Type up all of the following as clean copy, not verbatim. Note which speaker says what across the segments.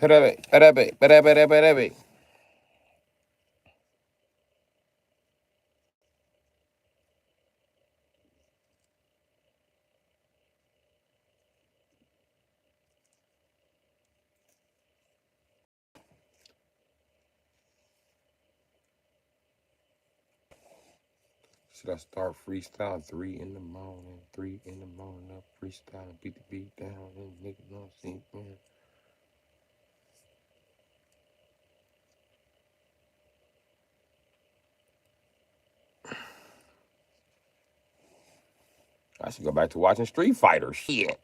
Speaker 1: Perabe. Should I start freestyle 3 in the morning? 3 in the morning, up freestyle, beat the beat down, and niggas don't see, man. I should go back to watching Street Fighter. Shit.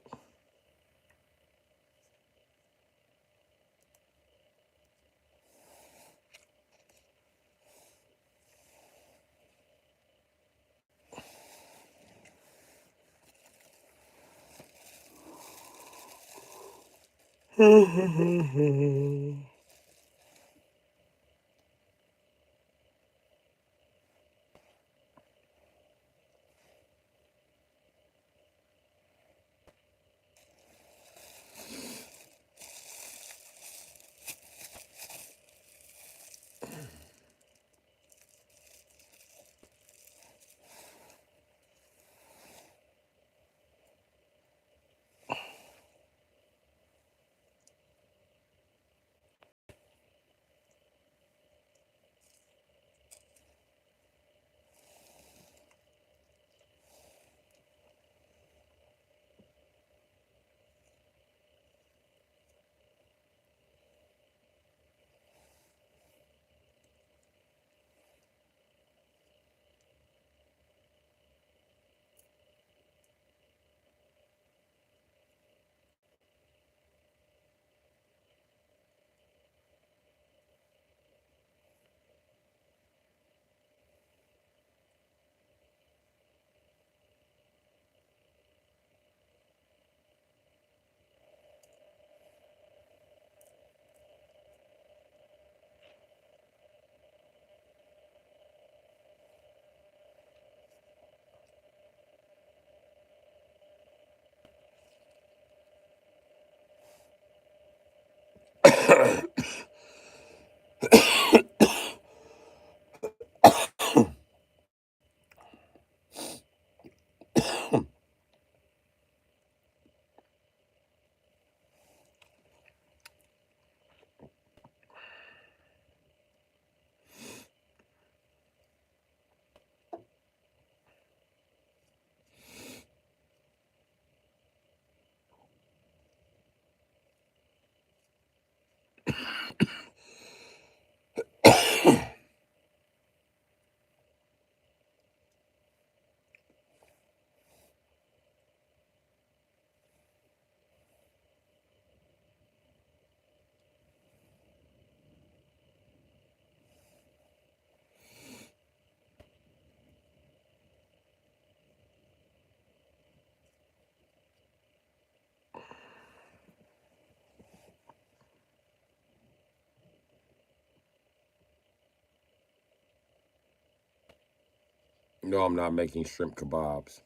Speaker 1: No, I'm not making shrimp kebabs.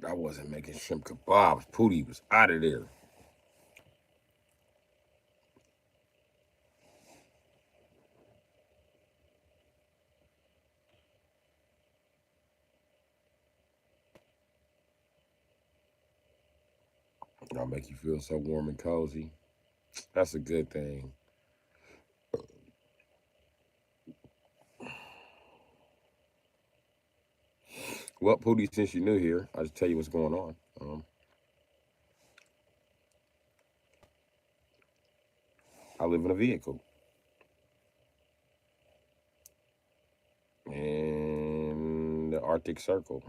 Speaker 1: I wasn't making shrimp kebabs. Pootie was out of there. I'll make you feel so warm and cozy. That's a good thing. Well, Pootie, since you're new here, I'll just tell you what's going on. I live in a vehicle in the Arctic Circle.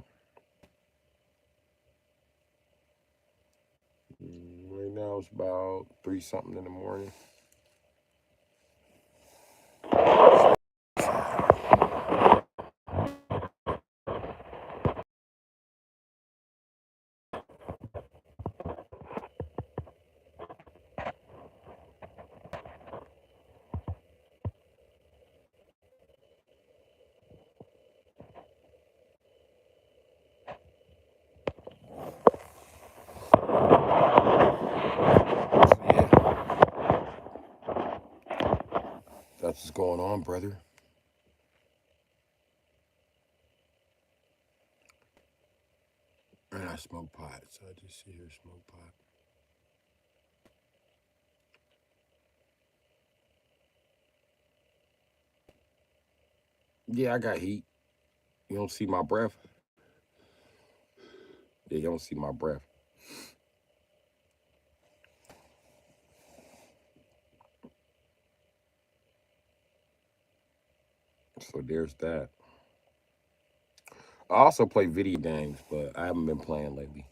Speaker 1: Right now it's about 3 something in the morning. much is going on, brother. And I smoke pot, so I just sit here smoke pot. Yeah, I got heat. You don't see my breath? Yeah, you don't see my breath. So there's that. I also play video games, but I haven't been playing lately.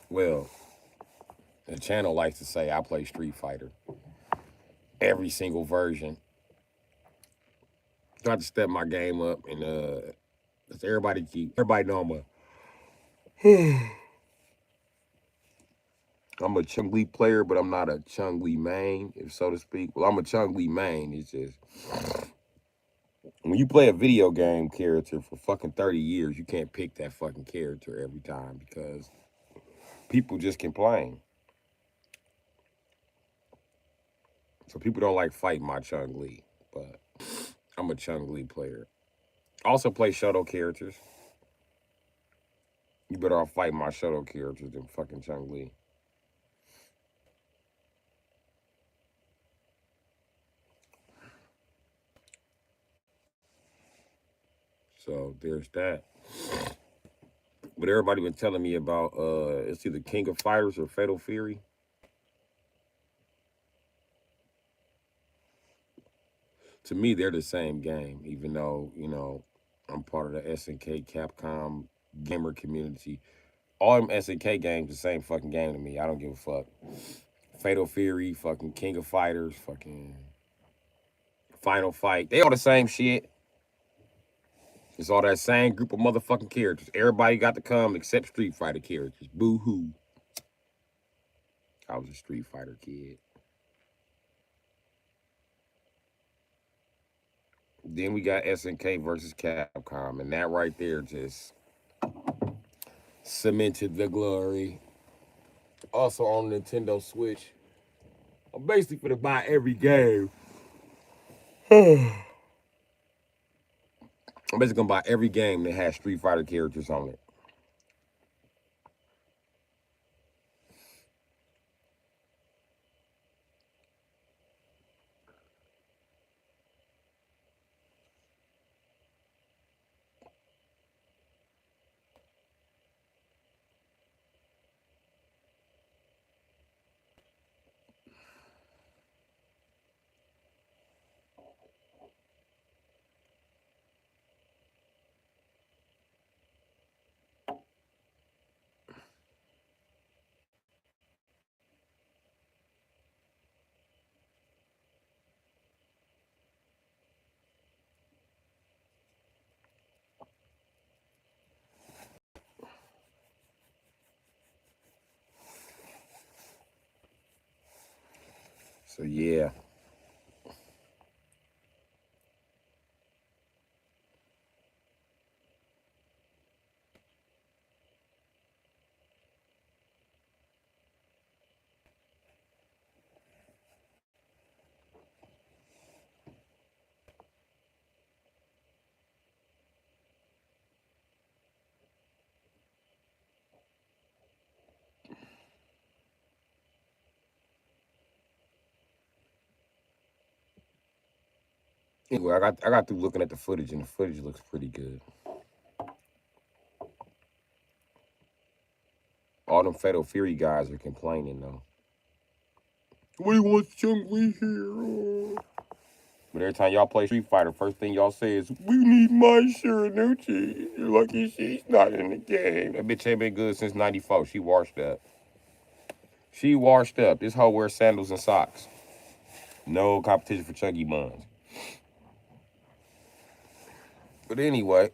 Speaker 1: Well, the channel likes to say I play Street Fighter. Every single version. Got to step my game up and everybody know I'm a Chung Li player, but I'm not a Chung Li main, if so to speak. Well, I'm a Chung Li main. It's just when you play a video game character for fucking 30 years, you can't pick that fucking character every time because people just complain. So people don't like fighting my Chung Li, but I'm a Chung Li player. Also play Shoto characters. You better off fighting my Shoto characters than fucking Chung Li. So there's that. But everybody been telling me about it's either King of Fighters or Fatal Fury. To me, they're the same game, even though, I'm part of the SNK Capcom gamer community. All them SNK games the same fucking game to me. I don't give a fuck. Fatal Fury, fucking King of Fighters, fucking Final Fight. They all the same shit. It's all that same group of motherfucking characters. Everybody got to come except Street Fighter characters. Boo hoo. I was a Street Fighter kid. Then we got SNK versus Capcom, and that right there just cemented the glory. Also on Nintendo Switch, I'm basically gonna buy every game. I'm basically gonna buy every game that has Street Fighter characters on it. So yeah. Anyway, I got through looking at the footage, and the footage looks pretty good. All them Fatal Fury guys are complaining though. We want Chung Li here. But every time y'all play Street Fighter, first thing y'all say is, "We need my Shiranuchi." You're lucky she's not in the game. That bitch ain't been good since '94. She washed up. She washed up. This hoe wears sandals and socks. No competition for chunky buns. But anyway,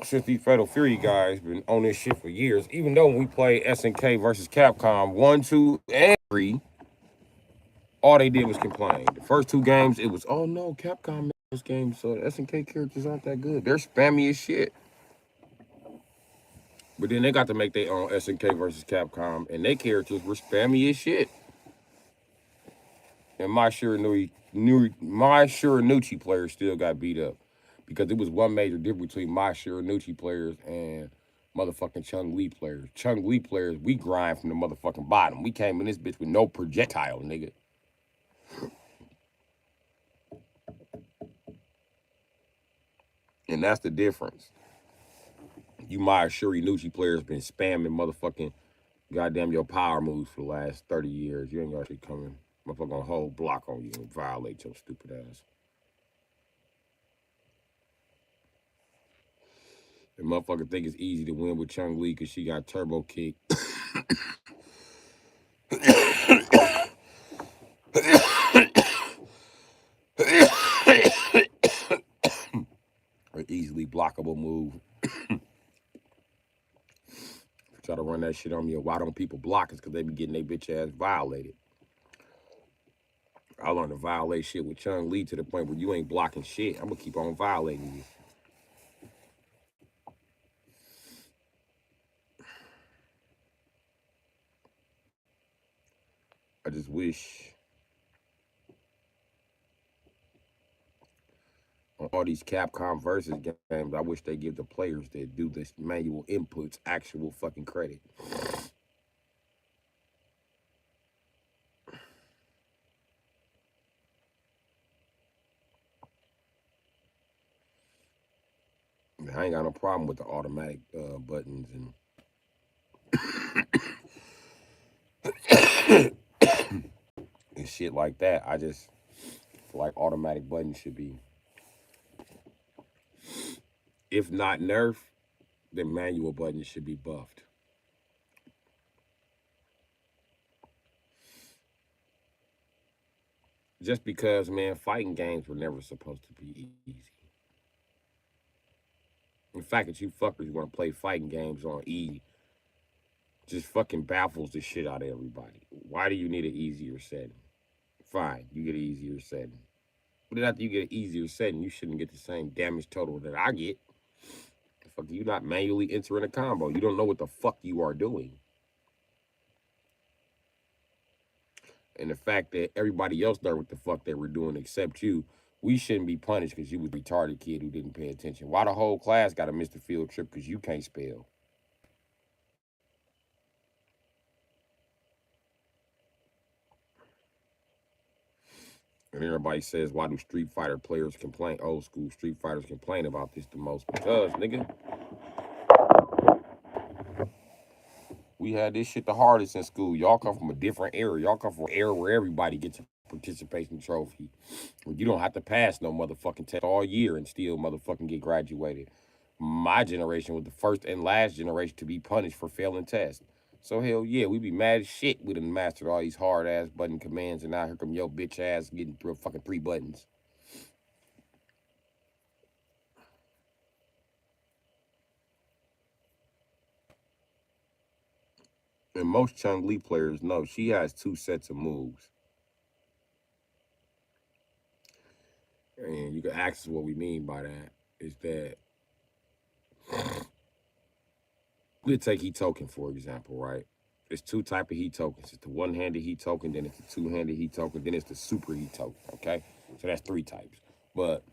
Speaker 1: since these Fatal Fury guys been on this shit for years, even though when we play SNK versus Capcom 1, 2, and 3, all they did was complain. The first two games, it was, oh no, Capcom made this game, so the SNK characters aren't that good. They're spammy as shit. But then they got to make their own SNK versus Capcom, and their characters were spammy as shit. And my Shiranucci players still got beat up because it was one major difference between my Shiranucci players and motherfucking Chung Lee players. Chung Lee players, we grind from the motherfucking bottom. We came in this bitch with no projectile, nigga. And that's the difference. You my Shiranucci players been spamming motherfucking goddamn your power moves for the last 30 years. You ain't got shit coming. Motherfucker gonna hold block on you and violate your stupid ass. And motherfucker think it's easy to win with Chung Lee because she got turbo kick. An easily blockable move. Try to run that shit on me. Why don't people block us? Because they be getting their bitch ass violated. I learned to violate shit with Chung Lee to the point where you ain't blocking shit. I'm gonna keep on violating you. I just wish on all these Capcom versus games, I wish they give the players that do this manual inputs actual fucking credit. I ain't got no problem with the automatic buttons and shit like that. I just feel like automatic buttons should be, if not nerfed, then manual buttons should be buffed. Just because, man, fighting games were never supposed to be easy. The fact that you fuckers want to play fighting games on easy just fucking baffles the shit out of everybody. Why do you need an easier setting? Fine, you get an easier setting. But then after you get an easier setting, you shouldn't get the same damage total that I get. The fuck, you not manually entering a combo. You don't know what the fuck you are doing. And the fact that everybody else learned what the fuck they were doing except you, we shouldn't be punished because you was a retarded kid who didn't pay attention. Why the whole class got to miss the field trip because you can't spell? And everybody says, why do Street Fighter players complain? Old school Street Fighters complain about this the most because, nigga, we had this shit the hardest in school. Y'all come from a different era. Y'all come from an era where everybody gets a participation trophy. Where you don't have to pass no motherfucking test all year and still motherfucking get graduated. My generation was the first and last generation to be punished for failing tests. So hell yeah, we be mad as shit. We done mastered all these hard ass button commands, and now here come your bitch ass getting through fucking 3 buttons. And most Chung Lee players know she has 2 sets of moves. And you can ask us what we mean by that. Is that let's take heat token for example, right? There's 2 type of heat tokens. It's the one-handed heat token, then it's the two-handed heat token, then it's the super heat token. Okay, so that's 3 types. But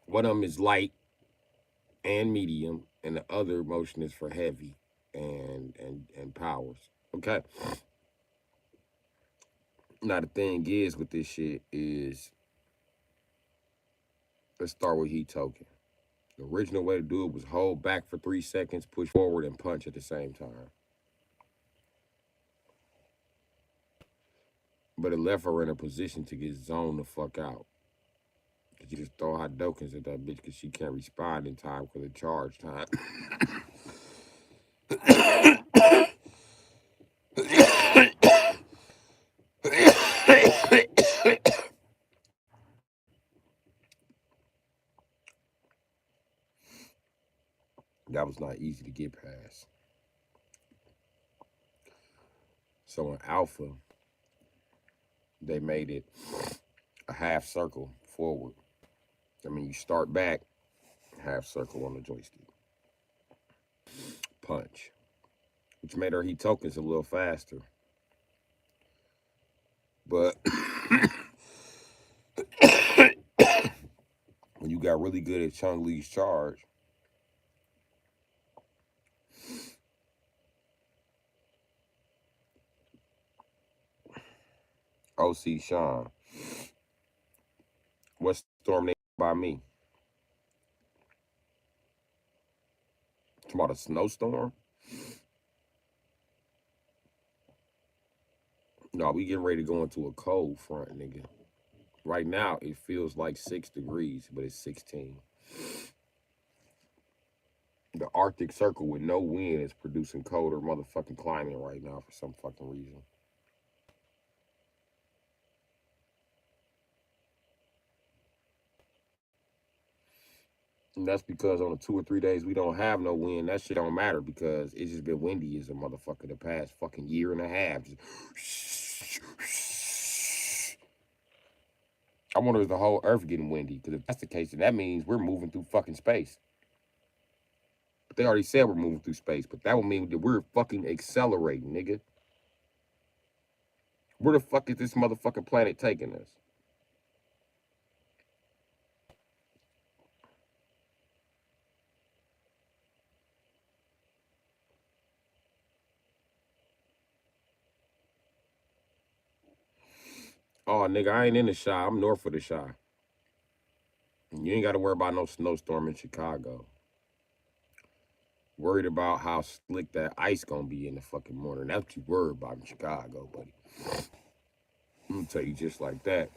Speaker 1: one of them is light and medium, and the other motion is for heavy and powers. Okay. Now the thing is with this shit is, let's start with heat token. The original way to do it was hold back for 3 seconds, push forward, and punch at the same time. But it left her in a position to get zoned the fuck out. Cause you just throw hot dokens at that bitch because she can't respond in time for the charge time. That was not easy to get past. So in Alpha, they made it a half circle forward. I mean, you start back, half circle on the joystick. Punch, which made her heat tokens a little faster. But really good at Chung Lee's charge. OC Sean. What storm they by me? Talking about a snowstorm? No, we getting ready to go into a cold front, nigga. Right now, it feels like 6 degrees, but it's 16. The Arctic Circle with no wind is producing colder motherfucking climate right now for some fucking reason. And that's because on the 2 or 3 days we don't have no wind, that shit don't matter because it's just been windy as a motherfucker the past fucking year and a half. I wonder if the whole earth getting windy, because if that's the case, then that means we're moving through fucking space. But they already said we're moving through space, but that would mean that we're fucking accelerating, nigga. Where the fuck is this motherfucking planet taking us? Oh, nigga, I ain't in the Chi. I'm north of the Chi. You ain't got to worry about no snowstorm in Chicago. Worried about how slick that ice gonna be in the fucking morning. That's what you worried about in Chicago, buddy. I'm gonna tell you just like that.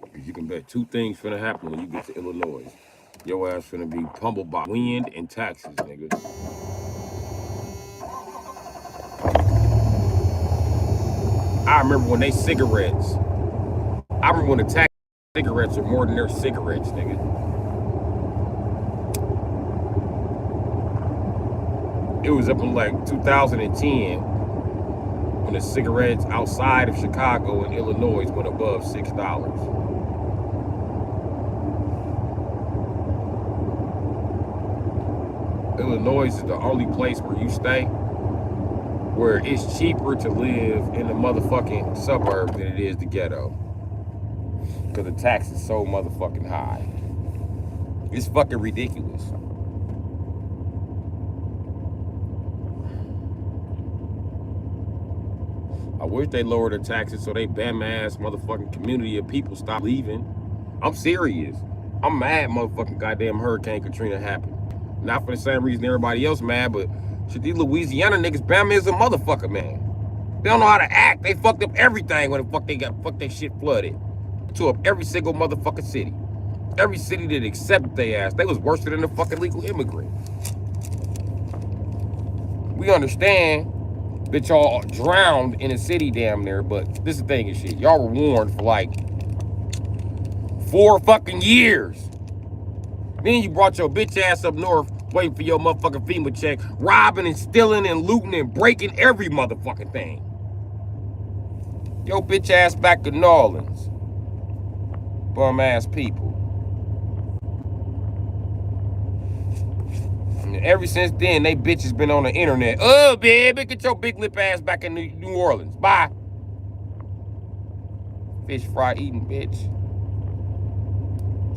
Speaker 1: Because you can bet 2 things finna happen when you get to Illinois. Your ass finna be pummeled by wind and taxes, nigga. I remember when they cigarettes. I remember when the tax cigarettes are more than their cigarettes, nigga. It was up in like 2010 when the cigarettes outside of Chicago and Illinois went above $6. Illinois is the only place where you stay where it's cheaper to live in the motherfucking suburbs than it is the ghetto. Because the tax is so motherfucking high. It's fucking ridiculous. I wish they lowered the taxes so they bam ass motherfucking community of people stop leaving. I'm serious. I'm mad motherfucking goddamn Hurricane Katrina happened. Not for the same reason everybody else mad, but shit, these Louisiana niggas, Bama is a motherfucker, man. They don't know how to act. They fucked up everything when the fuck they got fuck that shit flooded. To up every single motherfucking city. Every city that accepted their ass. They was worse than the fucking legal immigrant. We understand that y'all drowned in a city damn near, but this is the thing and shit. Y'all were warned for like 4 fucking years. Then you brought your bitch ass up north, waiting for your motherfucking FEMA check, robbing and stealing and looting and breaking every motherfucking thing. Your bitch ass back to New Orleans. Bum ass people. And ever since then, they bitches been on the internet. Oh, baby, get your big lip ass back in New Orleans. Bye. Fish fry eating bitch.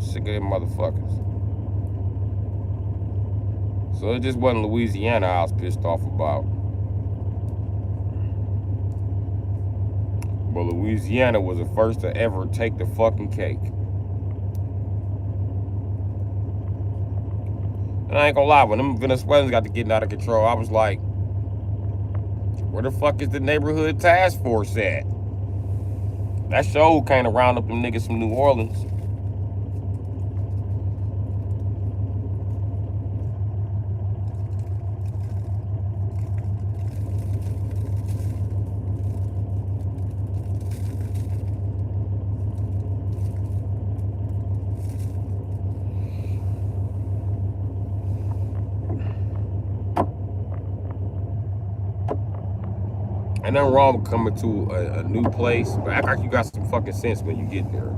Speaker 1: Sick of them motherfuckers. So it just wasn't Louisiana I was pissed off about. But Louisiana was the first to ever take the fucking cake. And I ain't gonna lie, when them Venezuelans got to getting out of control, I was like, where the fuck is the neighborhood task force at? That show kind of round up them niggas from New Orleans. Ain't nothing wrong with coming to a new place, but act like you got some fucking sense when you get there.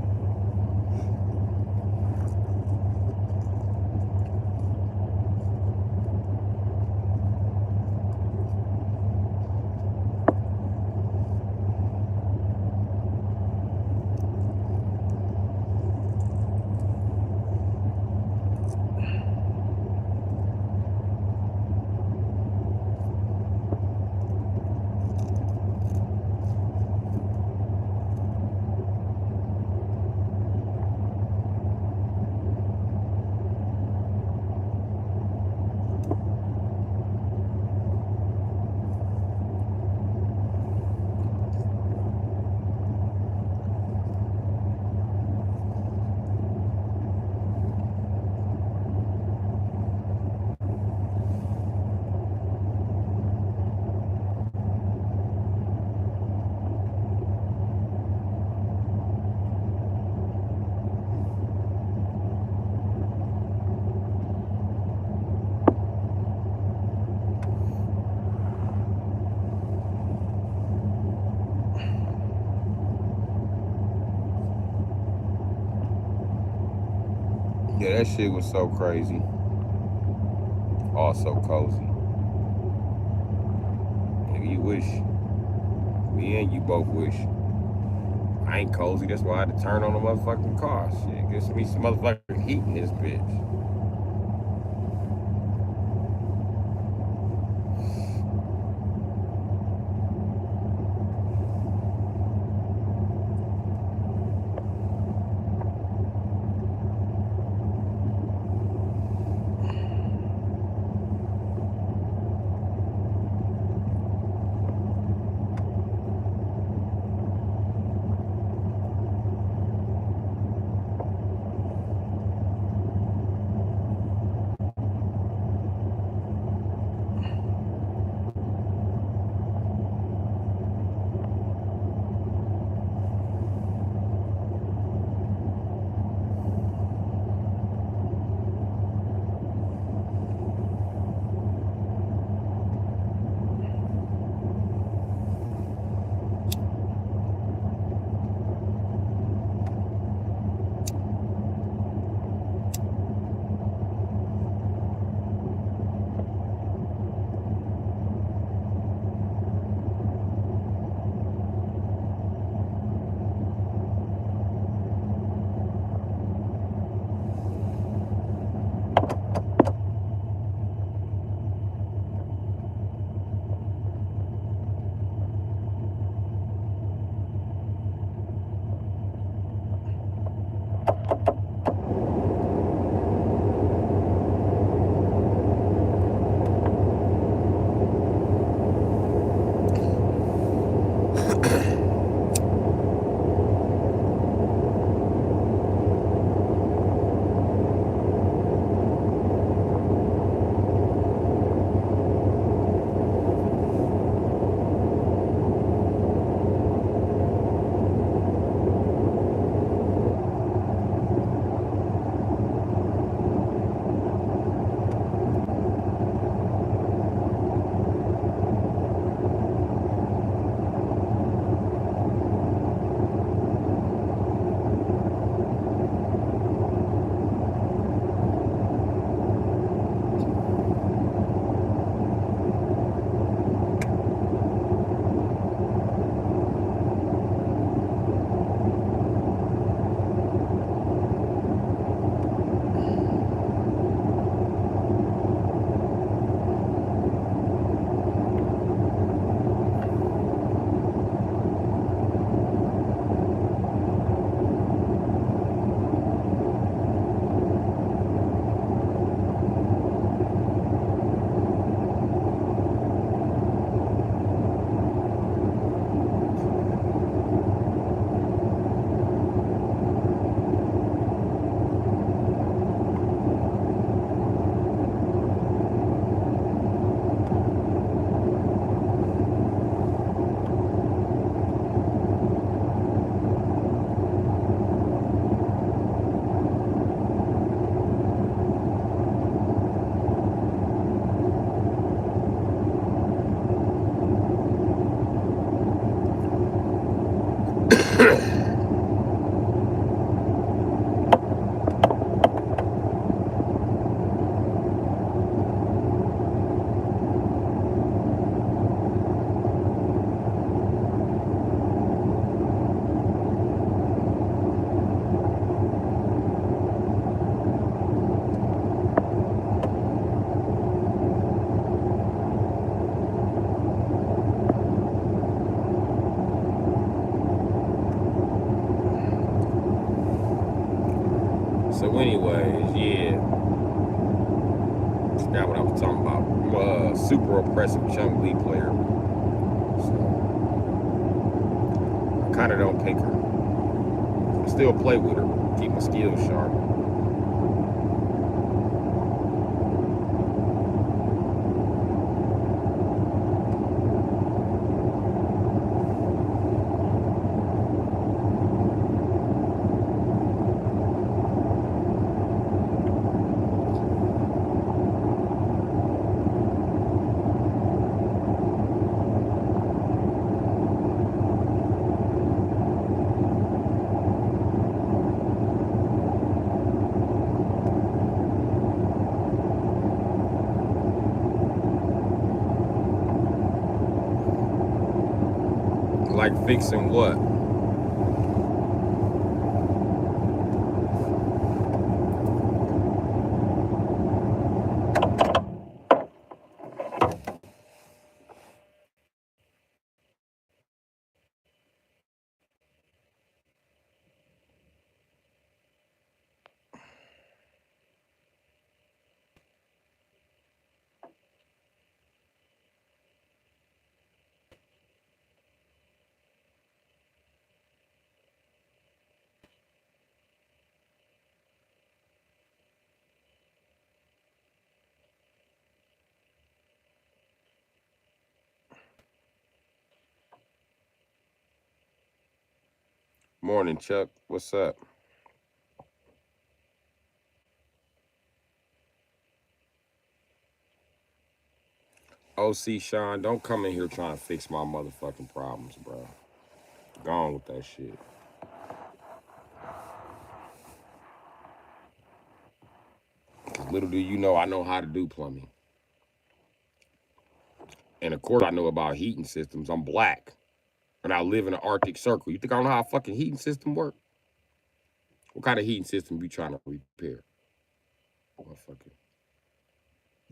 Speaker 1: Yeah, that shit was so crazy. Also cozy. Nigga, you wish. Me and you both wish. I ain't cozy. That's why I had to turn on the motherfucking car. Shit, get me some motherfucking heat in this bitch. So, anyways, yeah, forgot what I was talking about. I'm a super oppressive Chung Lee player, so I kind of don't pick her. I still play with her, keep my skills sharp. Like fixing what? Morning, Chuck. What's up? OC Sean, don't come in here trying to fix my motherfucking problems, bro. Go on with that shit. Cause little do you know, I know how to do plumbing. And of course, I know about heating systems. I'm black. And I live in the Arctic Circle. You think I don't know how a fucking heating system work? What kind of heating system you trying to repair? Motherfucker.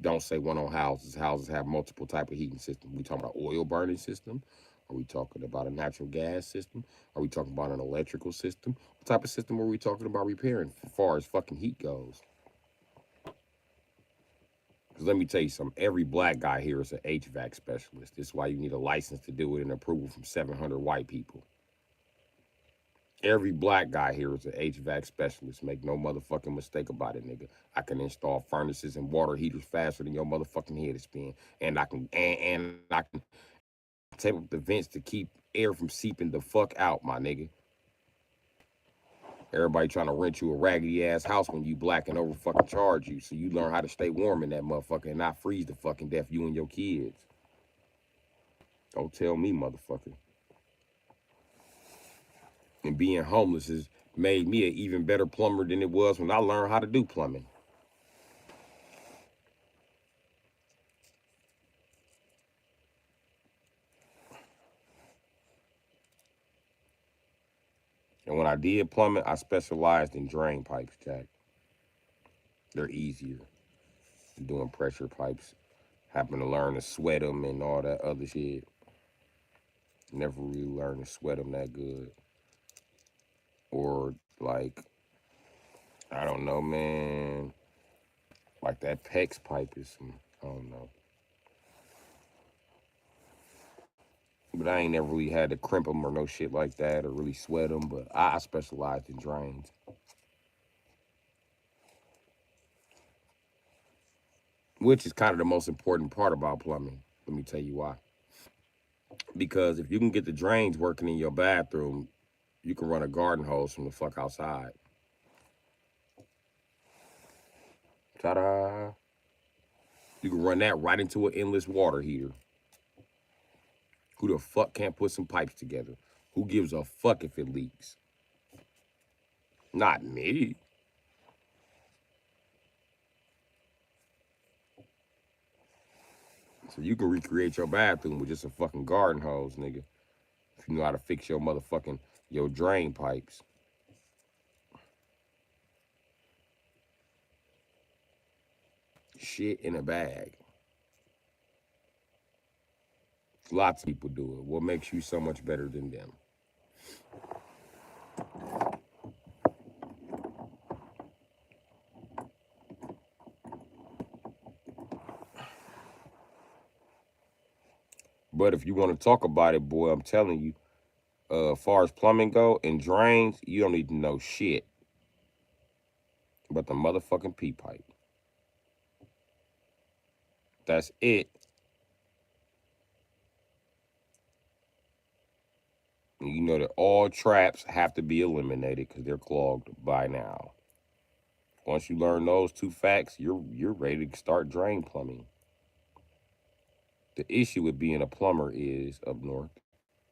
Speaker 1: Don't say one on houses. Houses have multiple type of heating systems. We talking about oil burning system? Are we talking about a natural gas system? Are we talking about an electrical system? What type of system are we talking about repairing as far as fucking heat goes? Because let me tell you something. Every black guy here is an HVAC specialist. This is why you need a license to do it and approval from 700 white people. Every black guy here is an HVAC specialist. Make no motherfucking mistake about it, nigga. I can install furnaces and water heaters faster than your motherfucking head is spin. And I can tape up the vents to keep air from seeping the fuck out, my nigga. Everybody trying to rent you a raggedy ass house when you black and over fucking charge you, so you learn how to stay warm in that motherfucker and not freeze the fucking death you and your kids. Don't tell me, motherfucker. And being homeless has made me an even better plumber than it was when I learned how to do plumbing. And when I did plumbing, I specialized in drain pipes, Jack. They're easier than doing pressure pipes. Happen to learn to sweat them and all that other shit. Never really learned to sweat them that good. Or like, I don't know, man. Like that PEX pipe is some, I don't know. But I ain't never really had to crimp them or no shit like that or really sweat them. But I specialized in drains. Which is kind of the most important part about plumbing. Let me tell you why. Because if you can get the drains working in your bathroom, you can run a garden hose from the fuck outside. Ta-da! You can run that right into an endless water heater. Who the fuck can't put some pipes together? Who gives a fuck if it leaks? Not me. So you can recreate your bathroom with just a fucking garden hose, nigga. If you know how to fix your motherfucking your drain pipes. Shit in a bag. Lots of people do it. What makes you so much better than them? But if you want to talk about it, boy, I'm telling you, as far as plumbing go and drains, you don't need to know shit but the motherfucking P pipe. That's it. And you know that all traps have to be eliminated because they're clogged by now. Once you learn those two facts, you're ready to start drain plumbing. The issue with being a plumber is up north.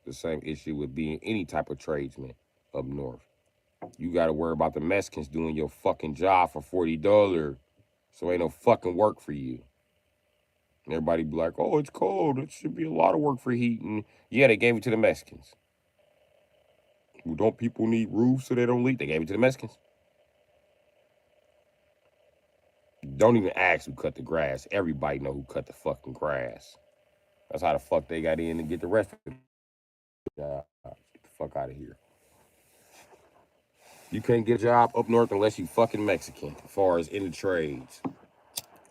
Speaker 1: The same issue with being any type of tradesman up north. You got to worry about the Mexicans doing your fucking job for $40. So ain't no fucking work for you. And everybody be like, oh, it's cold. It should be a lot of work for heating. Yeah, they gave it to the Mexicans. Well, don't people need roofs so they don't leak? They gave it to the Mexicans. Don't even ask who cut the grass. Everybody know who cut the fucking grass. That's how the fuck they got in to get the rest of the job. Get the fuck out of here. You can't get a job up north unless you fucking Mexican, as far as in the trades.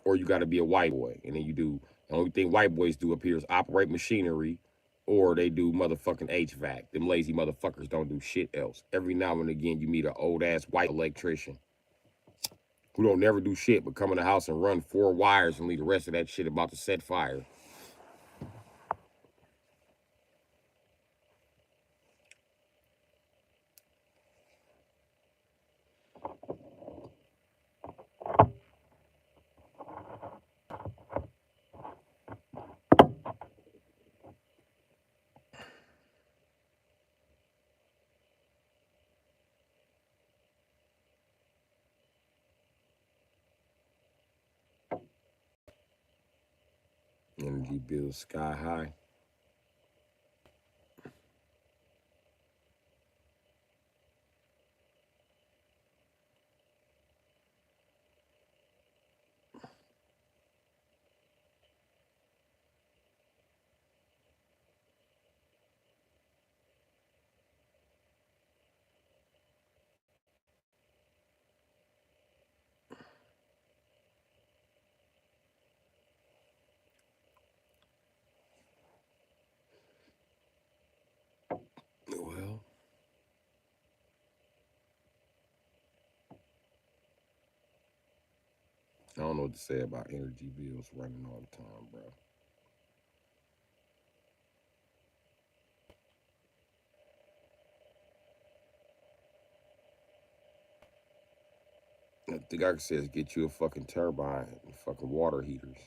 Speaker 1: Or you gotta be a white boy. And then you do the only thing white boys do up here is operate machinery or they do motherfucking HVAC. Them lazy motherfuckers don't do shit else. Every now and again you meet an old ass white electrician who don't never do shit but come in the house and run 4 wires and leave the rest of that shit about to set fire. Energy bills sky high. Well, I don't know what to say about energy bills running all the time, bro. I think I can say is get you a fucking turbine and fucking water heaters.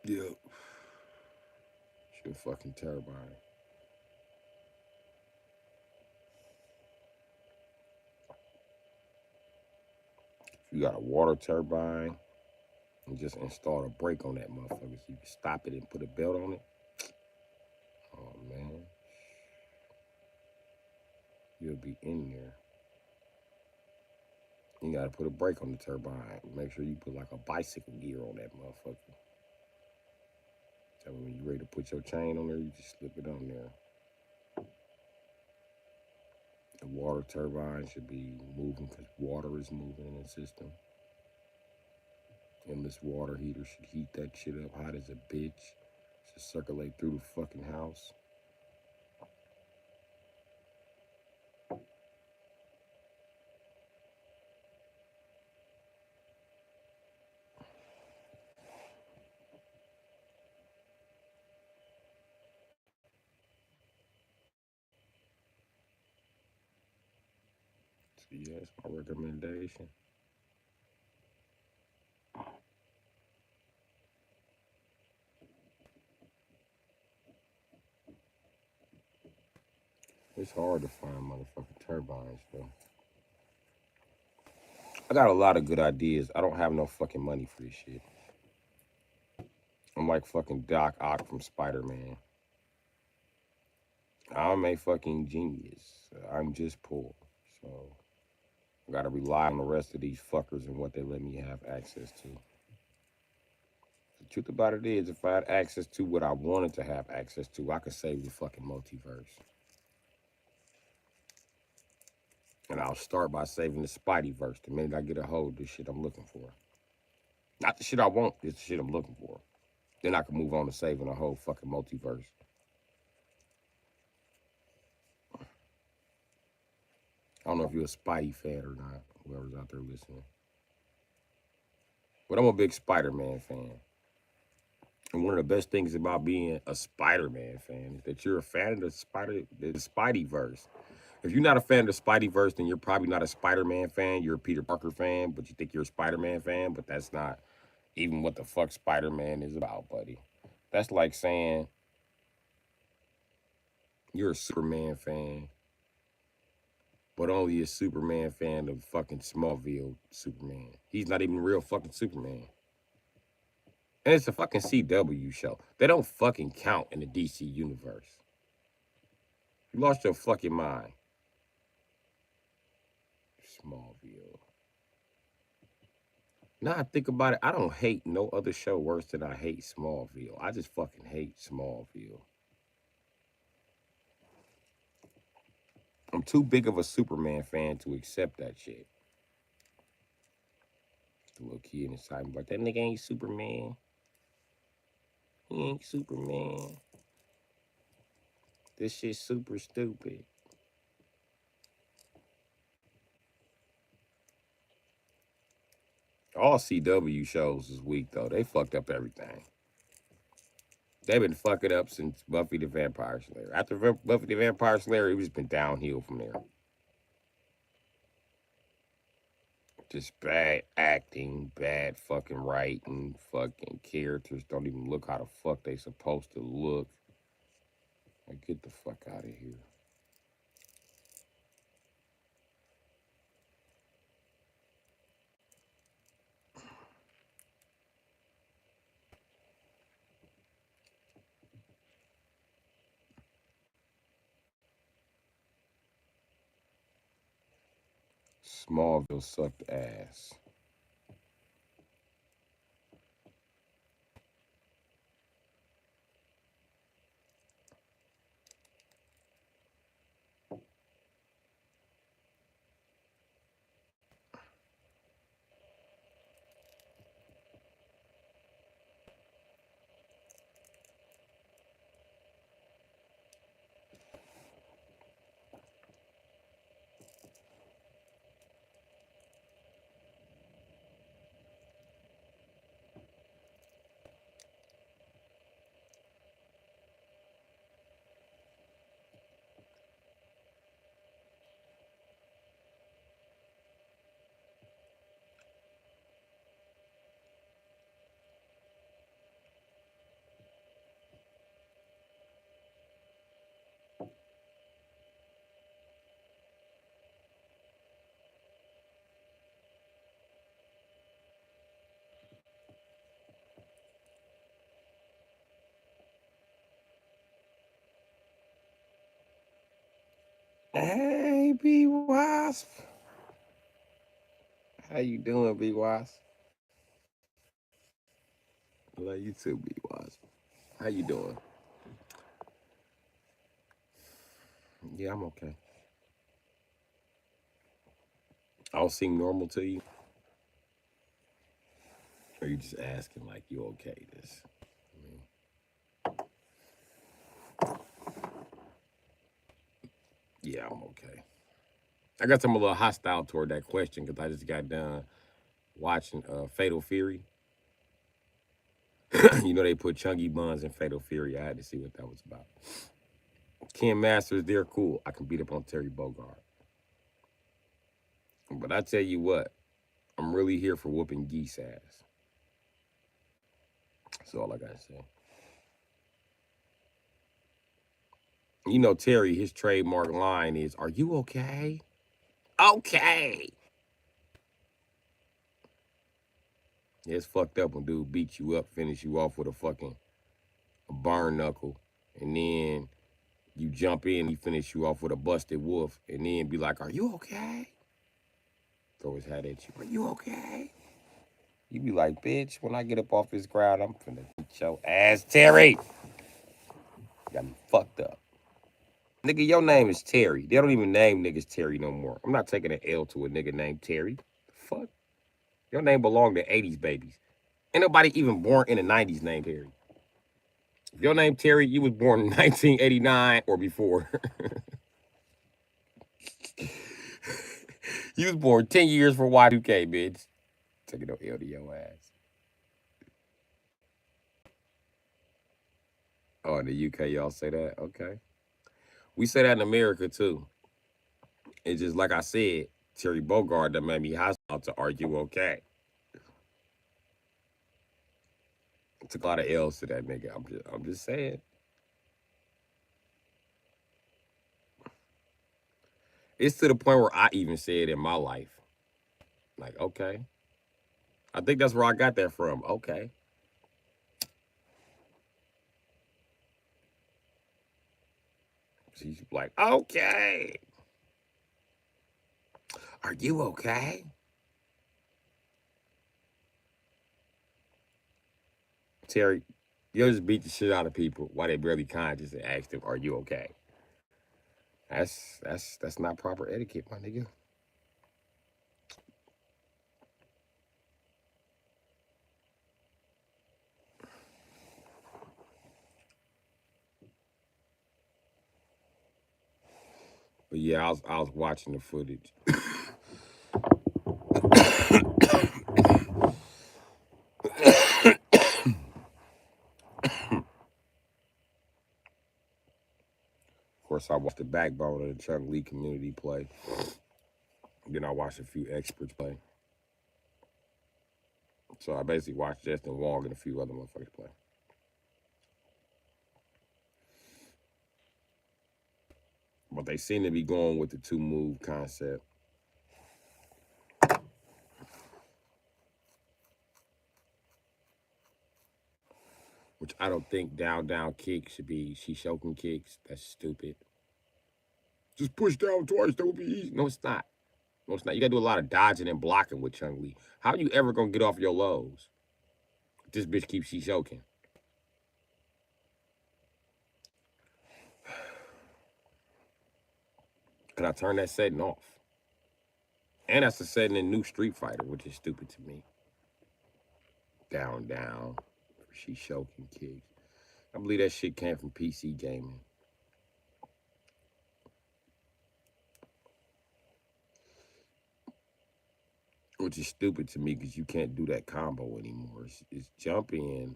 Speaker 1: Yep. Your fucking turbine. If you got a water turbine, and just install a brake on that motherfucker so you can stop it and put a belt on it. Oh man, you'll be in there. You gotta put a brake on the turbine. Make sure you put like a bicycle gear on that motherfucker. So when you're ready to put your chain on there, you just slip it on there. The water turbine should be moving because water is moving in the system. And this water heater should heat that shit up hot as a bitch. Should circulate through the fucking house. So yeah, that's my recommendation. It's hard to find motherfucking turbines, though. I got a lot of good ideas. I don't have no fucking money for this shit. I'm like fucking Doc Ock from Spider Man. I'm a fucking genius. I'm just poor. So I gotta rely on the rest of these fuckers and what they let me have access to. The truth about it is, if I had access to what I wanted to have access to, I could save the fucking multiverse. And I'll start by saving the Spideyverse the minute I get a hold of this shit I'm looking for. Not the shit I want, it's the shit I'm looking for. Then I can move on to saving the whole fucking multiverse. I don't know if you're a Spidey fan or not, whoever's out there listening. But I'm a big Spider-Man fan. And one of the best things about being a Spider-Man fan is that you're a fan of the Spideyverse. If you're not a fan of the Spideyverse, then you're probably not a Spider-Man fan. You're a Peter Parker fan, but you think you're a Spider-Man fan, but that's not even what the fuck Spider-Man is about, buddy. That's like saying you're a Superman fan, but only a Superman fan of fucking Smallville Superman. He's not even real fucking Superman. And it's a fucking CW show. They don't fucking count in the DC universe. You lost your fucking mind. Smallville. Now I think about it, I don't hate no other show worse than I hate Smallville. I just fucking hate Smallville. I'm too big of a Superman fan to accept that shit. The little kid inside me like, that nigga ain't Superman. He ain't Superman. This shit's super stupid. All CW shows is weak though. They fucked up everything. They've been fucking up since Buffy the Vampire Slayer. After Buffy the Vampire Slayer, it's been downhill from there. Just bad acting, bad fucking writing, fucking characters don't even look how the fuck they supposed to look. Like, get the fuck out of here. Smallville sucked ass. Hey, B Wasp. How you doing, B Wasp? I love you too, B Wasp. How you doing? Yeah, I'm okay. I don't seem normal to you? Or you just asking like you okay this? I mean, yeah, I'm okay. I got some a little hostile toward that question because I just got done watching Fatal Fury. You know they put chunky buns in Fatal Fury. I had to see what that was about. Ken Masters, they're cool. I can beat up on Terry Bogard. But I tell you what, I'm really here for whooping geese ass. That's all I gotta say. You know Terry, his trademark line is, "Are you okay?" Okay. Yeah, it's fucked up when dude beats you up, finish you off with a burn knuckle, and then you jump in, he finish you off with a busted wolf, and then be like, "Are you okay?" Throw his hat at you. Are you okay? You be like, bitch, when I get up off this ground, I'm finna beat your ass, Terry. Got me fucked up. Nigga, your name is Terry. They don't even name niggas Terry no more. I'm not taking an L to a nigga named Terry. Fuck. Your name belonged to 80s babies. Ain't nobody even born in the 90s named Terry. If your name Terry, you was born in 1989 or before. You was born 10 years for Y2K, bitch. Taking no L to your ass. Oh, in the UK, y'all say that? Okay. We say that in America, too. It's just like I said, Terry Bogard that made me hostile to Are You Okay? Took a lot of L's to that nigga. I'm just saying. It's to the point where I even say it in my life. Like, okay. I think that's where I got that from. Okay. She's like, okay. Are you okay? Terry, you'll just beat the shit out of people while they barely conscious and ask them, are you okay? That's not proper etiquette, my nigga. But yeah, I was watching the footage. Of course, I watched the backbone of the Chung Lee community play. Then I watched a few experts play. So I basically watched Justin Wong and a few other motherfuckers play. But they seem to be going with the two move concept. Which I don't think down kicks should be Shishoken kicks. That's stupid. Just push down twice, that would be easy. No, it's not. No, it's not. You gotta do a lot of dodging and blocking with Chung Lee. How you ever gonna get off your lows? This bitch keeps Shishoken. Could I turn that setting off? And that's a setting in new Street Fighter, which is stupid to me. Down. Shishoken kicks. I believe that shit came from PC gaming. Which is stupid to me because you can't do that combo anymore. It's jump in,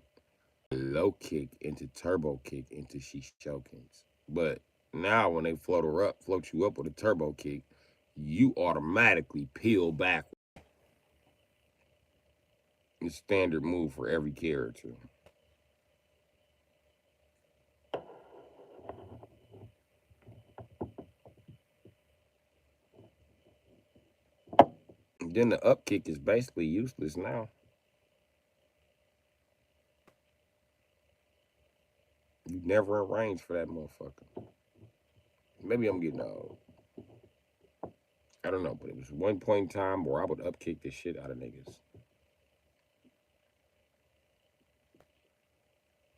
Speaker 1: low kick into turbo kick into Shishokens. But now when they float you up with a turbo kick, you automatically peel back. It's standard move for every character. And then the up kick is basically useless now. You never in range for that motherfucker. Maybe I'm getting old. I don't know, but it was one point in time where I would up kick the shit out of niggas.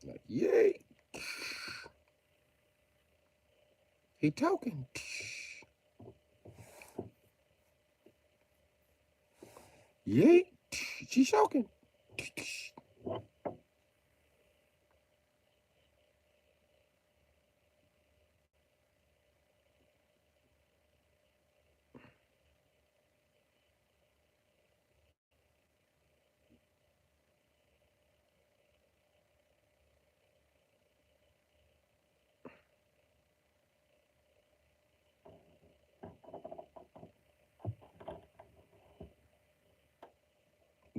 Speaker 1: Like, yay. He talking. Yay. She's talking.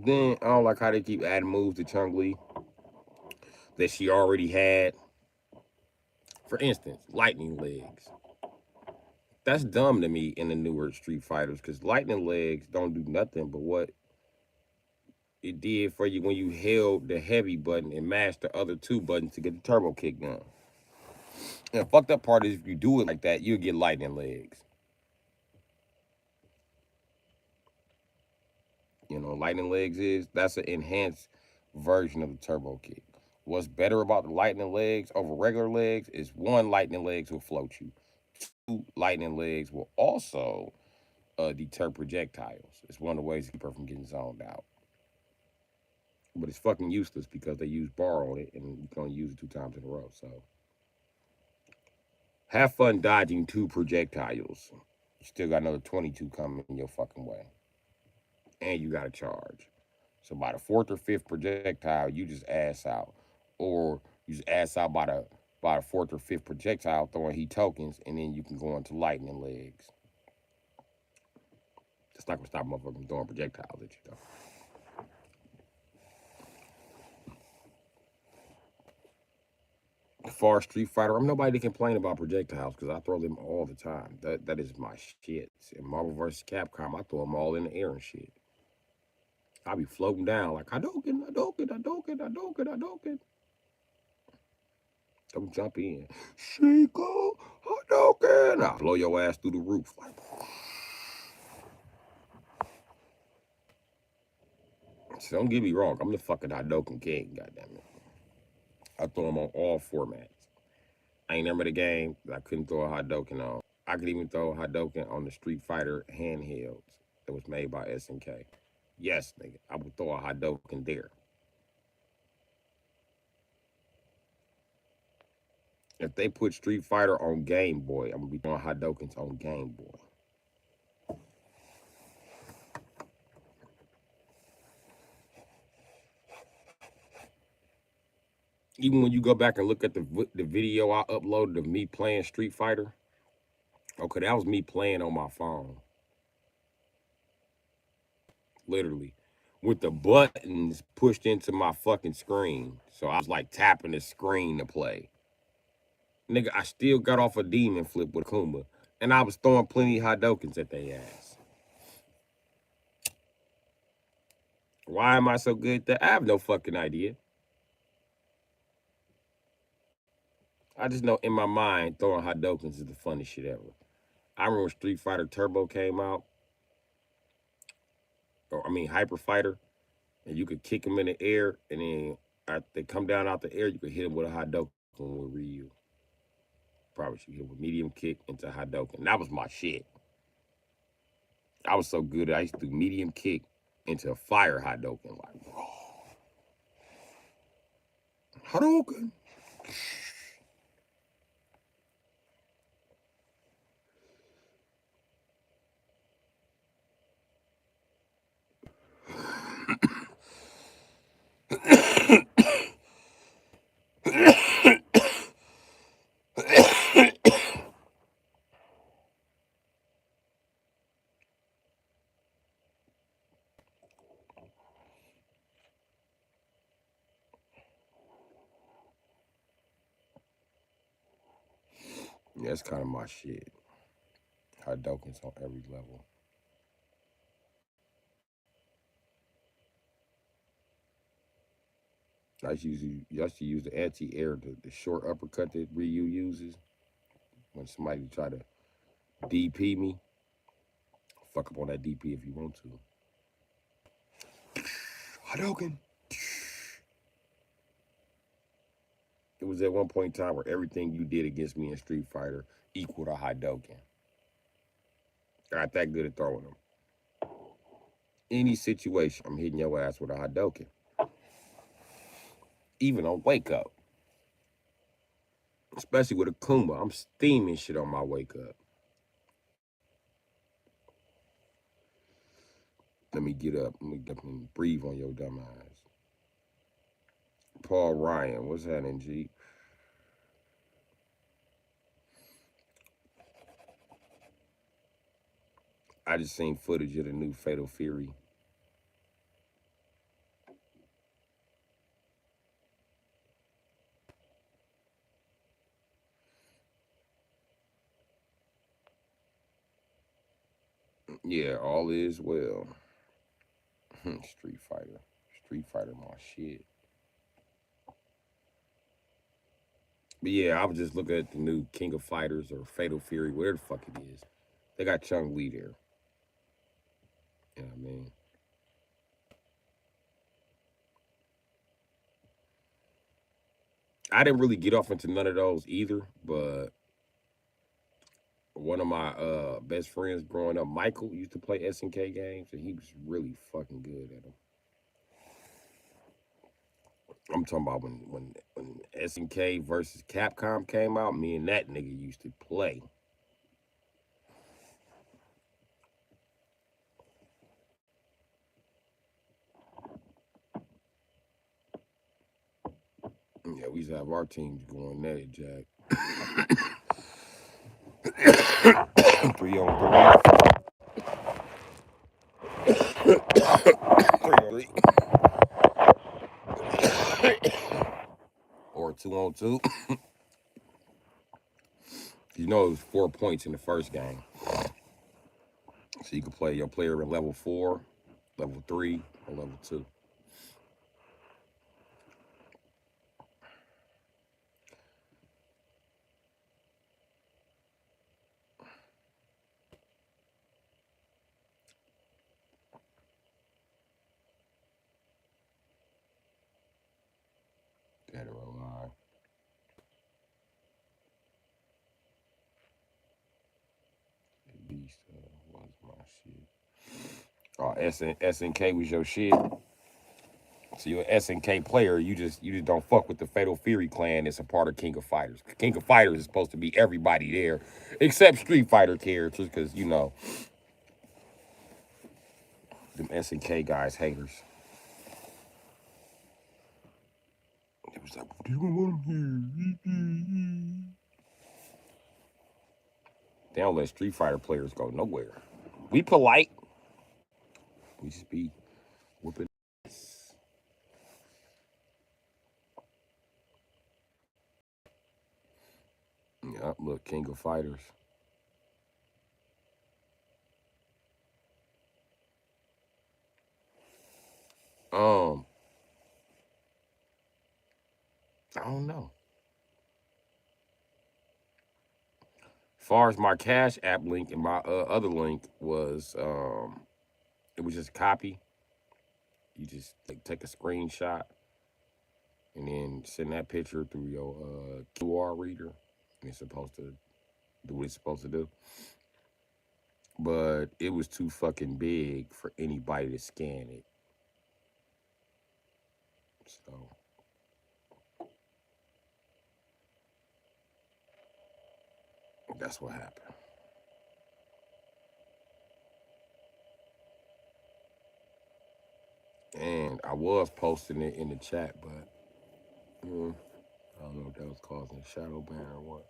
Speaker 1: Then I don't like how they keep adding moves to Chung Lee that she already had. For instance, lightning legs. That's dumb to me in the newer Street Fighters because lightning legs don't do nothing but what it did for you when you held the heavy button and mashed the other two buttons to get the turbo kick done. And the fucked up part is if you do it like that, you'll get lightning legs. Lightning legs is that's an enhanced version of the turbo kick. What's better about the lightning legs over regular legs is one, lightning legs will float you. Two, lightning legs will also deter projectiles. It's one of the ways to keep her from getting zoned out. But it's fucking useless because they use bar on it and you can only use it 2 times in a row. So have fun dodging 2 projectiles. You still got another 22 coming your fucking way. And you got to charge. So by the fourth or fifth projectile, you just ass out. Or you just ass out by the fourth or fifth projectile, throwing heat tokens, and then you can go into lightning legs. That's not gonna stop motherfuckers from throwing projectiles at you though. Far Street Fighter, I'm nobody to complain about projectiles because I throw them all the time. That is my shit. In Marvel vs. Capcom, I throw them all in the air and shit. I be floating down like Hadouken, Hadouken, Hadouken, Hadouken, Hadouken. Don't jump in. Chico, Hadouken. I'll blow your ass through the roof. Like, so don't get me wrong. I'm the fucking Hadouken king, goddammit. I throw them on all formats. I ain't never the game that I couldn't throw a Hadouken on. I could even throw a Hadouken on the Street Fighter handhelds that was made by SNK. Yes, nigga, I would throw a Hadouken there. If they put Street Fighter on Game Boy, I'm gonna be throwing Hadoukens on Game Boy. Even when you go back and look at the video I uploaded of me playing Street Fighter, okay, that was me playing on my phone, literally, with the buttons pushed into my fucking screen. So I was like tapping the screen to play. Nigga, I still got off a demon flip with Kumba, and I was throwing plenty of Hadoukens at their ass. Why am I so good at that? I have no fucking idea. I just know in my mind throwing Hadoukens is the funniest shit ever. I remember when Street Fighter Turbo came out, or I mean Hyper Fighter, and you could kick them in the air, and then they come down out the air, you could hit them with a Hadouken with Ryu. Probably should hit with medium kick into Hadouken. That was my shit. I was so good I used to do medium kick into a fire Hadouken. Like, Hadouken. Yeah, that's kind of my shit. Hadoukens on every level. I used to use the anti-air, the short uppercut that Ryu uses when somebody try to DP me. Fuck up on that DP if you want to. Hadouken. It was at one point in time where everything you did against me in Street Fighter equaled a Hadouken. I got that good at throwing them. Any situation, I'm hitting your ass with a Hadouken. Even on wake up. Especially with a Kuma. I'm steaming shit on my wake up. Let me get up. Let me definitely breathe on your dumb eyes. Paul Ryan, what's happening, G? I just seen footage of the new Fatal Fury. Yeah, all is well. Street Fighter. Street Fighter, my shit. But yeah, I was just looking at the new King of Fighters or Fatal Fury, whatever the fuck it is. They got Chung Lee there. You know what I mean? I didn't really get off into none of those either, but one of my best friends growing up, Michael, used to play SNK games, and he was really fucking good at them. I'm talking about when SNK versus Capcom came out, me and that nigga used to play. Yeah, we used to have our teams going at it, Jack. 3 on 3, or 2 on 2. You know it was 4 points in the first game. So you could play your player in level 4, level 3, or level 2. Dead or alive. Beast was my shit. Oh, SNK was your shit. So you're an SNK player. You just don't fuck with the Fatal Fury clan. It's a part of King of Fighters. King of Fighters is supposed to be everybody there, except Street Fighter characters, because them SNK guys haters. It was like, they don't want him here. They don't let Street Fighter players go nowhere. We polite. We just be whooping. Yeah, look, King of Fighters. Um, I don't know. As far as my Cash App link and my other link was, it was just a copy. You just take a screenshot and then send that picture through your QR reader, and it's supposed to do what it's supposed to do. But it was too fucking big for anybody to scan it. So that's what happened. And I was posting it in the chat, but I don't know if that was causing a shadow ban or what.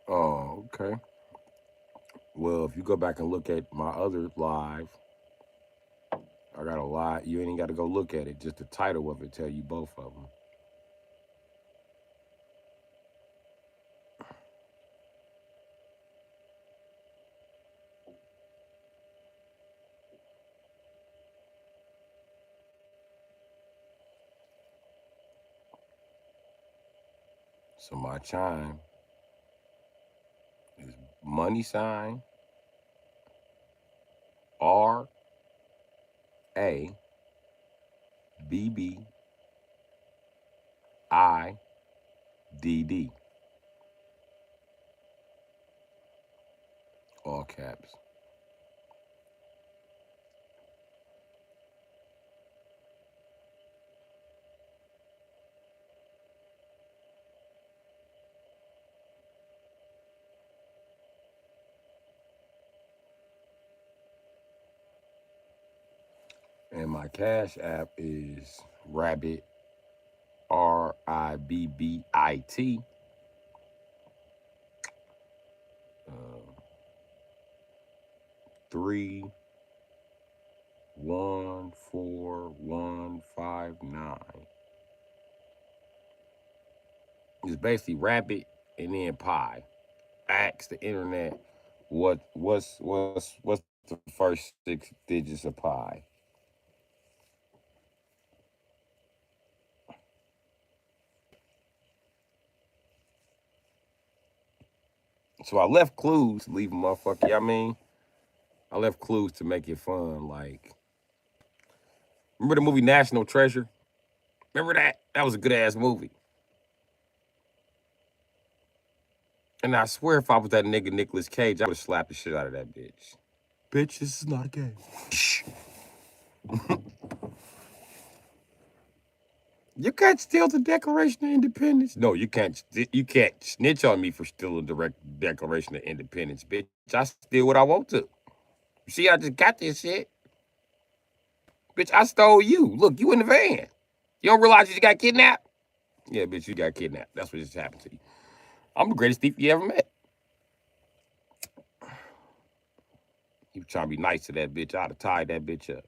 Speaker 1: Oh, okay. Well, if you go back and look at my other live, I got a lot. You ain't got to go look at it. Just the title of it tell you both of them. So my chime is money sign RABBIDD, all caps. And my Cash App is Rabbit, RIBBIT, uh, 31415 It's basically rabbit and then pie. Ask the internet what's the first 6 digits of pie. So I left clues to leave a motherfucker. You know what I mean? I left clues to make it fun. Like, remember the movie National Treasure? Remember that? That was a good ass movie. And I swear if I was that nigga Nicolas Cage, I would have slapped the shit out of that bitch. Bitch, this is not a game. You can't steal the Declaration of Independence. No, you can't. You can't snitch on me for stealing the Declaration of Independence, bitch. I steal what I want to. You see, I just got this shit, bitch. I stole you. Look, you in the van. You don't realize you got kidnapped? Yeah, bitch, you got kidnapped. That's what just happened to you. I'm the greatest thief you ever met. You trying to be nice to that bitch? I'd have tied that bitch up.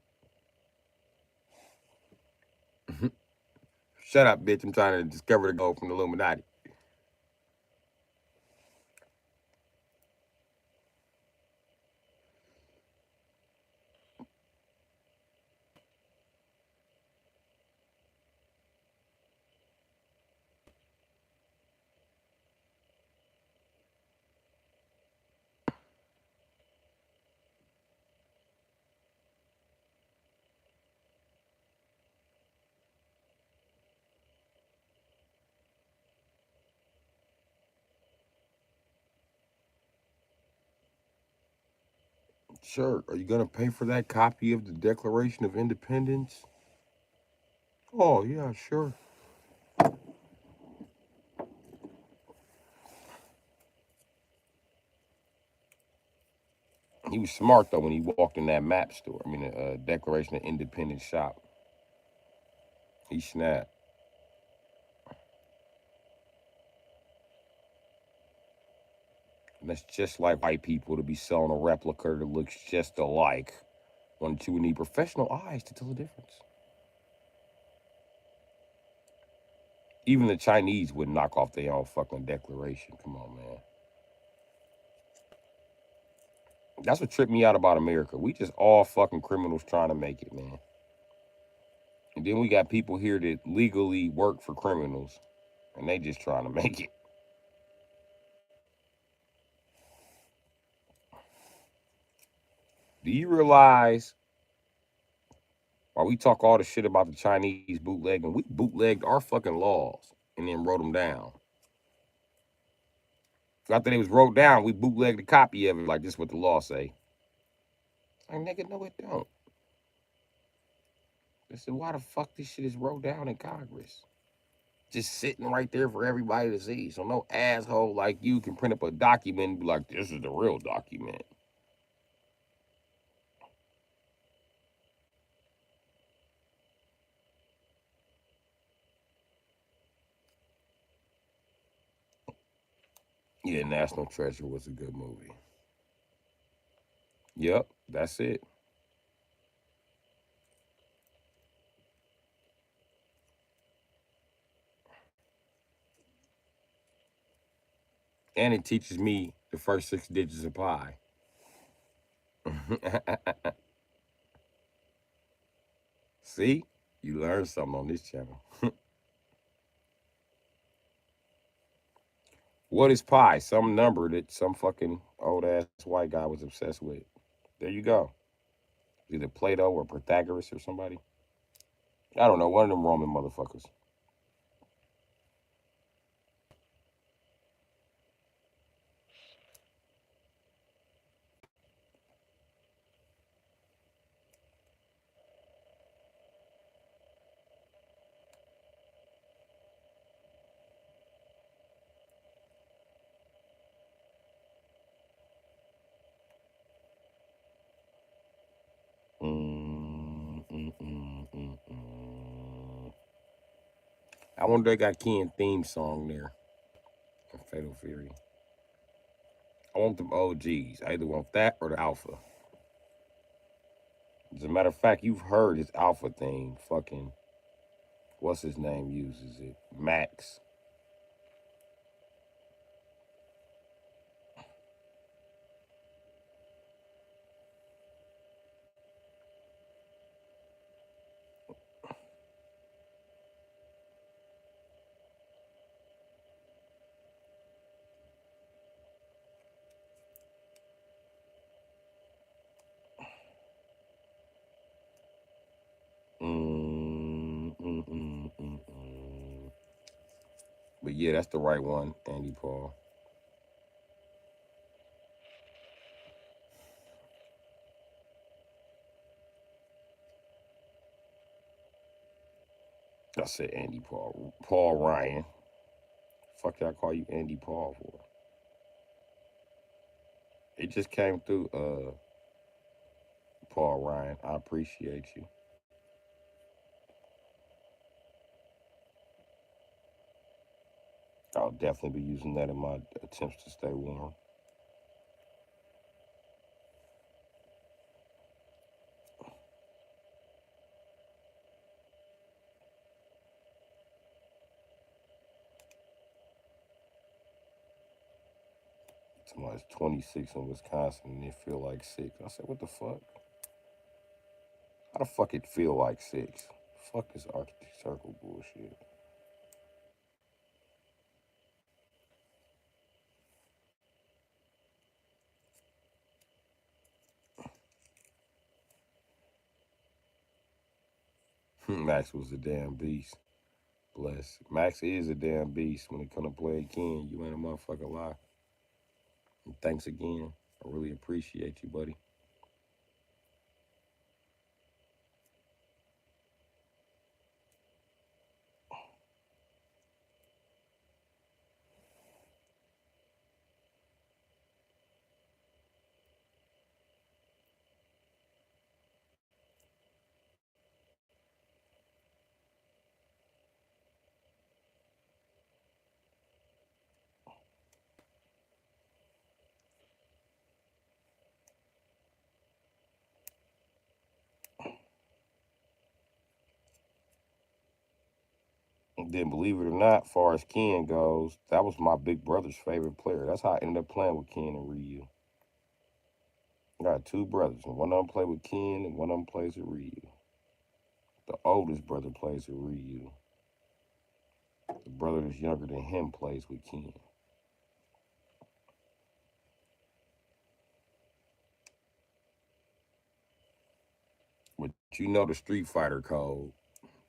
Speaker 1: Shut up, bitch. I'm trying to discover the gold from the Illuminati. Sure. Are you gonna pay for that copy of the Declaration of Independence? Oh yeah, sure. He was smart though when he walked in that map store. I mean, the Declaration of Independence shop. He snapped. And that's just like white people to be selling a replica that looks just alike when you would need professional eyes to tell the difference. Even the Chinese would knock off their own fucking declaration. Come on, man. That's what tripped me out about America. We just all fucking criminals trying to make it, man. And then we got people here that legally work for criminals, and they just trying to make it. Do you realize while we talk all the shit about the Chinese bootlegging, we bootlegged our fucking laws and then wrote them down. After they was wrote down, we bootlegged a copy of it like this is what the law say. Like, nigga, no, it don't. I said, why the fuck this shit is wrote down in Congress? Just sitting right there for everybody to see. So no asshole like you can print up a document and be like, this is the real document. Yeah, National Treasure was a good movie. Yep, that's it. And it teaches me the first 6 digits of pi. See? You learned something on this channel. What is pi? Some number that some fucking old ass white guy was obsessed with. There you go. Either Plato or Pythagoras or somebody. I don't know, one of them Roman motherfuckers. Mm, mm, mm, mm, mm. I wonder they got Ken theme song there. Fatal Fury. I want them OGs. I either want that or the Alpha. As a matter of fact, you've heard his alpha thing. Fucking, what's his name uses it? Max. Mm. But yeah, that's the right one, Andy Paul. I said Andy Paul. Paul Ryan. Fuck did I call you Andy Paul for? It just came through, Paul Ryan. I appreciate you. I'll definitely be using that in my attempts to stay warm. Somebody's 26 in Wisconsin and it feel like 6. I said, what the fuck? How the fuck it feel like 6? Fuck this Arctic Circle bullshit. Max was a damn beast. Bless. Max is a damn beast when it come to play again. You ain't a motherfucker lie. And thanks again. I really appreciate you, buddy. And then, believe it or not, far as Ken goes, that was my big brother's favorite player. That's how I ended up playing with Ken and Ryu. I got two brothers, and one of them play with Ken, and one of them plays with Ryu. The oldest brother plays with Ryu. The brother that's younger than him plays with Ken. But you know the Street Fighter code.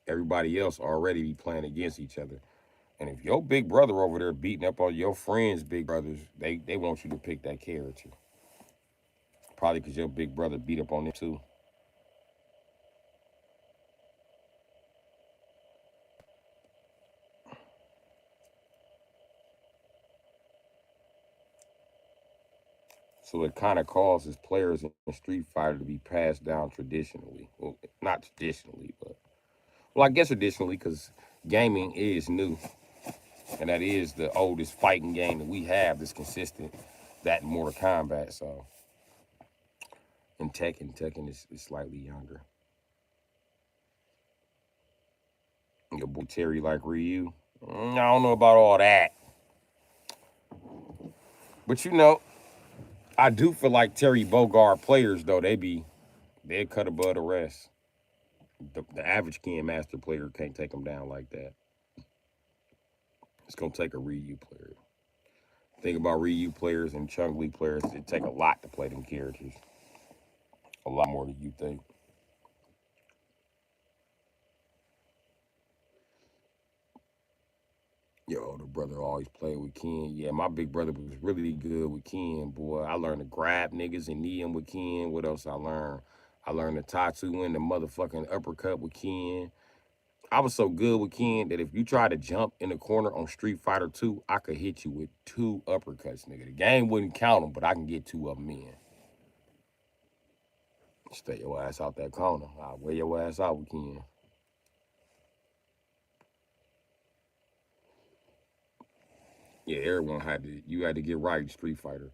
Speaker 1: Everybody else already be playing against each other. And if your big brother over there beating up on your friends' big brothers, they want you to pick that character. Probably because your big brother beat up on them too. So it kind of causes players in Street Fighter to be passed down traditionally. Well, not traditionally, but well, I guess traditionally because gaming is new, and that is the oldest fighting game that we have that's consistent. That and Mortal Kombat. So, and Tekken is slightly younger. Your boy Terry like Ryu. I don't know about all that, but you know, I do feel like Terry Bogard players though they cut above the rest. The average Ken Master player can't take them down like that. It's gonna take a Ryu player. Think about Ryu players and Chung Li players. It take a lot to play them characters. A lot more than you think. Your older brother always played with Ken. Yeah, my big brother was really good with Ken, boy. I learned to grab niggas and knee him with Ken. What else I learned? I learned to tattoo in the motherfucking uppercut with Ken. I was so good with Ken that if you try to jump in the corner on Street Fighter 2, I could hit you with two uppercuts, nigga. The game wouldn't count them, but I can get two of them in. Stay your ass out that corner. I'll wear your ass out with Ken. Yeah, everyone had to. You had to get right in Street Fighter.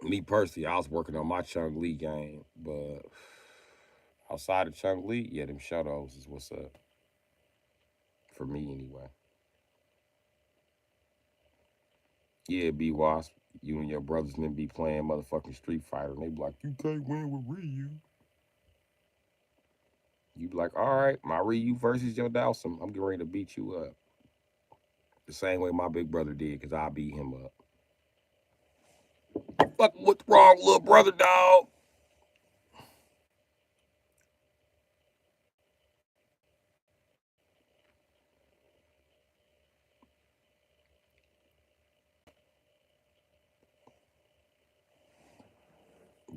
Speaker 1: Me personally, I was working on my Chung Lee game, but outside of Chung Lee, yeah, them shadows is what's up for me anyway. Yeah, B Wasp, you and your brothers then be playing motherfucking Street Fighter, and they be like, you can't win with Ryu. You be like, all right, my Ryu versus your Dowsum. I'm getting ready to beat you up. The same way my big brother did, because I beat him up. Fuck, what's wrong, little brother, dog?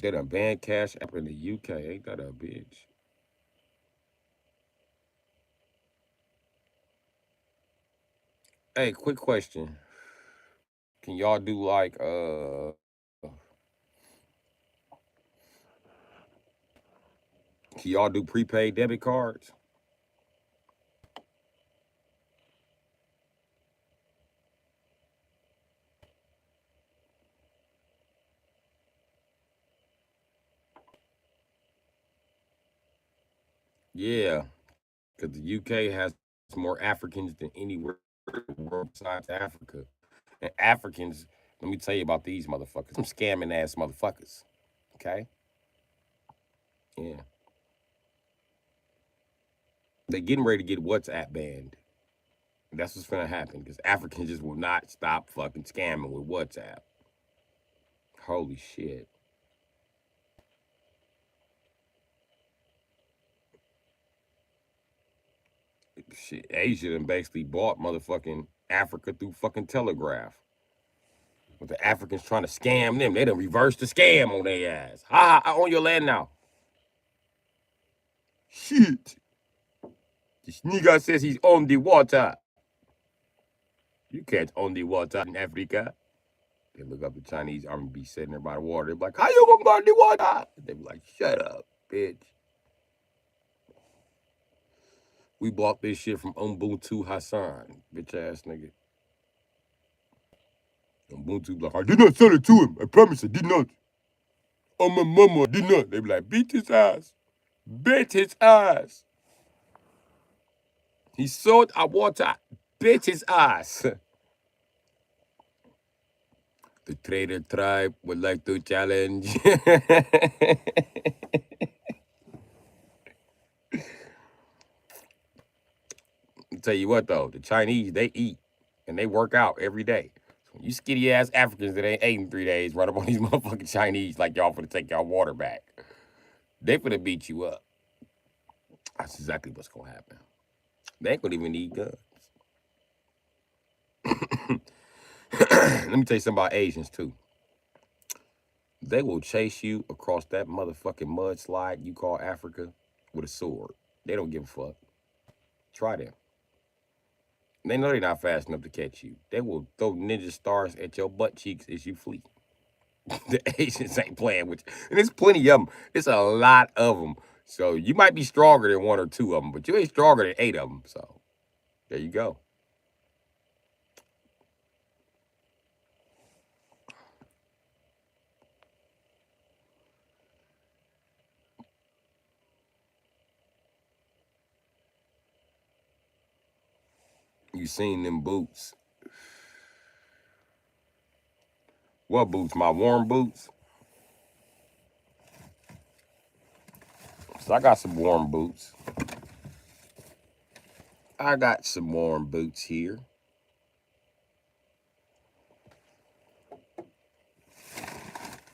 Speaker 1: They done banned Cash App in the UK. Ain't that a bitch? Hey, quick question. Can y'all do like can y'all do prepaid debit cards? Yeah, because the UK has more Africans than anywhere in the world besides Africa. And Africans, let me tell you about these motherfuckers. Some scamming ass motherfuckers. Okay? Yeah. They getting ready to get WhatsApp banned. That's what's gonna happen because Africans just will not stop fucking scamming with WhatsApp. Holy shit. Shit, Asia done basically bought motherfucking Africa through fucking Telegraph. But the Africans trying to scam them, they done reversed the scam on their ass. Ha, I own your land now. Shit. This nigga says he's on the water. You can't own the water in Africa. They look up the Chinese army be sitting there by the water. They're like, how you gonna go in the water? They be like, shut up, bitch. We bought this shit from Ubuntu Hassan, bitch ass nigga. Ubuntu be like, I did not sell it to him. I promise I did not. Oh, my mama, I did not. They be like, beat his ass. Beat his ass. He sold our water. Beat his ass. The trader tribe would like to challenge. Tell you what though, the Chinese they eat and they work out every day. So you skinny ass Africans that ain't ate in 3 days run up on these motherfucking Chinese like y'all finna take y'all water back. They finna beat you up. That's exactly what's gonna happen. They ain't gonna even need guns. Let me tell you something about Asians too. They will chase you across that motherfucking mudslide you call Africa with a sword. They don't give a fuck. Try them. They know they're not fast enough to catch you. They will throw ninja stars at your butt cheeks as you flee. The Asians ain't playing with you. And there's plenty of them. It's a lot of them. So you might be stronger than one or two of them, but you ain't stronger than 8 of them. So there you go. You seen them boots. What boots? My warm boots? So I got some warm boots. I got some warm boots here.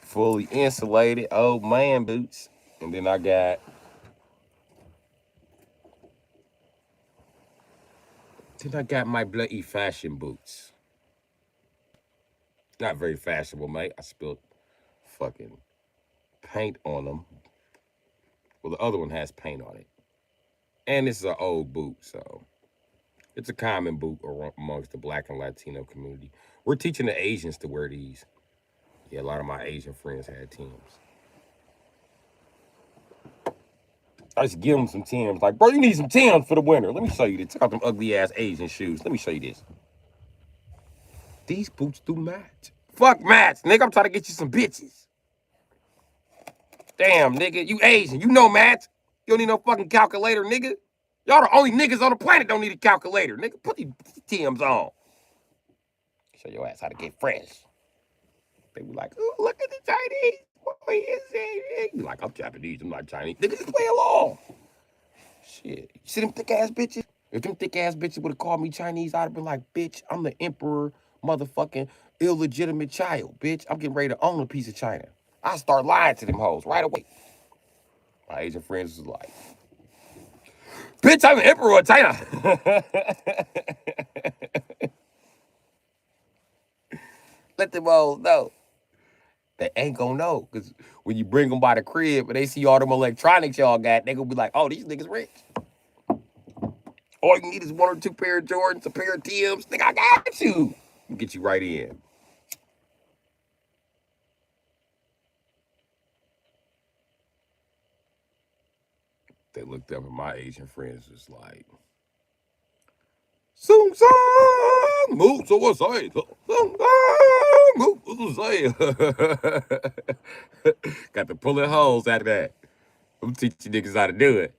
Speaker 1: Fully insulated old man boots. And then I got my bloody fashion boots. Not very fashionable, mate. I spilled fucking paint on them. Well, the other one has paint on it. And this is an old boot, so it's a common boot amongst the black and Latino community. We're teaching the Asians to wear these. Yeah, a lot of my Asian friends had Tims. I used to give them some Tims. Like, bro, you need some Tims for the winter. Let me show you this. Check out them ugly ass Asian shoes. Let me show you this. These boots do match. Fuck maths, nigga. I'm trying to get you some bitches. Damn, nigga. You Asian. You know maths. You don't need no fucking calculator, nigga. Y'all the only niggas on the planet don't need a calculator, nigga. Put these TMs on. Show your ass how to get fresh. They be like, oh, look at the Chinese. What is it? You like, I'm Japanese. I'm not Chinese. Nigga, just play along. Shit. You see them thick ass bitches? If them thick ass bitches would have called me Chinese, I'd have been like, bitch, I'm the emperor, motherfucking illegitimate child, bitch. I'm getting ready to own a piece of China. I start lying to them hoes right away. My Asian friends was like, bitch, I'm the emperor of China. Let them hoes know. They ain't gonna know. Because when you bring them by the crib and they see all them electronics y'all got, they gonna be like, oh, these niggas rich. All you need is one or two pair of Jordans, a pair of Tims. Nigga, I got you. Get you right in. They looked up and my Asian friends was like, Sung Sung, move to a side. Move to the side. Got to pulling holes out of that. I'm teaching niggas how to do it.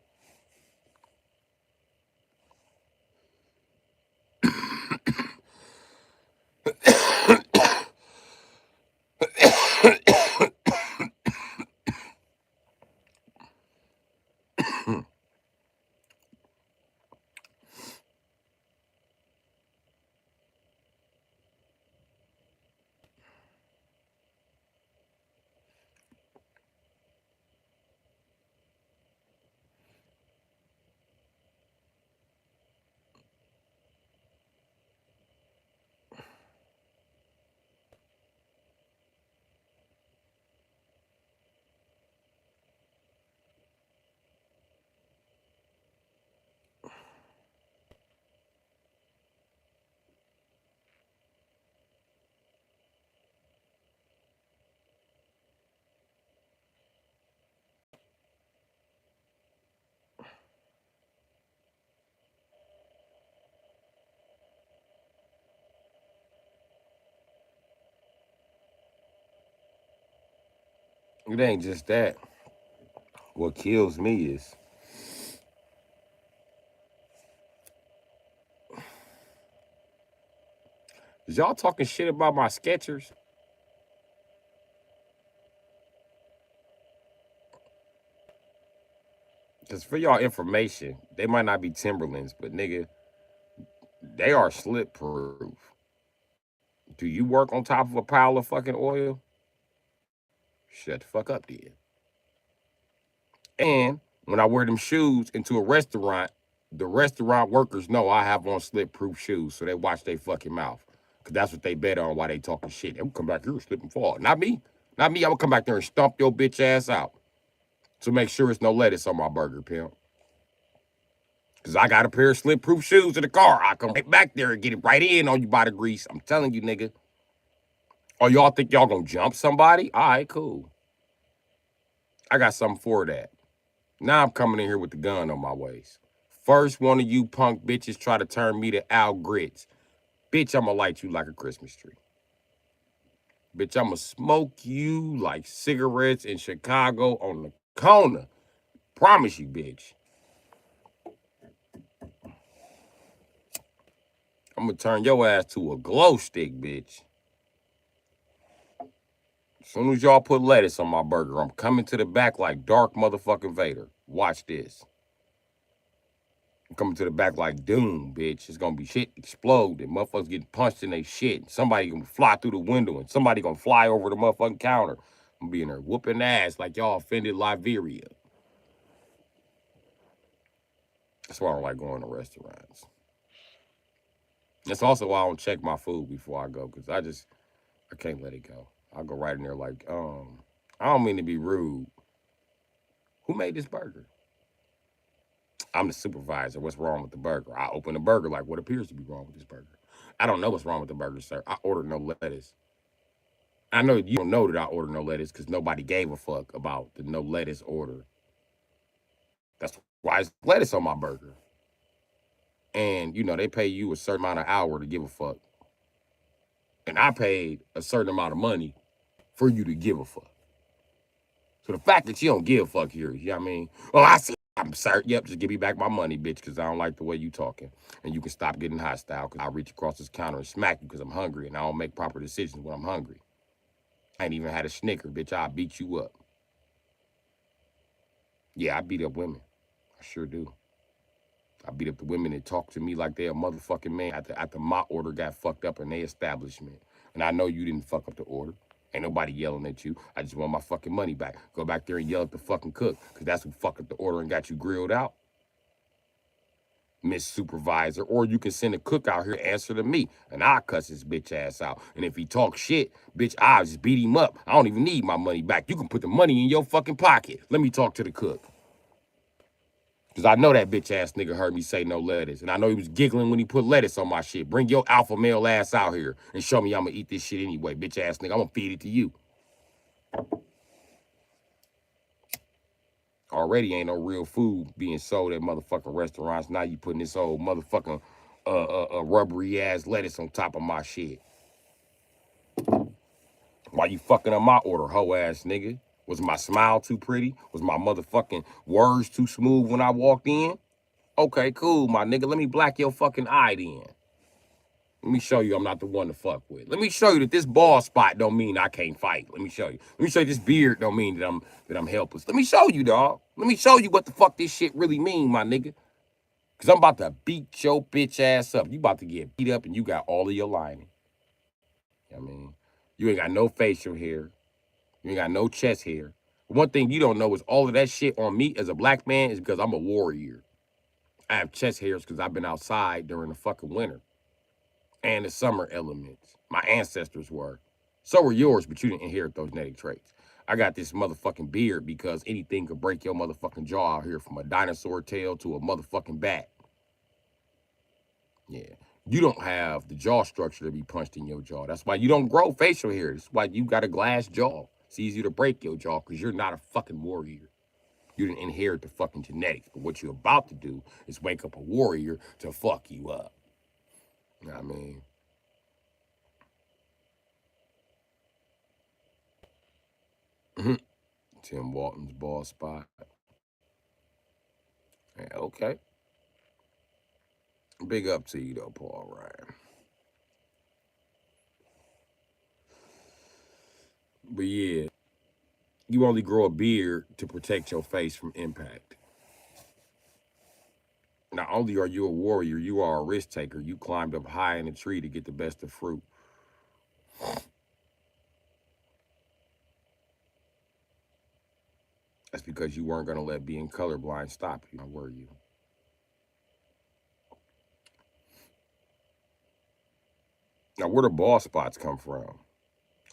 Speaker 1: It ain't just that. What kills me is y'all talking shit about my Skechers? Because for y'all information, they might not be Timberlands, but nigga, they are slip proof. Do you work on top of a pile of fucking oil? Shut the fuck up, then. And when I wear them shoes into a restaurant, the restaurant workers know I have on slip proof shoes, so they watch their fucking mouth. Cause that's what they bet on while they talking shit. They will come back here and slip and fall. Not me. Not me. I'm gonna come back there and stomp your bitch ass out. To make sure it's no lettuce on my burger, pimp. Cause I got a pair of slip proof shoes in the car. I come right back there and get it right in on you by the grease. I'm telling you, nigga. Oh, y'all think y'all gonna jump somebody? All right, cool. I got something for that. Now I'm coming in here with the gun on my waist. First one of you punk bitches try to turn me to Al Grits. Bitch, I'ma light you like a Christmas tree. Bitch, I'ma smoke you like cigarettes in Chicago on the corner. Promise you, bitch. I'm gonna turn your ass to a glow stick, bitch. As soon as y'all put lettuce on my burger, I'm coming to the back like Dark motherfucking Vader. Watch this. I'm coming to the back like Doom, bitch. It's gonna be shit exploding. Motherfuckers getting punched in their shit. Somebody gonna fly through the window and somebody gonna fly over the motherfucking counter. I'm being there whooping ass like y'all offended Liberia. That's why I don't like going to restaurants. That's also why I don't check my food before I go, because I can't let it go. I'll go right in there like, I don't mean to be rude. Who made this burger? I'm the supervisor. What's wrong with the burger? I open the burger like, what appears to be wrong with this burger? I don't know what's wrong with the burger, sir. I ordered no lettuce. I know you don't know that I ordered no lettuce because nobody gave a fuck about the no lettuce order. That's why it's lettuce on my burger. And, they pay you a certain amount of hour to give a fuck. And I paid a certain amount of money for you to give a fuck. So the fact that you don't give a fuck here, you know what I mean? Oh, I see. I'm sorry. Yep, just give me back my money, bitch, because I don't like the way you talking. And you can stop getting hostile because I'll reach across this counter and smack you because I'm hungry and I don't make proper decisions when I'm hungry. I ain't even had a snicker, bitch. I'll beat you up. Yeah, I beat up women. I sure do. I beat up the women that talk to me like they a motherfucking man after my order got fucked up in their establishment. And I know you didn't fuck up the order. Ain't nobody yelling at you. I just want my fucking money back. Go back there and yell at the fucking cook, because that's who fucked up the order and got you grilled out, Miss Supervisor. Or you can send a cook out here to answer to me, and I'll cuss his bitch ass out. And if he talk shit, bitch, I'll just beat him up. I don't even need my money back. You can put the money in your fucking pocket. Let me talk to the cook. Because I know that bitch ass nigga heard me say no lettuce. And I know he was giggling when he put lettuce on my shit. Bring your alpha male ass out here and show me I'm going to eat this shit anyway, bitch ass nigga. I'm going to feed it to you. Already ain't no real food being sold at motherfucking restaurants. Now you putting this old motherfucking rubbery ass lettuce on top of my shit. Why you fucking up my order, hoe ass nigga? Was my smile too pretty? Was my motherfucking words too smooth when I walked in? Okay, cool, my nigga. Let me black your fucking eye then. Let me show you I'm not the one to fuck with. Let me show you that this bald spot don't mean I can't fight. Let me show you. Let me show you this beard don't mean that I'm helpless. Let me show you, dog. Let me show you what the fuck this shit really mean, my nigga. Cause I'm about to beat your bitch ass up. You about to get beat up and you got all of your lining. I mean, you ain't got no facial hair. You ain't got no chest hair. One thing you don't know is all of that shit on me as a black man is because I'm a warrior. I have chest hairs because I've been outside during the fucking winter and the summer elements. My ancestors were. So were yours, but you didn't inherit those genetic traits. I got this motherfucking beard because anything could break your motherfucking jaw out here, from a dinosaur tail to a motherfucking bat. Yeah. You don't have the jaw structure to be punched in your jaw. That's why you don't grow facial hair. That's why you got a glass jaw. It's easy to break your jaw because you're not a fucking warrior. You didn't inherit the fucking genetics. But what you're about to do is wake up a warrior to fuck you up. You know what I mean? Tim Walton's ball spot. Yeah, okay. Big up to you though, Paul Ryan. But yeah, you only grow a beard to protect your face from impact. Not only are you a warrior, you are a risk taker. You climbed up high in a tree to get the best of fruit. That's because you weren't going to let being colorblind stop you, were you? Now, where do bald spots come from?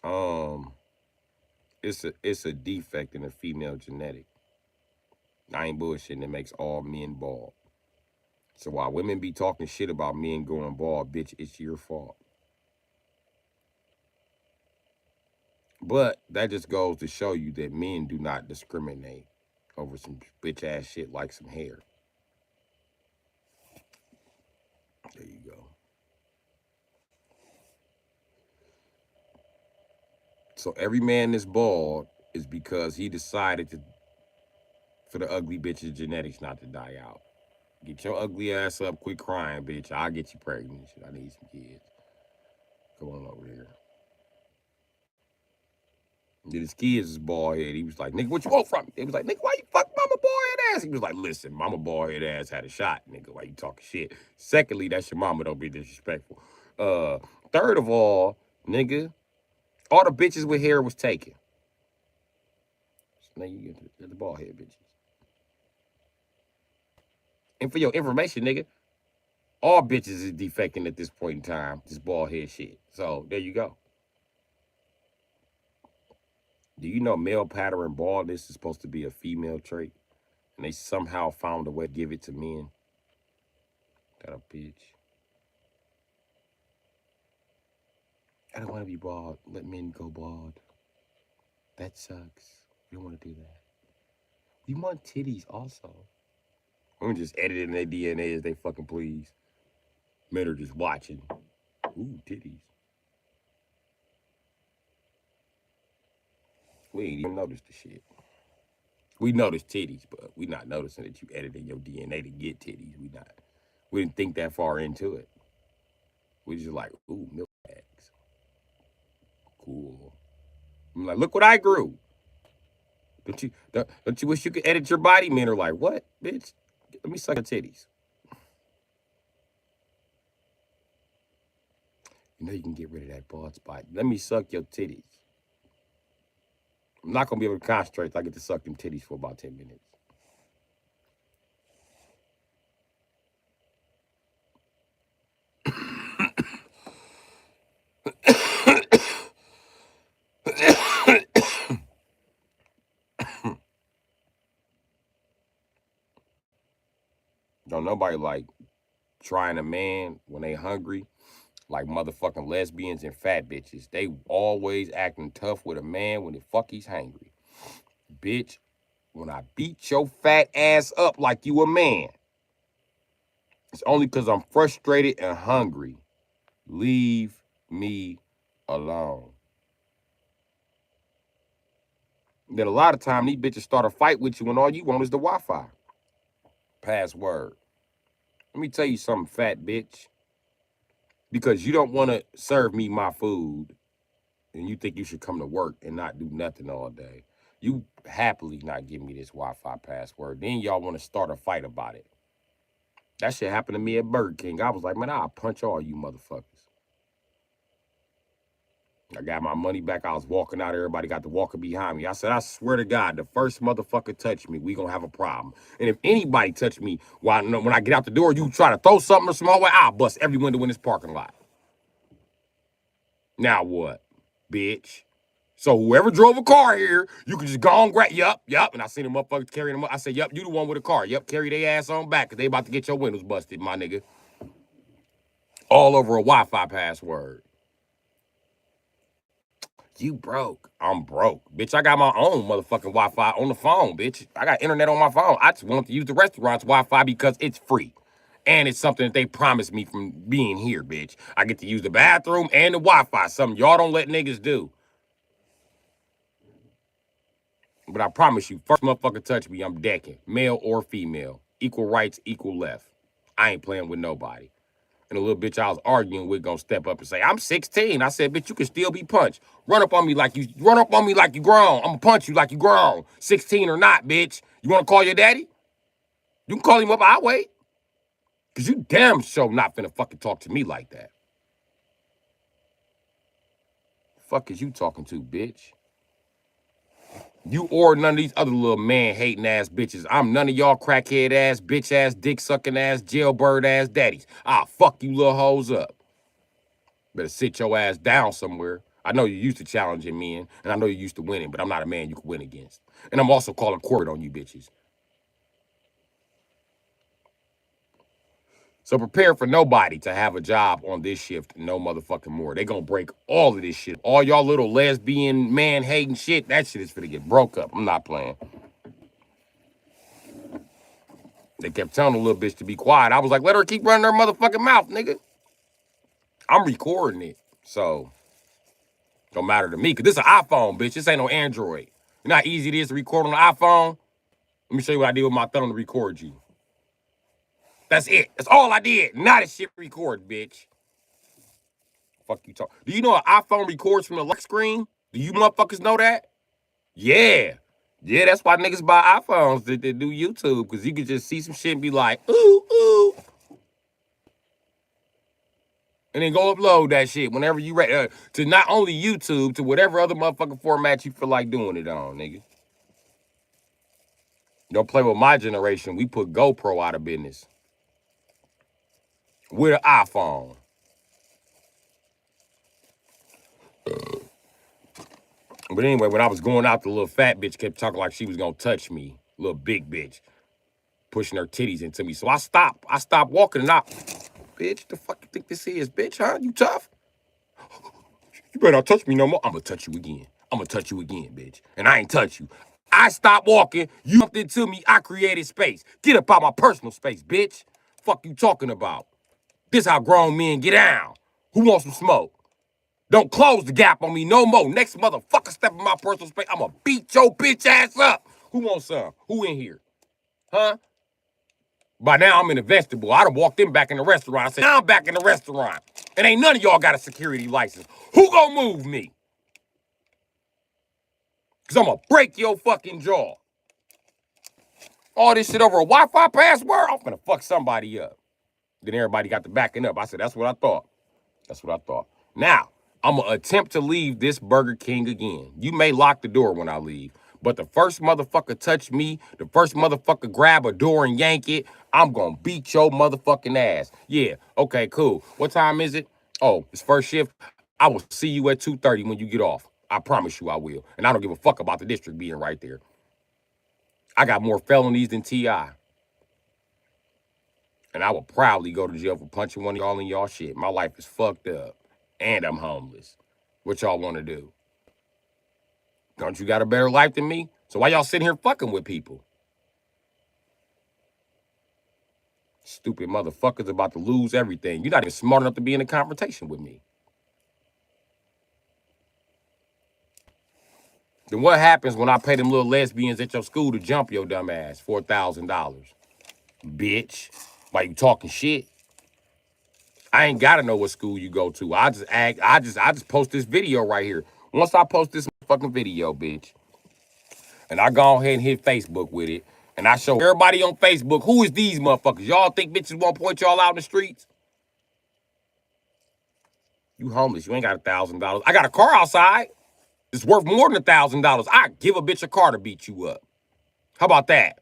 Speaker 1: Um, it's a defect in the female genetic. I ain't bullshitting. It makes all men bald. So while women be talking shit about men going bald, bitch, it's your fault. But that just goes to show you that men do not discriminate over some bitch ass shit like some hair. There you go. So every man that's bald is because he decided for the ugly bitch's genetics not to die out. Get your ugly ass up, quit crying, bitch. I'll get you pregnant. Shit, I need some kids. Come on over here. Then his kids is bald head. He was like, nigga, what you want from me? They was like, nigga, why you fuck mama bald head ass? He was like, listen, mama bald head ass had a shot, nigga. Why you talking shit? Secondly, that's your mama. Don't be disrespectful. Third of all, nigga, all the bitches with hair was taken. So now you get the bald head bitches. And for your information, nigga, all bitches is defecting at this point in time. This bald head shit. So there you go. Do you know male pattern baldness is supposed to be a female trait? And they somehow found a way to give it to men? That a bitch. I don't want to be bald. Let men go bald. That sucks. You don't want to do that. We want titties also. Women just editing their DNA as they fucking please. Men are just watching. Ooh, titties. We ain't even noticed the shit. We noticed titties, but we not noticing that you edited your DNA to get titties. We didn't think that far into it. We just like, ooh, milk bags. Cool. I'm like, look what I grew. Don't you wish you could edit your body? Men are like, what, bitch? Let me suck your titties. You know you can get rid of that bald spot. Let me suck your titties. I'm not gonna be able to concentrate if I get to suck them titties for about 10 minutes. Don't nobody like trying a man when they hungry, like motherfucking lesbians and fat bitches. They always acting tough with a man when the fuck he's hangry. Bitch, when I beat your fat ass up like you a man, it's only because I'm frustrated and hungry. Leave me alone. Then a lot of time these bitches start a fight with you when all you want is the Wi-Fi. Password. Let me tell you something, fat bitch. Because you don't want to serve me my food and you think you should come to work and not do nothing all day. You happily not give me this Wi-Fi password. Then y'all want to start a fight about it. That shit happened to me at Burger King. I was like, man, I'll punch all you motherfuckers. I got my money back. I was walking out. Everybody got to walking behind me. I said, I swear to God, the first motherfucker touch me, we gonna have a problem. And if anybody touch me when I get out the door, you try to throw something or small way, I'll bust every window in this parking lot. Now what, bitch? So whoever drove a car here, you can just go on, grab, yup. And I seen the motherfuckers carrying them up. I said, yup, you the one with a car. Yup, carry their ass on back, because they about to get your windows busted, my nigga. All over a Wi-Fi password. You broke. I'm broke. Bitch, I got my own motherfucking Wi-Fi on the phone, bitch. I got internet on my phone. I just want to use the restaurant's Wi-Fi because it's free. And it's something that they promised me from being here, bitch. I get to use the bathroom and the Wi-Fi, something y'all don't let niggas do. But I promise you, first motherfucker touch me, I'm decking. Male or female. Equal rights, equal left. I ain't playing with nobody. And the little bitch I was arguing with gonna step up and say, I'm 16. I said, bitch, you can still be punched. Run up on me like you grown. I'm gonna punch you like you grown. 16 or not, bitch. You wanna call your daddy? You can call him up, I'll wait. Cause you damn sure not finna fucking talk to me like that. Fuck is you talking to, bitch? You or none of these other little man-hating ass bitches. I'm none of y'all crackhead ass, bitch ass, dick sucking ass, jailbird ass daddies. I'll fuck you little hoes up. Better sit your ass down somewhere. I know you're used to challenging men, and I know you're used to winning, but I'm not a man you can win against. And I'm also calling court on you bitches. So prepare for nobody to have a job on this shift, no motherfucking more. They gonna break all of this shit. All y'all little lesbian, man-hating shit, that shit is finna get broke up. I'm not playing. They kept telling the little bitch to be quiet. I was like, let her keep running her motherfucking mouth, nigga. I'm recording it, so don't matter to me, because this is an iPhone, bitch. This ain't no Android. You know how easy it is to record on an iPhone? Let me show you what I did with my thumb to record you. That's it. That's all I did. Not a shit record, bitch. Fuck you talk. Do you know an iPhone records from the lock screen? Do you motherfuckers know that? Yeah. Yeah, that's why niggas buy iPhones that do YouTube, because you can just see some shit and be like, ooh, ooh. And then go upload that shit whenever you ready to not only YouTube, to whatever other motherfucking format you feel like doing it on, nigga. Don't play with my generation. We put GoPro out of business with an iPhone. But anyway, when I was going out, the little fat bitch kept talking like she was gonna touch me. Little big bitch. Pushing her titties into me. So I stopped. I stopped walking and I, bitch, the fuck you think this is, bitch, huh? You tough? You better not touch me no more. I'm gonna touch you again. I'm gonna touch you again, bitch. And I ain't touch you. I stopped walking. You jumped into me. I created space. Get up out my personal space, bitch. Fuck you talking about? This how grown men get down. Who wants some smoke? Don't close the gap on me no more. Next motherfucker step in my personal space, I'ma beat your bitch ass up. Who wants some? Who in here? Huh? By now I'm in the vestibule. I'd have walked in back in the restaurant. I said, now I'm back in the restaurant. And ain't none of y'all got a security license. Who gonna move me? Cause I'm gonna break your fucking jaw. All this shit over a Wi-Fi password, I'm gonna fuck somebody up. Then everybody got the backing up. I said, that's what I thought. That's what I thought. Now, I'm going to attempt to leave this Burger King again. You may lock the door when I leave, but the first motherfucker touch me, the first motherfucker grab a door and yank it, I'm going to beat your motherfucking ass. Yeah, okay, cool. What time is it? Oh, it's first shift. I will see you at 2:30 when you get off. I promise you I will. And I don't give a fuck about the district being right there. I got more felonies than T.I. And I will proudly go to jail for punching one of y'all in y'all shit. My life is fucked up. And I'm homeless. What y'all want to do? Don't you got a better life than me? So why y'all sitting here fucking with people? Stupid motherfuckers about to lose everything. You're not even smart enough to be in a confrontation with me. Then what happens when I pay them little lesbians at your school to jump your dumb ass $4,000? Bitch. Why you talking shit? I ain't gotta know what school you go to. I just post this video right here. Once I post this fucking video, bitch, and I go ahead and hit Facebook with it, and I show everybody on Facebook who is these motherfuckers. Y'all think bitches won't point y'all out in the streets? You homeless. You ain't got $1,000. I got a car outside. It's worth more than $1,000. I give a bitch a car to beat you up. How about that?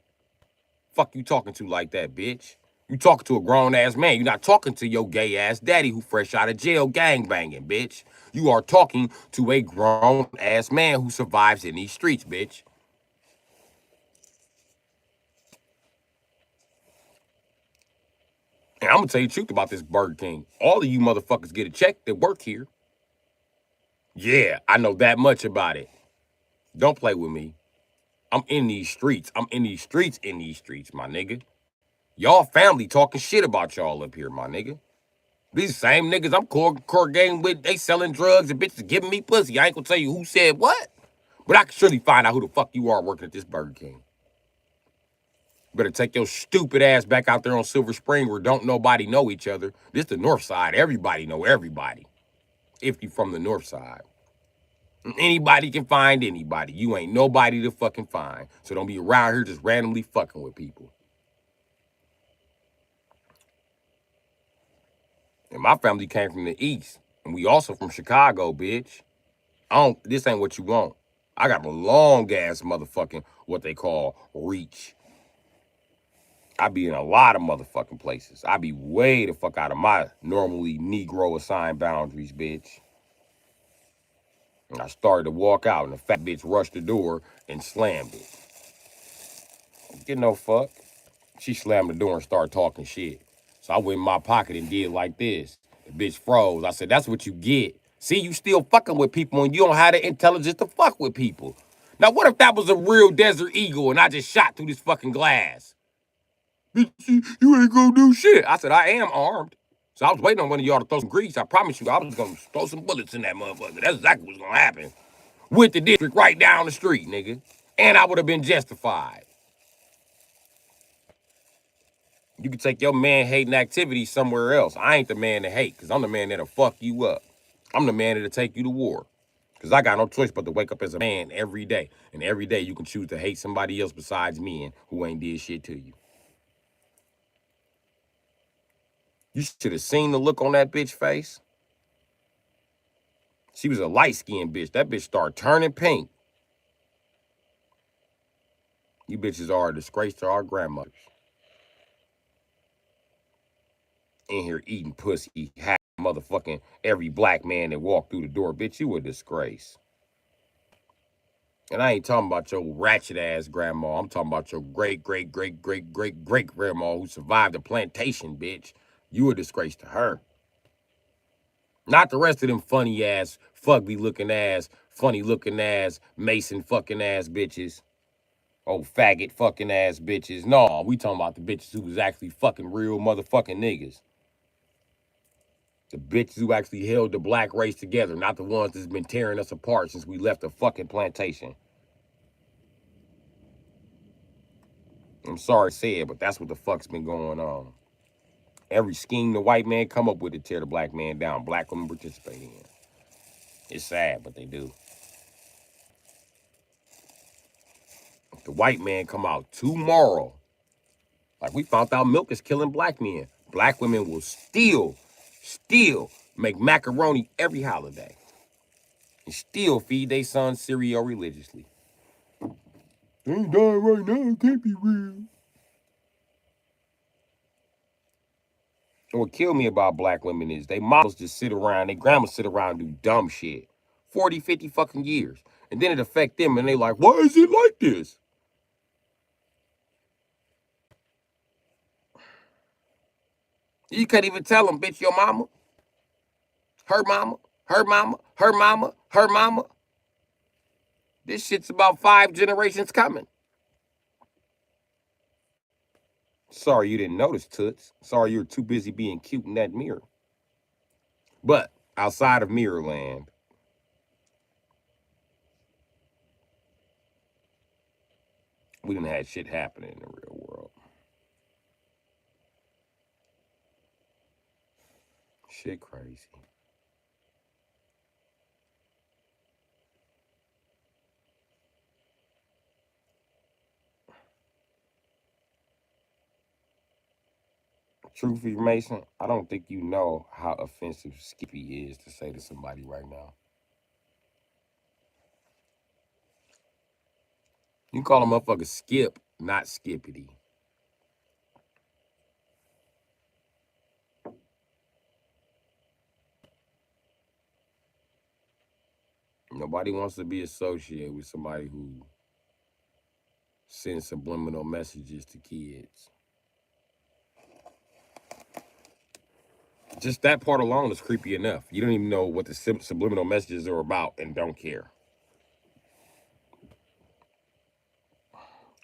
Speaker 1: Fuck you talking to like that, bitch? You talking to a grown-ass man. You're not talking to your gay-ass daddy who fresh out of jail gang-banging, bitch. You are talking to a grown-ass man who survives in these streets, bitch. And I'm gonna tell you the truth about this Burger King. All of you motherfuckers get a check that work here. Yeah, I know that much about it. Don't play with me. I'm in these streets. I'm in these streets, my nigga. Y'all family talking shit about y'all up here, my nigga. These same niggas I'm coordinating with, they selling drugs and bitches giving me pussy. I ain't gonna tell you who said what, but I can surely find out who the fuck you are working at this Burger King. Better take your stupid ass back out there on Silver Spring where don't nobody know each other. This the north side. Everybody know everybody. If you from the north side. Anybody can find anybody. You ain't nobody to fucking find. So don't be around here just randomly fucking with people. And my family came from the east. And we also from Chicago, bitch. This ain't what you want. I got a long ass motherfucking what they call reach. I be in a lot of motherfucking places. I be way the fuck out of my normally Negro assigned boundaries, bitch. And I started to walk out, and the fat bitch rushed the door and slammed it. Get no fuck. She slammed the door and started talking shit. So I went in my pocket and did like this. The bitch froze. I said, that's what you get. See, you still fucking with people and you don't have the intelligence to fuck with people. Now, what if that was a real Desert Eagle and I just shot through this fucking glass? Bitch, you ain't gonna do shit. I said, I am armed. So I was waiting on one of y'all to throw some grease. I promise you, I was gonna throw some bullets in that motherfucker. That's exactly what's gonna happen. With the district right down the street, nigga. And I would have been justified. You can take your man-hating activities somewhere else. I ain't the man to hate, because I'm the man that'll fuck you up. I'm the man that'll take you to war. Because I got no choice but to wake up as a man every day. And every day you can choose to hate somebody else besides me and who ain't did shit to you. You should have seen the look on that bitch face. She was a light-skinned bitch. That bitch started turning pink. You bitches are a disgrace to our grandmothers. In here eating pussy, half motherfucking every black man that walked through the door. Bitch, you a disgrace. And I ain't talking about your ratchet ass grandma. I'm talking about your great grandma who survived the plantation, bitch. You a disgrace to her. Not the rest of them funny ass, fugly looking ass, funny looking ass, Mason fucking ass bitches. Oh, faggot fucking ass bitches. No, we talking about the bitches who was actually fucking real motherfucking niggas. The bitches who actually held the black race together, not the ones that's been tearing us apart since we left the fucking plantation. I'm sorry to say it, but that's what the fuck's been going on. Every scheme the white man come up with to tear the black man down, black women participate in. It's sad, but they do. If the white man come out tomorrow, like we found out milk is killing black men, black women will still make macaroni every holiday and still feed their sons cereal religiously. They ain't dying right now, it can't be real. And what killed me about black women is they mamas just sit around, they grandmas sit around and do dumb shit. 40, 50 fucking years. And then it affect them and they like, why is it like this? You can't even tell them, bitch, your mama, her mama, her mama, her mama, her mama. This shit's about 5 generations coming. Sorry you didn't notice, Toots. Sorry you were too busy being cute in that mirror. But outside of Mirrorland, we done had shit happening in the real world. Shit crazy. Truth be Mason, I don't think you know how offensive Skippy is to say to somebody right now. You call a motherfucker Skip, not Skippity. Nobody wants to be associated with somebody who sends subliminal messages to kids. Just that part alone is creepy enough. You don't even know what the subliminal messages are about and don't care.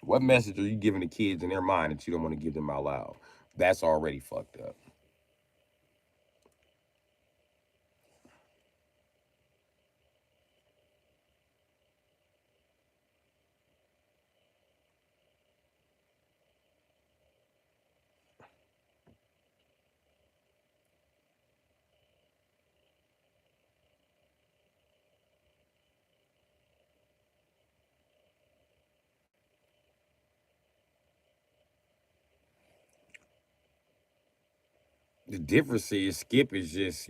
Speaker 1: What message are you giving the kids in their mind that you don't want to give them out loud? That's already fucked up. The difference is Skip is just,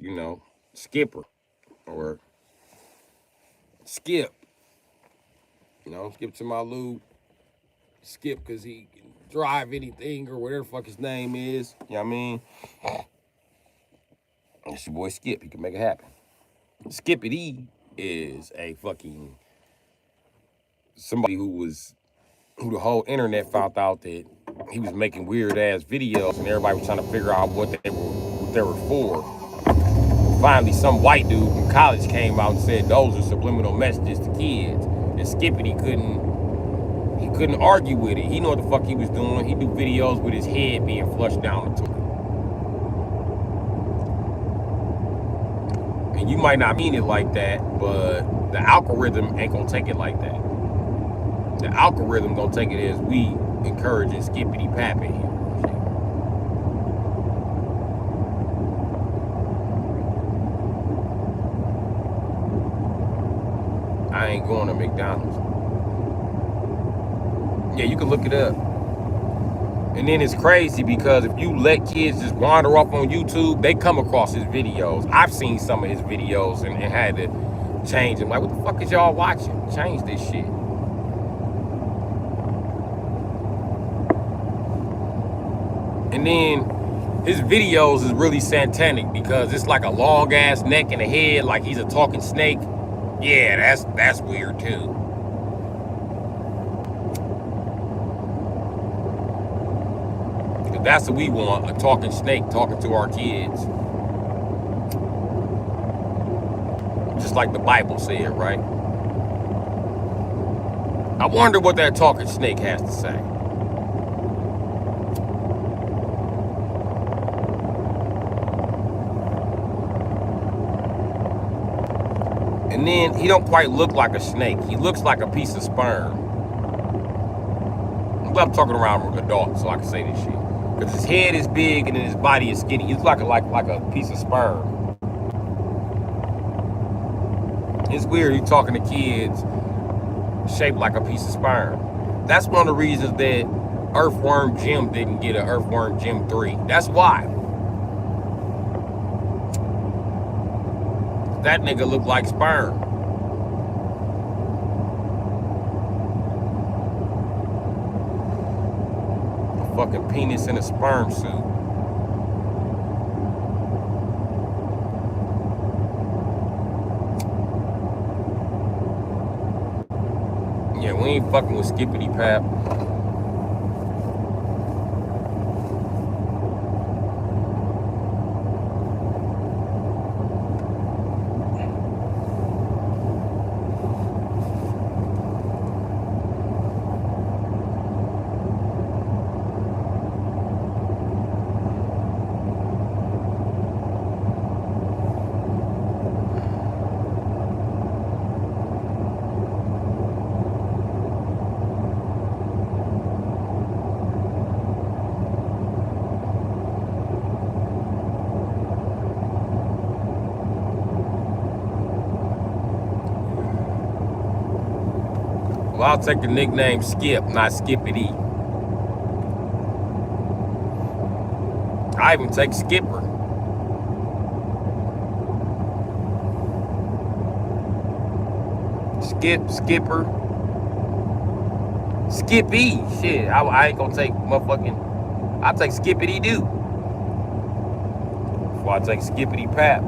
Speaker 1: Skipper or Skip. Skip to my Lou. Skip because he can drive anything or whatever the fuck his name is. You know what I mean? It's your boy Skip. He can make it happen. Skippity is a fucking somebody who the whole internet found out that he was making weird ass videos and everybody was trying to figure out what they were for. Finally, some white dude from college came out and said those are subliminal messages to kids. And Skippity couldn't argue with it. He knew what the fuck he was doing. He do videos with his head being flushed down the toilet. And you might not mean it like that, but the algorithm ain't gonna take it like that. The algorithm gonna take it as we encouraging Skippity Pappy here. I ain't going to McDonald's. Yeah, you can look it up. And then it's crazy because if you let kids just wander off on YouTube, they come across his videos. I've seen some of his videos and had to change them. Like, what the fuck is y'all watching? Change this shit. And then his videos is really satanic because it's like a long ass neck and a head like he's a talking snake. Yeah, that's weird too. That's what we want, a talking snake talking to our kids. Just like the Bible said, right? I wonder what that talking snake has to say. And then he don't quite look like a snake. He looks like a piece of sperm. I'm talking around adults, so I can say this shit. Because his head is big and then his body is skinny. He's like a piece of sperm. It's weird. You talking to kids shaped like a piece of sperm. That's one of the reasons that Earthworm Jim didn't get an Earthworm Jim 3. That's why. That nigga looked like sperm. A fucking penis in a sperm suit. Yeah, we ain't fucking with Skippity Pap. Well, I'll take the nickname Skip, not Skippity. I even take Skipper. Skipper. Skippy. Shit, I ain't gonna take motherfucking. I'll take Skippity Doo. Before I take Skippity Pap.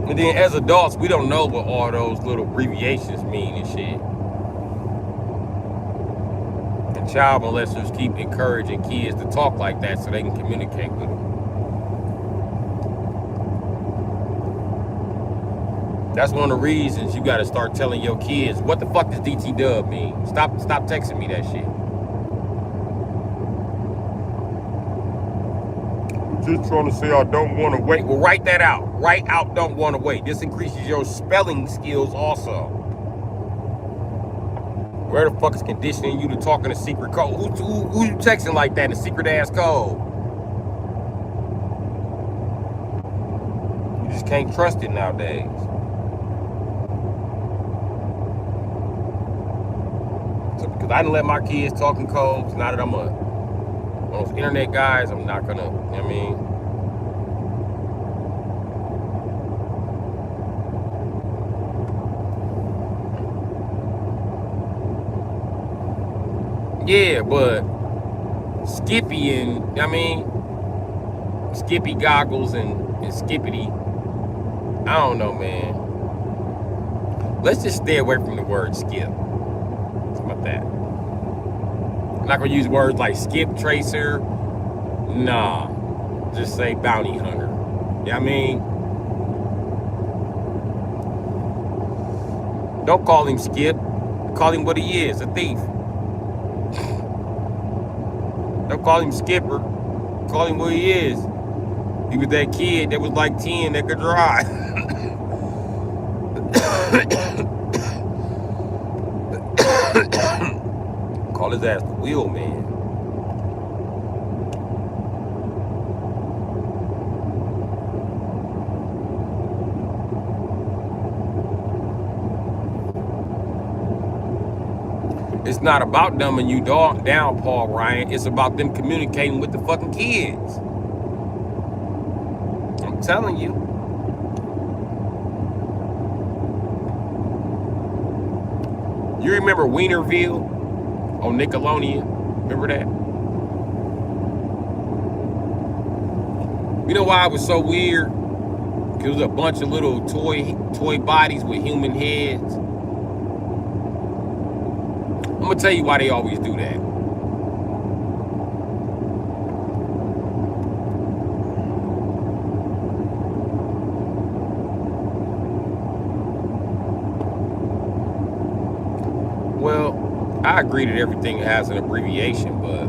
Speaker 1: And then as adults, we don't know what all those little abbreviations mean and shit. And child molesters keep encouraging kids to talk like that so they can communicate with them. That's one of the reasons you gotta start telling your kids, what the fuck does DT Dub mean? Stop texting me that shit. Just trying to say I don't want to wait. Well, write that out. Write out don't want to wait. This increases your spelling skills also. Where the fuck is conditioning you to talk in a secret code? Who you texting like that in a secret ass code? You just can't trust it nowadays. So because I didn't let my kids talk in codes, now that I'm one of those internet guys, I'm not gonna, you know what I mean? Yeah, but Skippy and, I mean, Skippy goggles and Skippity, I don't know, man. Let's just stay away from the word skip. How about that? I'm not gonna use words like skip tracer. Nah, just say bounty hunter. You know what I mean? Don't call him Skip. Call him what he is, a thief. Don't call him Skipper. Call him what he is. He was that kid that was like 10 that could drive. Call his ass the wheel man. It's not about dumbing you down, Paul Ryan. It's about them communicating with the fucking kids. I'm telling you. You remember Wienerville on Nickelodeon? Remember that? You know why it was so weird? Because it was a bunch of little toy bodies with human heads. I'm gonna tell you why they always do that. Well, I agree that everything has an abbreviation, but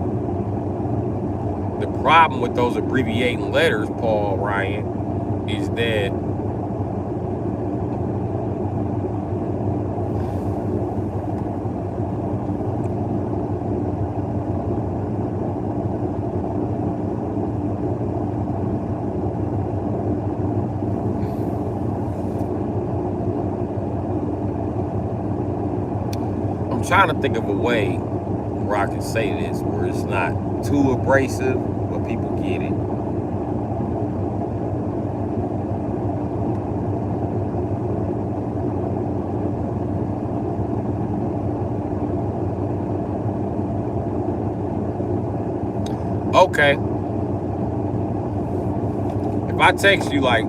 Speaker 1: the problem with those abbreviating letters, Paul Ryan, is that I'm trying to think of a way where I can say this where it's not too abrasive, but people get it. Okay, if I text you like,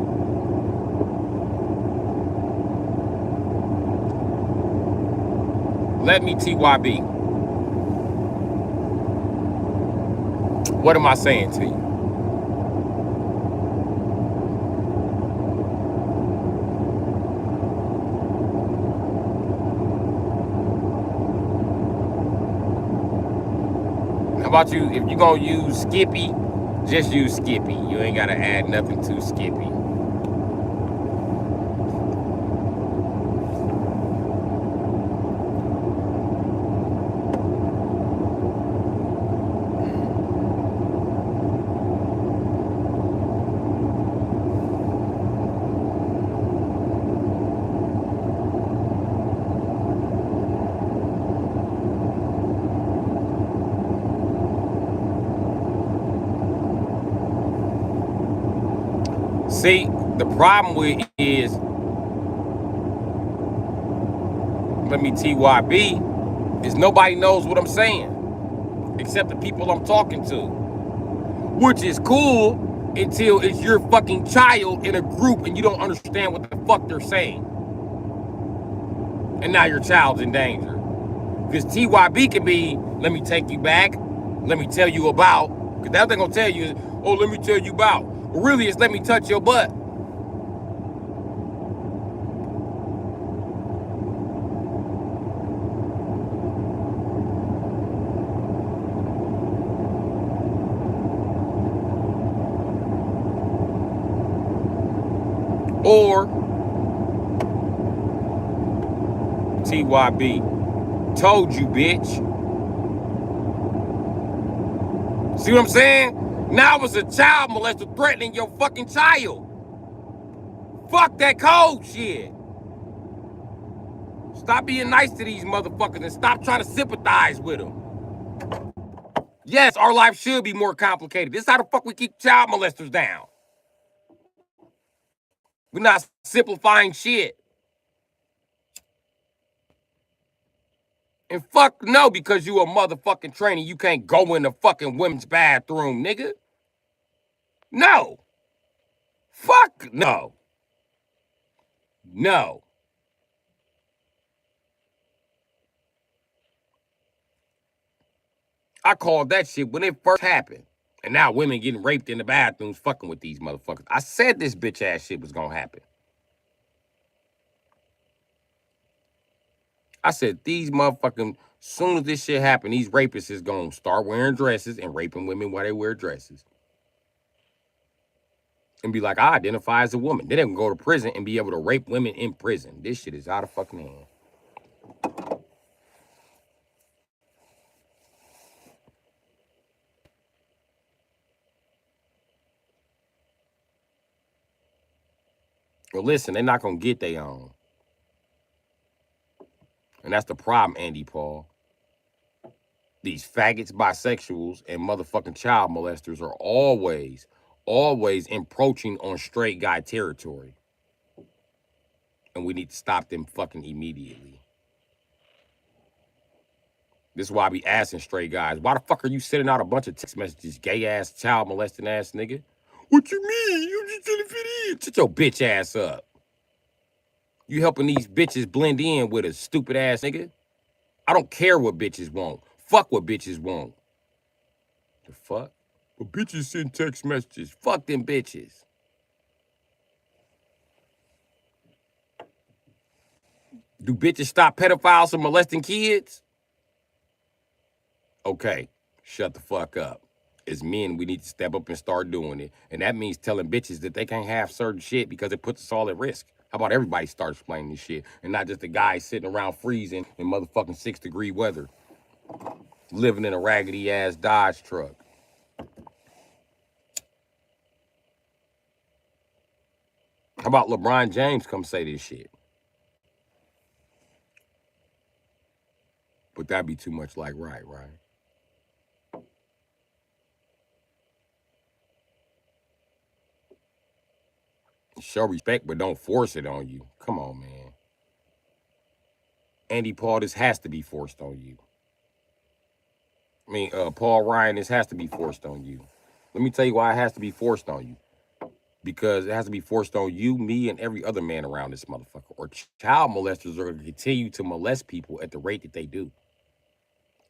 Speaker 1: let me TYB, what am I saying to you? How about you? If you're gonna use Skippy, just use Skippy. You ain't gotta add nothing to Skippy. See, the problem with is, let me TYB, is nobody knows what I'm saying except the people I'm talking to, which is cool until it's your fucking child in a group and you don't understand what the fuck they're saying. And now your child's in danger. Because TYB can be, let me take you back, let me tell you about, because that's what they're going to tell you is, oh, let me tell you about. But really, it's let me touch your butt. Or TYB, told you, bitch. See what I'm saying? Now it's a child molester threatening your fucking child. Fuck that code shit. Stop being nice to these motherfuckers and stop trying to sympathize with them. Yes, our life should be more complicated. This is how the fuck we keep child molesters down. We're not simplifying shit. And fuck no, because you a motherfucking trainee, you can't go in the fucking women's bathroom, nigga. No. Fuck no. No. I called that shit when it first happened. And now women getting raped in the bathrooms fucking with these motherfuckers. I said this bitch ass shit was gonna happen. I said these motherfucking, soon as this shit happen, these rapists is gonna start wearing dresses and raping women while they wear dresses. And be like, I identify as a woman. Then they can go to prison and be able to rape women in prison. This shit is out of fucking hand. Well, listen, they're not gonna get their own. And that's the problem, Andy Paul. These faggots, bisexuals, and motherfucking child molesters are always encroaching on straight guy territory. And we need to stop them fucking immediately. This is why I be asking straight guys, why the fuck are you sending out a bunch of text messages, gay ass, child molesting ass nigga? What you mean? You just trying to fit in. Shut your bitch ass up. You helping these bitches blend in with a stupid ass nigga? I don't care what bitches want. Fuck what bitches want. The fuck? But bitches send text messages. Fuck them bitches. Do bitches stop pedophiles from molesting kids? Okay, shut the fuck up. As men, we need to step up and start doing it. And that means telling bitches that they can't have certain shit because it puts us all at risk. How about everybody start explaining this shit and not just the guy sitting around freezing in motherfucking 6-degree weather, living in a raggedy ass Dodge truck. How about LeBron James come say this shit? But that'd be too much like right? Show respect, but don't force it on you. Come on, man. Andy Paul, this has to be forced on you. I mean, Paul Ryan, this has to be forced on you. Let me tell you why it has to be forced on you. Because it has to be forced on you, me, and every other man around this motherfucker. Or child molesters are going to continue to molest people at the rate that they do.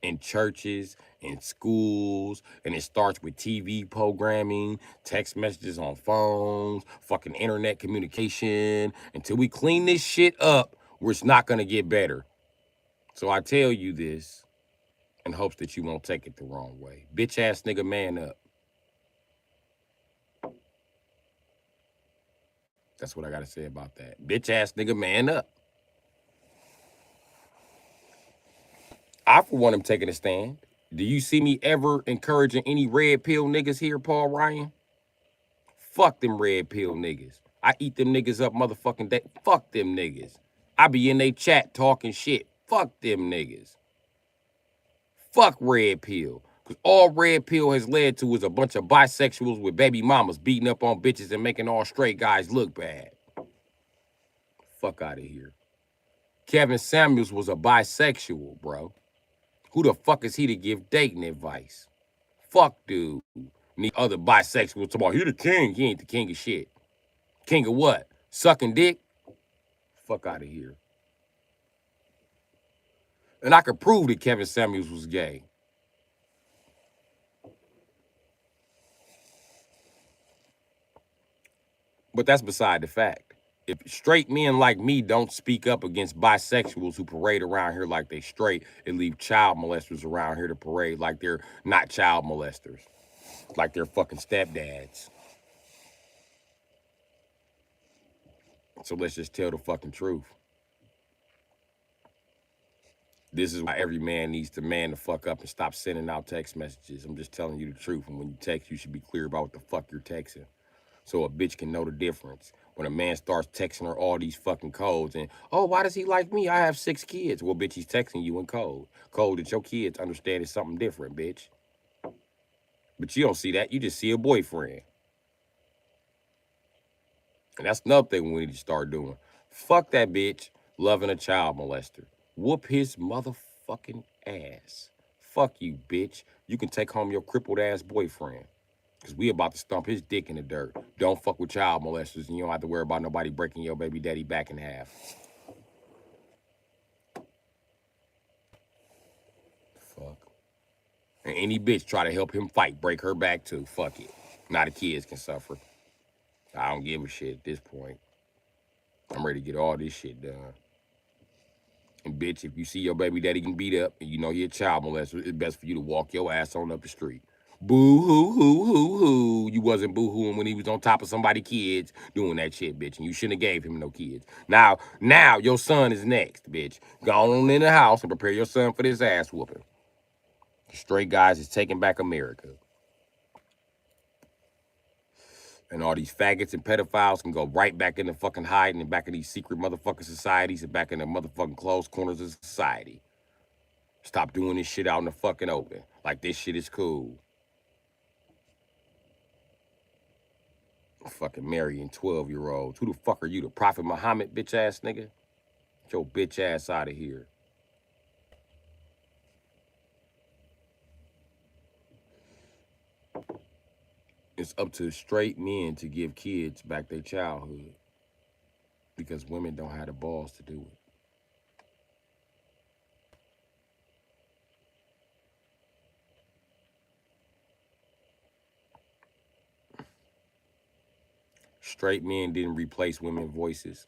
Speaker 1: In churches, in schools, and it starts with TV programming, text messages on phones, fucking internet communication. Until we clean this shit up, it's not gonna get better. So I tell you this in hopes that you won't take it the wrong way. Bitch ass nigga, man up. That's what I gotta say about that. Bitch ass nigga, man up. I, for one, am taking a stand. Do you see me ever encouraging any red pill niggas here, Paul Ryan? Fuck them red pill niggas. I eat them niggas up motherfucking day. Fuck them niggas. I be in they chat talking shit. Fuck them niggas. Fuck red pill. Because all red pill has led to is a bunch of bisexuals with baby mamas beating up on bitches and making all straight guys look bad. Fuck out of here. Kevin Samuels was a bisexual, bro. Who the fuck is he to give dating advice? Fuck, dude. And the other bisexuals talking about, he the king. He ain't the king of shit. King of what? Sucking dick? Fuck out of here. And I could prove that Kevin Samuels was gay. But that's beside the fact. If straight men like me don't speak up against bisexuals who parade around here like they straight and leave child molesters around here to parade like they're not child molesters, like they're fucking stepdads. So let's just tell the fucking truth. This is why every man needs to man the fuck up and stop sending out text messages. I'm just telling you the truth. And when you text, you should be clear about what the fuck you're texting. So a bitch can know the difference. When a man starts texting her all these fucking codes and, oh, why does he like me? I have 6 kids. Well, bitch, he's texting you in code. Code that your kids understand is something different, bitch. But you don't see that. You just see a boyfriend. And that's another thing we need to start doing. Fuck that bitch loving a child molester. Whoop his motherfucking ass. Fuck you, bitch. You can take home your crippled ass boyfriend. Because we about to stomp his dick in the dirt. Don't fuck with child molesters and you don't have to worry about nobody breaking your baby daddy back in half. Fuck. And any bitch try to help him fight, break her back too. Fuck it. Now the kids can suffer. I don't give a shit at this point. I'm ready to get all this shit done. And bitch, if you see your baby daddy getting beat up and you know he a child molester, it's best for you to walk your ass on up the street. Boo hoo hoo hoo hoo. You wasn't boo hooing when he was on top of somebody's kids doing that shit, bitch. And you shouldn't have gave him no kids. Now your son is next, bitch. Go on in the house and prepare your son for this ass whooping. Straight guys is taking back America. And all these faggots and pedophiles can go right back into fucking hiding and back in these secret motherfucking societies and back in the motherfucking closed corners of society. Stop doing this shit out in the fucking open. Like this shit is cool. Fucking marrying 12-year-olds. Who the fuck are you, the Prophet Muhammad, bitch ass nigga? Get your bitch ass out of here. It's up to straight men to give kids back their childhood because women don't have the balls to do it. Straight men didn't replace women's voices.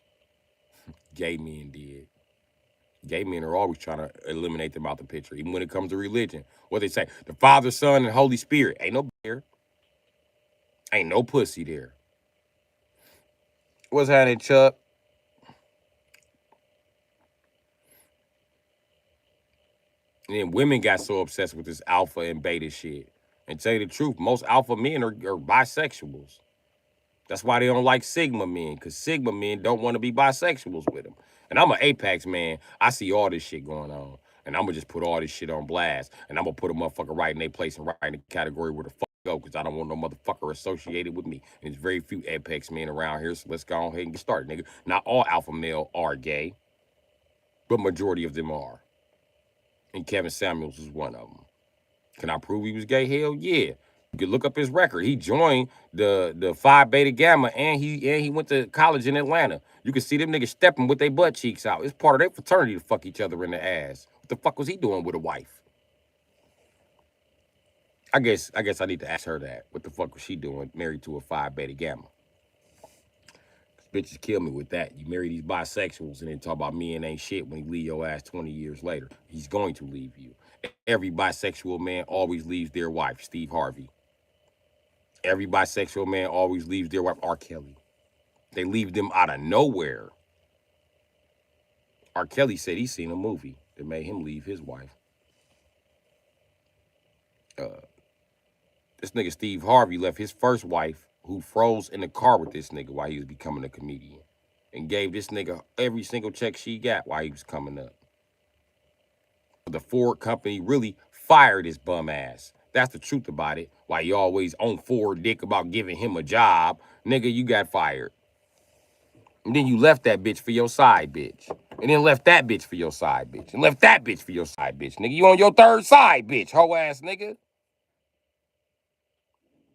Speaker 1: Gay men did. Gay men are always trying to eliminate them out the picture, even when it comes to religion. What they say, the Father, Son, and Holy Spirit. Ain't no there. Ain't no pussy there. What's happening, Chuck? And then women got so obsessed with this alpha and beta shit. And tell you the truth, most alpha men are bisexuals. That's why they don't like Sigma men, because Sigma men don't want to be bisexuals with them. And I'm an Apex man. I see all this shit going on. And I'm going to just put all this shit on blast. And I'm going to put a motherfucker right in their place and right in the category where the fuck go, because I don't want no motherfucker associated with me. And there's very few Apex men around here, so let's go ahead and get started, nigga. Not all alpha male are gay, but majority of them are. And Kevin Samuels is one of them. Can I prove he was gay? Hell yeah. You can look up his record. He joined the Phi Beta Gamma, and he went to college in Atlanta. You can see them niggas stepping with their butt cheeks out. It's part of their fraternity to fuck each other in the ass. What the fuck was he doing with a wife? I guess I need to ask her that. What the fuck was she doing married to a Phi Beta Gamma? Bitches kill me with that. You marry these bisexuals and then talk about men ain't shit when he leave your ass 20 years later. He's going to leave you. Every bisexual man always leaves their wife, Steve Harvey. Every bisexual man always leaves their wife, R. Kelly. They leave them out of nowhere. R. Kelly said he seen a movie that made him leave his wife. This nigga Steve Harvey left his first wife, who froze in the car with this nigga while he was becoming a comedian, and gave this nigga every single check she got while he was coming up. The Ford company really fired his bum ass. That's the truth about it. Why you always on Ford dick about giving him a job. Nigga, you got fired. And then you left that bitch for your side bitch. And then left that bitch for your side bitch. And left that bitch for your side bitch. Nigga, you on your third side bitch, hoe ass nigga.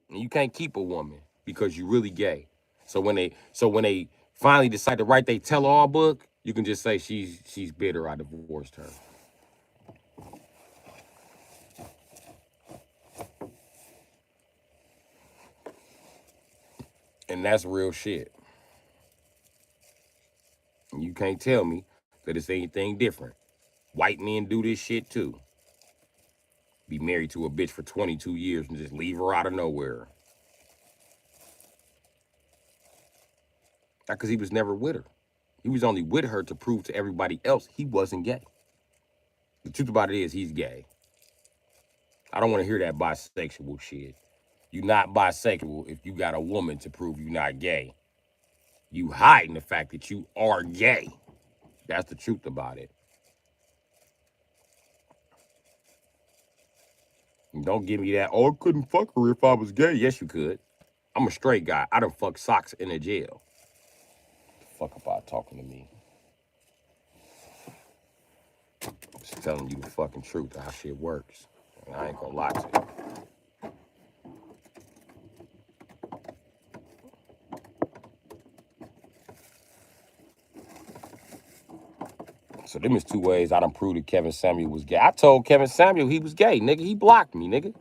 Speaker 1: And you can't keep a woman because you really gay. So when they finally decide to write their tell-all book, you can just say she's bitter I divorced her. And that's real shit. And you can't tell me that it's anything different. White men do this shit too. Be married to a bitch for 22 years and just leave her out of nowhere. Not because he was never with her. He was only with her to prove to everybody else he wasn't gay. The truth about it is he's gay. I don't want to hear that bisexual shit. You're not bisexual if you got a woman to prove you're not gay. You hiding the fact that you are gay. That's the truth about it. And don't give me that, oh, I couldn't fuck her if I was gay. Yes, you could. I'm a straight guy. I done fucked socks in a jail. Fuck about talking to me. Just telling you the fucking truth of how shit works. And I ain't gonna lie to you. So them is two ways I done proved that Kevin Samuel was gay. I told Kevin Samuel he was gay, nigga. He blocked me, nigga.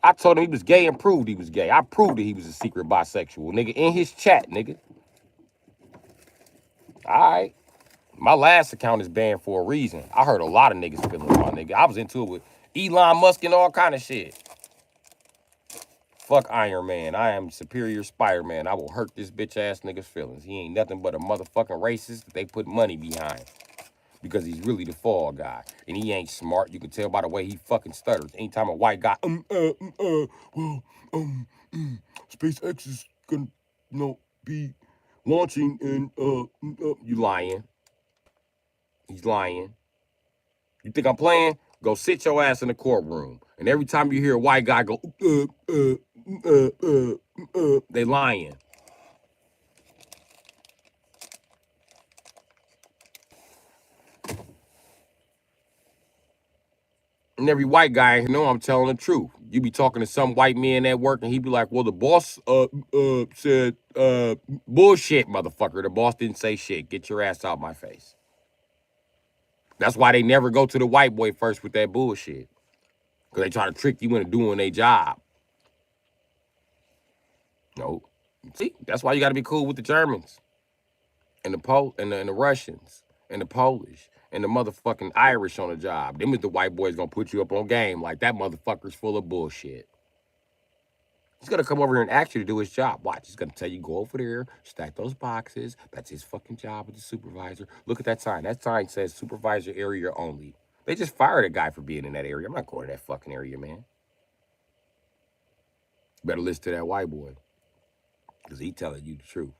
Speaker 1: I told him he was gay and proved he was gay. I proved that he was a secret bisexual, nigga, in his chat, nigga. All right. My last account is banned for a reason. I heard a lot of niggas feeling my nigga. I was into it with Elon Musk and all kind of shit. Fuck Iron Man. I am Superior Spider-Man. I will hurt this bitch ass nigga's feelings. He ain't nothing but a motherfucking racist that they put money behind. Because he's really the fall guy. And he ain't smart. You can tell by the way he fucking stutters. Anytime a white guy, SpaceX is gonna, be launching and, you lying. He's lying. You think I'm playing? Go sit your ass in the courtroom. And every time you hear a white guy go, they lying. And every white guy know I'm telling the truth. You be talking to some white man at work and he be like, well, the boss said bullshit, motherfucker. The boss didn't say shit. Get your ass out my face. That's why they never go to the white boy first with that bullshit. Because they try to trick you into doing their job. No. See, that's why you got to be cool with the Germans and the Russians and the Polish and the motherfucking Irish on the job. Them is the white boys gonna put you up on game like that motherfucker's full of bullshit. He's gonna come over here and ask you to do his job. Watch, he's gonna tell you go over there, stack those boxes. That's his fucking job with the supervisor. Look at that sign. That sign says supervisor area only. They just fired a guy for being in that area. I'm not going to that fucking area, man. Better listen to that white boy, because he telling you the truth.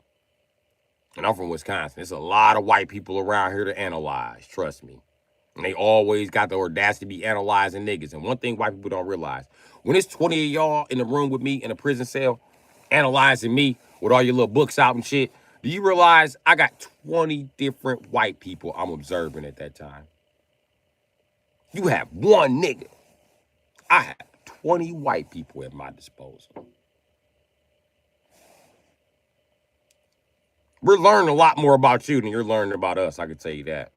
Speaker 1: And I'm from Wisconsin. There's a lot of white people around here to analyze. Trust me. And they always got the audacity to be analyzing niggas. And one thing white people don't realize, when it's 20 of y'all in the room with me in a prison cell, analyzing me with all your little books out and shit, do you realize I got 20 different white people I'm observing at that time? You have one nigga. I have 20 white people at my disposal. We're learning a lot more about you than you're learning about us, I can tell you that.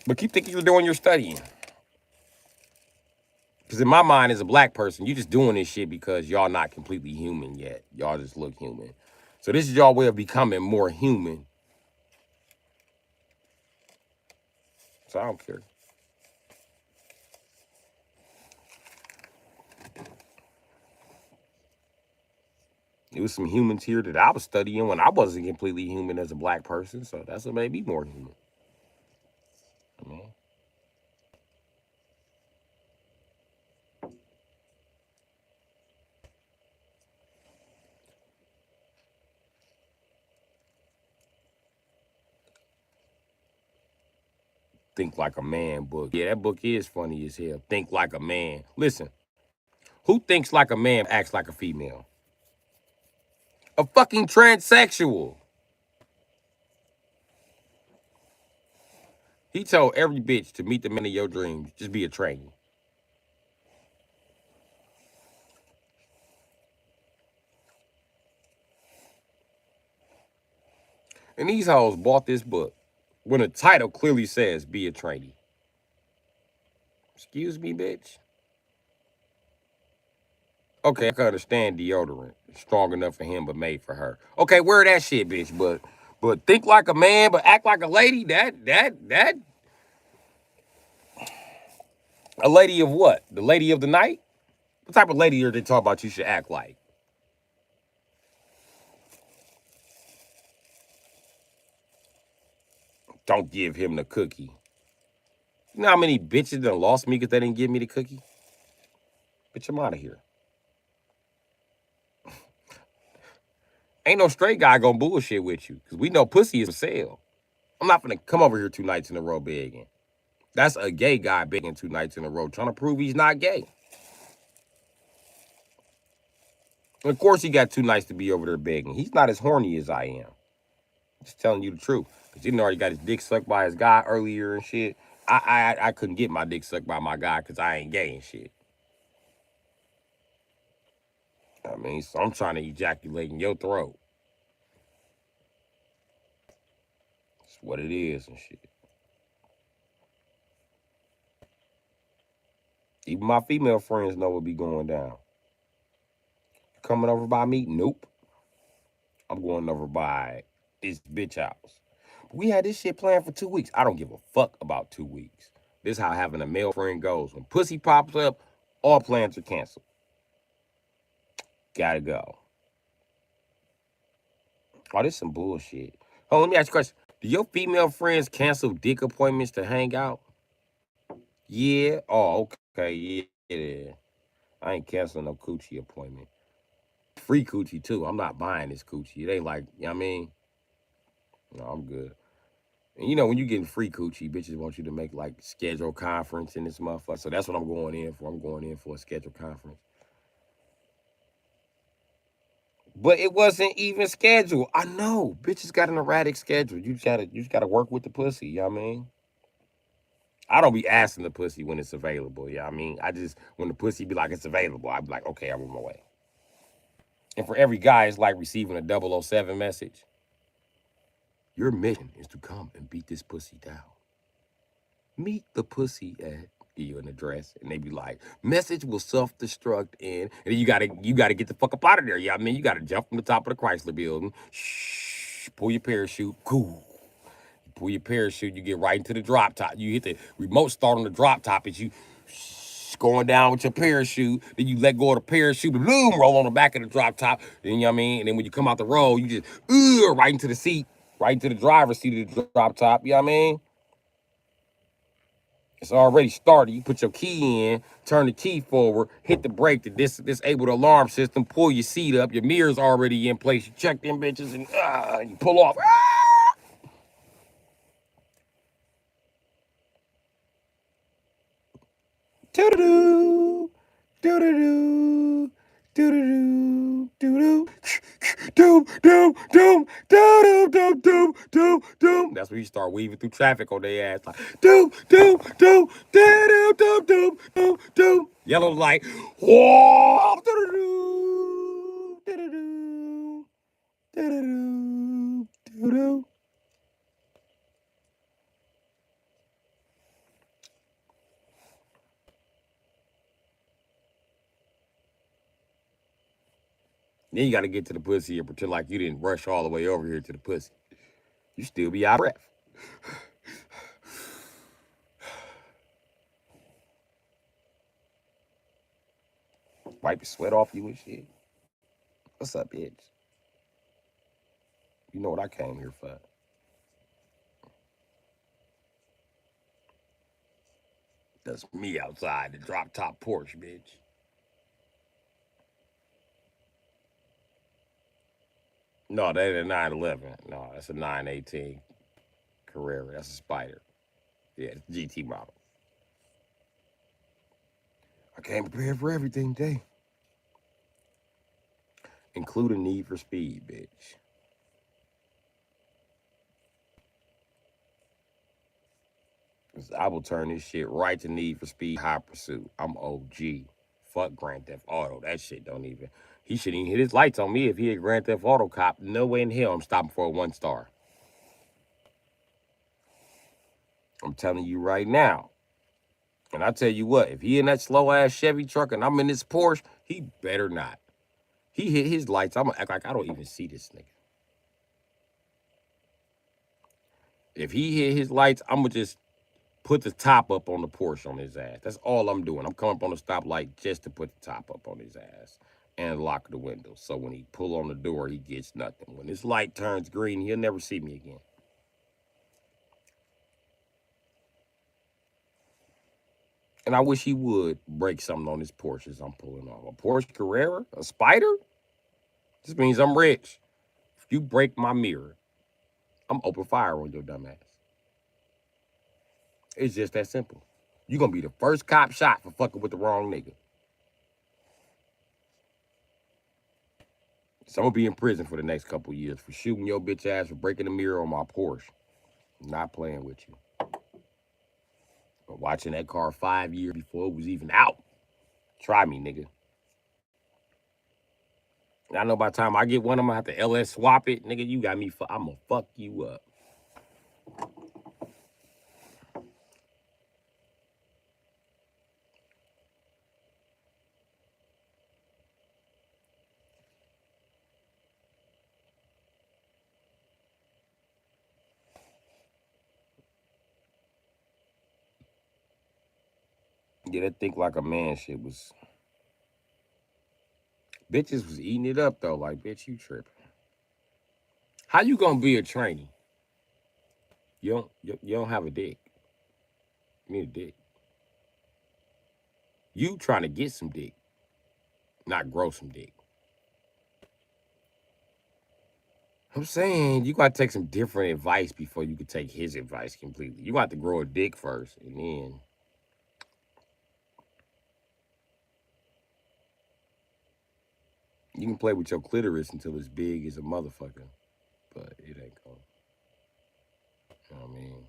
Speaker 1: But keep thinking you're doing your studying. Because in my mind, as a black person, you just doing this shit because y'all not completely human yet. Y'all just look human. So this is y'all way of becoming more human. So I don't care. It was some humans here that I was studying when I wasn't completely human as a black person. So that's what made me more human. I mean, Think Like a Man book. Yeah, that book is funny as hell. Think Like a Man. Listen, who thinks like a man acts like a female? A fucking transsexual. He told every bitch to meet the man of your dreams. Just be a trainee. And these hoes bought this book when the title clearly says be a trainee. Excuse me, bitch. Okay, I can understand deodorant. Strong enough for him, but made for her. Okay, wear that shit, bitch. But think like a man, but act like a lady. That. A lady of what? The lady of the night? What type of lady are they talking about you should act like? Don't give him the cookie. You know how many bitches done lost me because they didn't give me the cookie? Bitch, I'm out of here. Ain't no straight guy gonna bullshit with you because we know pussy is for sale. I'm not gonna come over here 2 nights in a row begging. That's a gay guy begging 2 nights in a row, trying to prove he's not gay. And of course, he got 2 nights to be over there begging. He's not as horny as I am. Just telling you the truth. Because he already got his dick sucked by his guy earlier and shit. I couldn't get my dick sucked by my guy because I ain't gay and shit. I mean, so I'm trying to ejaculate in your throat. That's what it is and shit. Even my female friends know what be going down. Coming over by me? Nope. I'm going over by this bitch house. We had this shit planned for 2 weeks. I don't give a fuck about 2 weeks. This is how having a male friend goes. When pussy pops up, all plans are canceled. Gotta go. Oh, this some bullshit. Oh, let me ask you a question. Do your female friends cancel dick appointments to hang out? Yeah. Oh, okay. Yeah. I ain't canceling no coochie appointment. Free coochie, too. I'm not buying this coochie. It ain't like, you know what I mean? No, I'm good. And you know, when you getting free coochie, bitches want you to make like schedule conference in this motherfucker. So that's what I'm going in for. I'm going in for a scheduled conference. But it wasn't even scheduled. I know. Bitches got an erratic schedule. You just gotta work with the pussy, you know what I mean? I don't be asking the pussy when it's available, you know what I mean? I just when the pussy be like it's available, I be like, okay, I'm on my way. And for every guy, it's like receiving a 007 message. Your mission is to come and beat this pussy down. Meet the pussy at you an address, and they be like, message will self-destruct in, and then you gotta get the fuck up out of there. Yeah, I mean, you gotta jump from the top of the Chrysler building. Shh, pull your parachute. Cool. You pull your parachute, you get right into the drop top. You hit the remote start on the drop top, and you going down with your parachute. Then you let go of the parachute, boom, roll on the back of the drop top. Then you know what I mean. And then when you come out the road, you just right into the seat, right into the driver's seat of the drop top. You know what I mean? It's already started. You put your key in, turn the key forward, hit the brake to disable the alarm system, pull your seat up, your mirror's already in place. You check them bitches and you pull off. Doo-doo-doo. Doo-doo-doo. Doo-doo-doo. Doo-doo. Doom, doom, doom, doom, doom, doom, doom, doom. That's when you start weaving through traffic on their ass. Like, doom, doom, doom, doom, doom, doom, doom, doom. Yellow light. Whoa. Doo-doo-doo. Doo-doo-doo. Doo-doo-doo. Doo-doo. Then you got to get to the pussy and pretend like you didn't rush all the way over here to the pussy. You still be out of breath. Wipe the sweat off you and shit. What's up, bitch? You know what I came here for. That's me outside the drop top porch, bitch. No, that ain't a 911. No, that's a 918 Carrera. That's a Spider. Yeah, it's a GT model. I came prepared for everything today, including Need for Speed, bitch. I will turn this shit right to Need for Speed High Pursuit. I'm OG. Fuck Grand Theft Auto. That shit don't even. He shouldn't even hit his lights on me if he a Grand Theft Auto cop. No way in hell I'm stopping for a 1 star. I'm telling you right now. And I tell you what, if he in that slow ass Chevy truck and I'm in this Porsche, he better not. He hit his lights. I'm gonna act like I don't even see this nigga. If he hit his lights, I'm gonna just put the top up on the Porsche on his ass. That's all I'm doing. I'm coming up on the stoplight just to put the top up on his ass and lock the window. So when he pull on the door, he gets nothing. When his light turns green, he'll never see me again. And I wish he would break something on his Porsche as I'm pulling off. A Porsche Carrera? A Spider? This means I'm rich. If you break my mirror, I'm open fire on your dumb ass. It's just that simple. You're gonna be the first cop shot for fucking with the wrong nigga. So I'm gonna be in prison for the next couple years for shooting your bitch ass for breaking the mirror on my Porsche. I'm not playing with you. But watching that car 5 years before it was even out. Try me, nigga. And I know by the time I get one, I'm gonna have to LS swap it. Nigga, you got me, I'm gonna fuck you up. Yeah, that think like a man shit was. Bitches was eating it up though. Like, bitch, you tripping. How you gonna be a trainee? You don't have a dick. You need a dick. You trying to get some dick, not grow some dick. I'm saying you gotta take some different advice before you could take his advice completely. You got to grow a dick first, and then you can play with your clitoris until it's big as a motherfucker. But it ain't going. You know what I mean?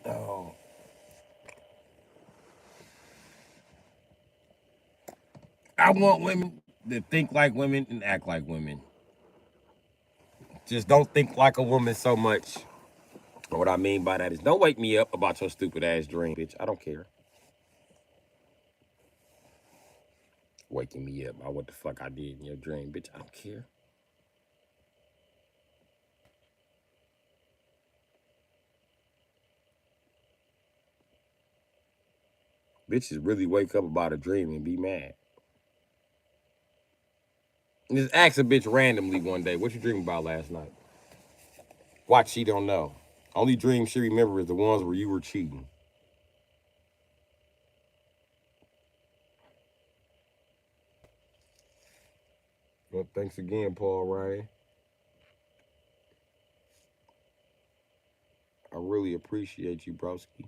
Speaker 1: Oh, I want women that think like women and act like women. Just don't think like a woman so much. And what I mean by that is don't wake me up about your stupid ass dream, bitch. I don't care. Waking me up about what the fuck I did in your dream, bitch. I don't care. Bitches really wake up about a dream and be mad. And just ask a bitch randomly one day, what you dreaming about last night? Watch, she don't know. Only dream she remember is the ones where you were cheating. Well, thanks again, Paul Ryan. I really appreciate you, broski.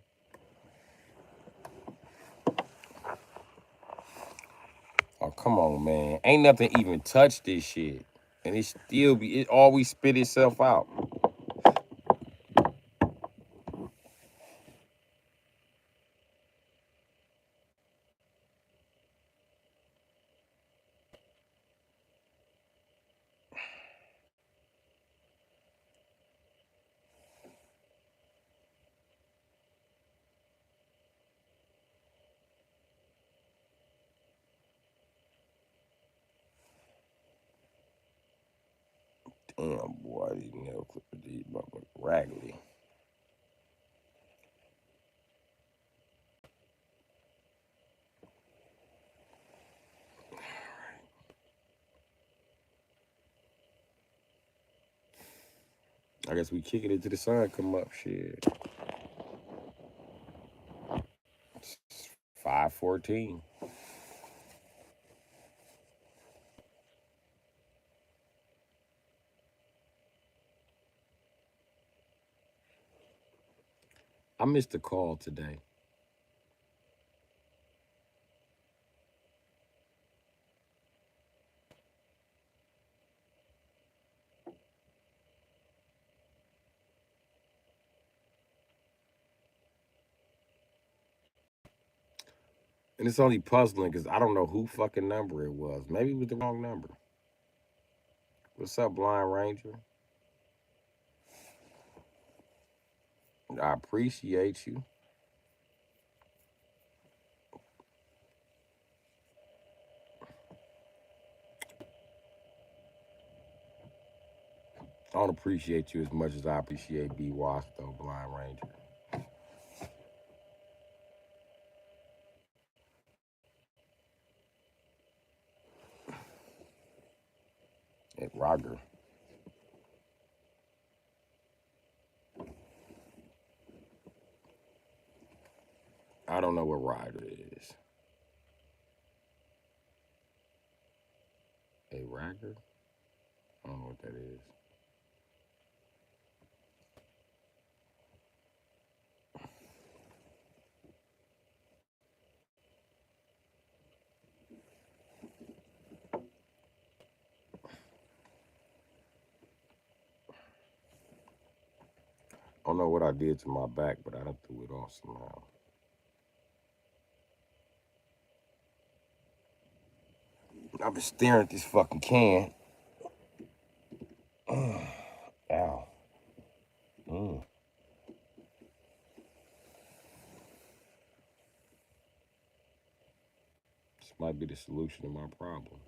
Speaker 1: Oh, come on, man. Ain't nothing even touched this shit. And it always spit itself out. Damn, boy, these nail clippers, these motherfuckers raggedy. I guess we kicking it to the sun come up, shit. 5:14. I missed the call today. And it's only puzzling because I don't know who fucking number it was. Maybe it was the wrong number. What's up, Blind Ranger? I appreciate you. I don't appreciate you as much as I appreciate B Wash, though, Blind Ranger. And Roger. I don't know what Roger is. A Roger? I don't know what that is. I don't know what I did to my back, but I done threw it off somehow. I've been staring at this fucking can. Ow. Mm. This might be the solution to my problem.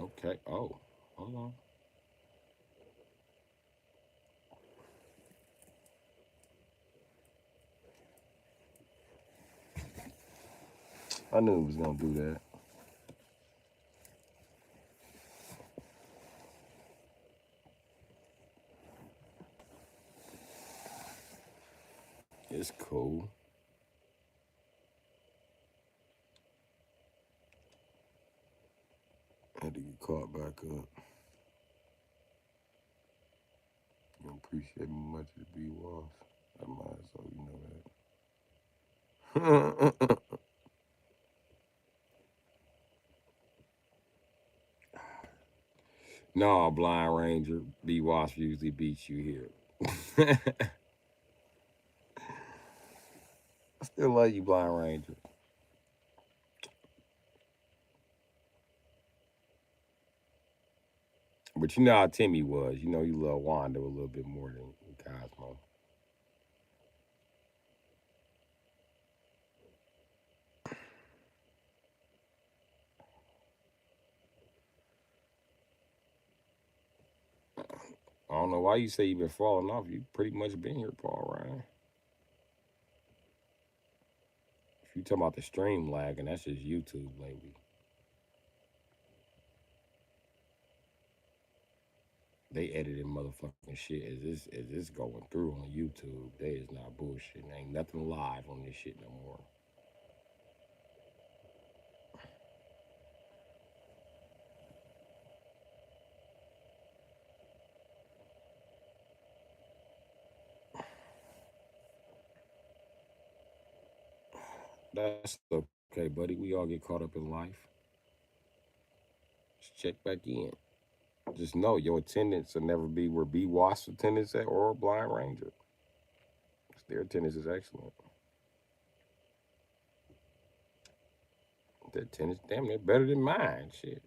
Speaker 1: Okay. Oh, hold on. I knew it was gonna do that. It's cool. I had to get caught back up. appreciate me much to be was. I might, so you know that. No, Blind Ranger, B Wasp usually beats you here. I still love you, Blind Ranger. But you know how Timmy was. You know you love Wanda a little bit more than Cosmo. I don't know why you say you've been falling off. You pretty much been here, Paul Ryan. If you talking about the stream lag, and that's just YouTube lately. They edited motherfucking shit as this going through on YouTube. They is not bullshit. Ain't nothing live on this shit no more. That's okay, buddy. We all get caught up in life. Just check back in. Just know your attendance will never be where B Wasp's attendance at or Blind Ranger. 'Cause their attendance is excellent. Their attendance, damn, they're better than mine. Shit.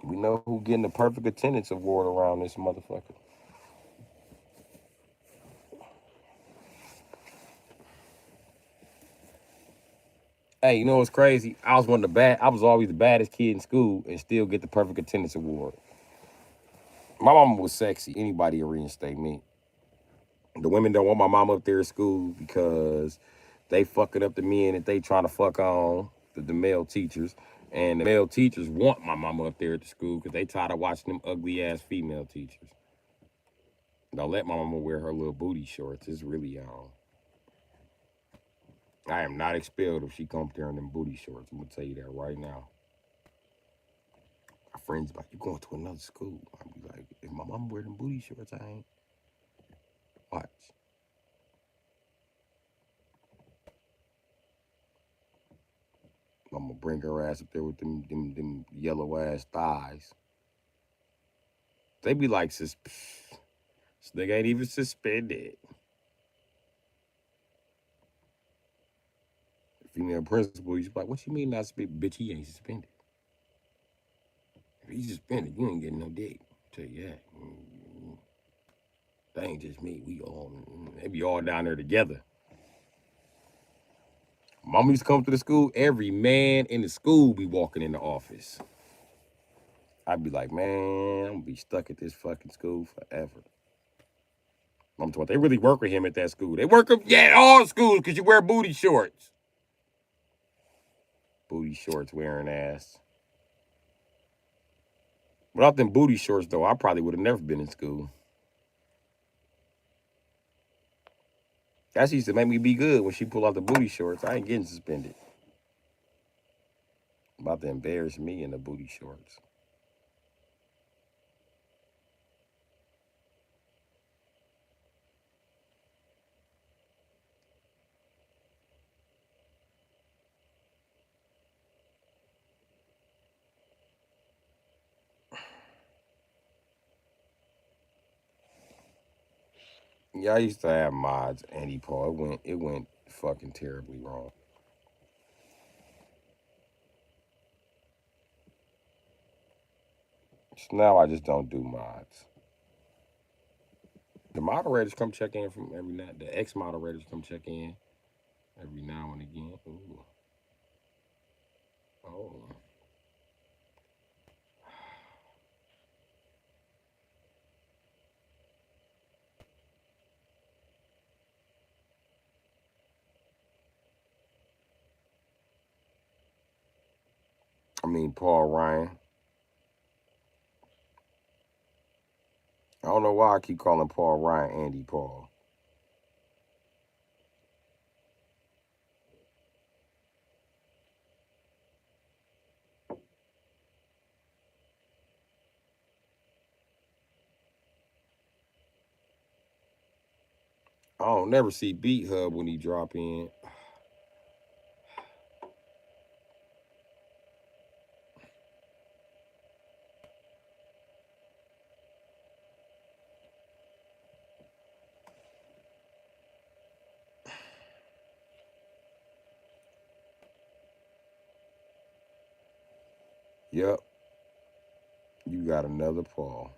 Speaker 1: We know who getting the perfect attendance award around this motherfucker. Hey, you know what's crazy? I was always the baddest kid in school and still get the perfect attendance award. My mama was sexy. Anybody will reinstate me. The women don't want my mama up there at school because they fucking up the men that they trying to fuck on, the male teachers. And the male teachers want my mama up there at the school because they tired of watching them ugly ass female teachers. Don't let my mama wear her little booty shorts. It's really on. I am not expelled if she come up there in them booty shorts. I'm gonna tell you that right now. My friends like, you going to another school? I'll be like, if my mama wear them booty shorts, I ain't. Watch. I'm gonna bring her ass up there with them yellow ass thighs. They be like, this nigga ain't even suspended. Female principal, he's like, what you mean not suspended? Bitch, he ain't suspended. If he's suspended, you ain't getting no dick. I'll tell you that. That ain't just me. We all, they be all down there together. Mama used to come to the school. Every man in the school be walking in the office. I'd be like, man, I'm gonna be stuck at this fucking school forever. I'm talking, they really work with him at that school. They work him, yeah, all schools, because you wear booty shorts. Booty shorts wearing ass. Without them booty shorts, though, I probably would have never been in school. That used to make me be good when she pull out the booty shorts. I ain't getting suspended. About to embarrass me in the booty shorts. Yeah, I used to have mods, Andy Paul. It went fucking terribly wrong. So now I just don't do mods. The moderators come check in from every now. The ex moderators come check in every now and again. Ooh. Oh. I mean, Paul Ryan. I don't know why I keep calling Paul Ryan Andy Paul. I don't never see Beat Hub when he drop in. Yep, you got another Paul.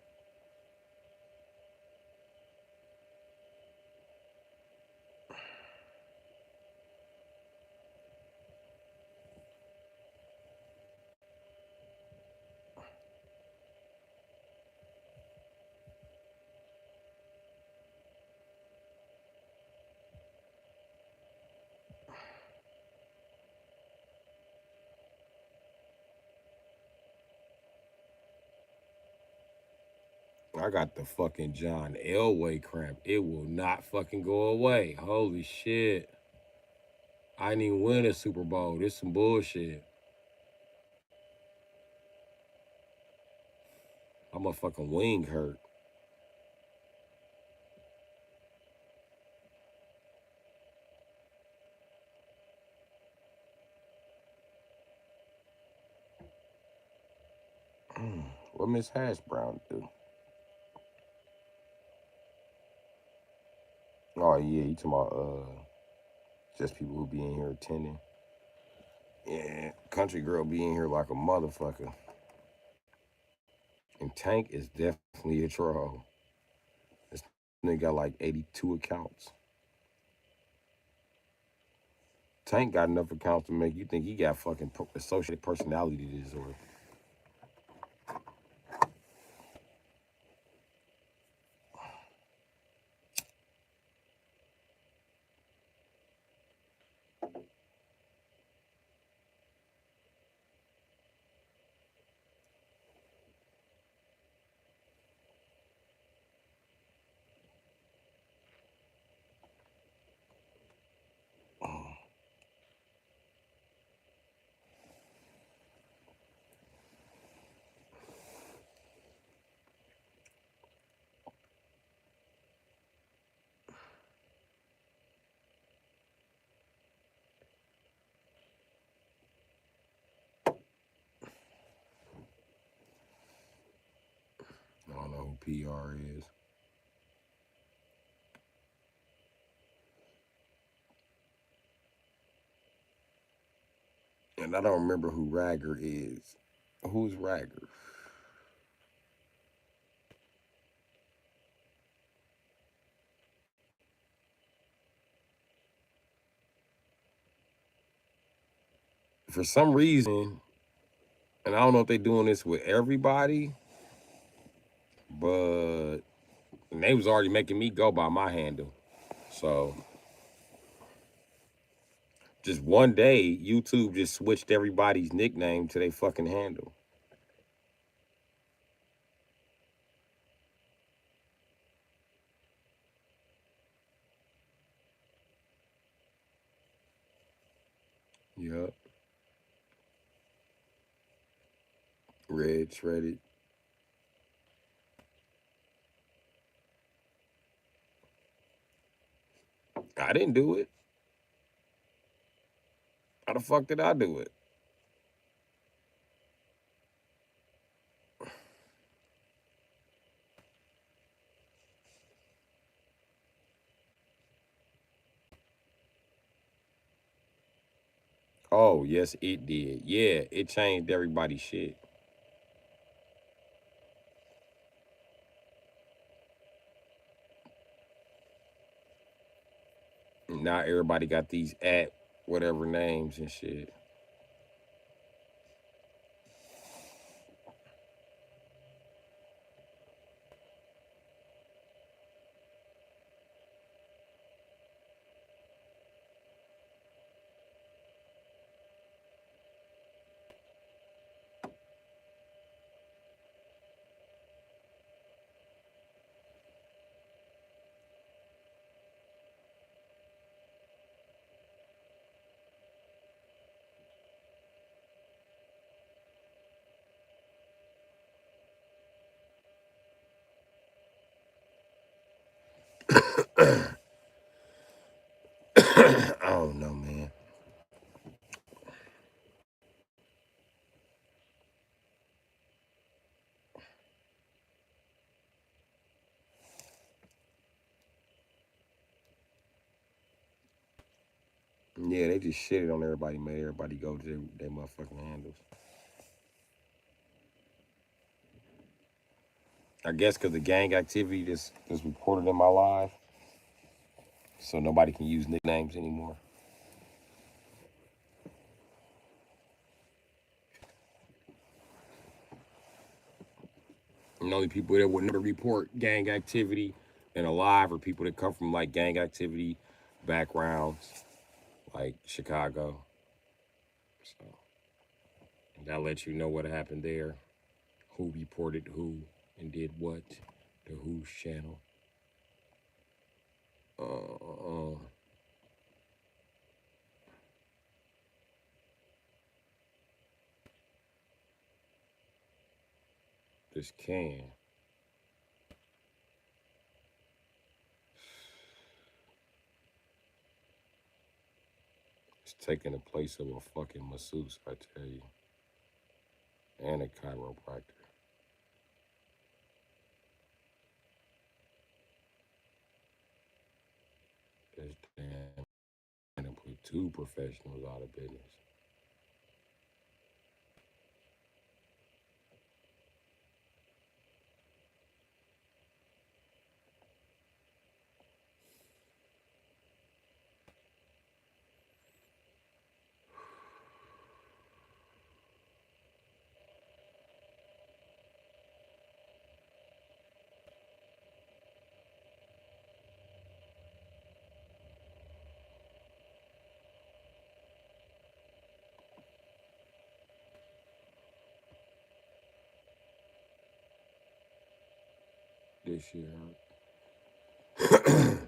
Speaker 1: I got the fucking John Elway cramp. It will not fucking go away. Holy shit. I didn't even win a Super Bowl. This some bullshit. I'm a fucking wing hurt. What Miss Hash Brown do? Oh yeah, you talking about just people who be in here attending. Yeah, country girl be in here like a motherfucker. And Tank is definitely a troll. This nigga got like 82 accounts. Tank got enough accounts to make you think he got fucking associated personality disorder. I don't know who PR is. And I don't remember who Ragger is. Who's Ragger? For some reason, and I don't know if they're doing this with everybody, but they was already making me go by my handle. So just one day, YouTube just switched everybody's nickname to their fucking handle. Yep. Red shredded. I didn't do it. How the fuck did I do it? Oh, yes, it did. Yeah, it changed everybody's shit. Now everybody got these at whatever names and shit. Yeah, they just shitted on everybody, made everybody go to their motherfucking handles. I guess because the gang activity that's reported in my live, so nobody can use nicknames anymore. And the only people that would never report gang activity in a live are people that come from like gang activity backgrounds, like Chicago. So that lets you know what happened there, who reported who, and did what, to whose channel. Uh, this can. It's taking the place of a fucking masseuse, I tell you, and a chiropractor. This damn and put two professionals out of business. This shit hurt.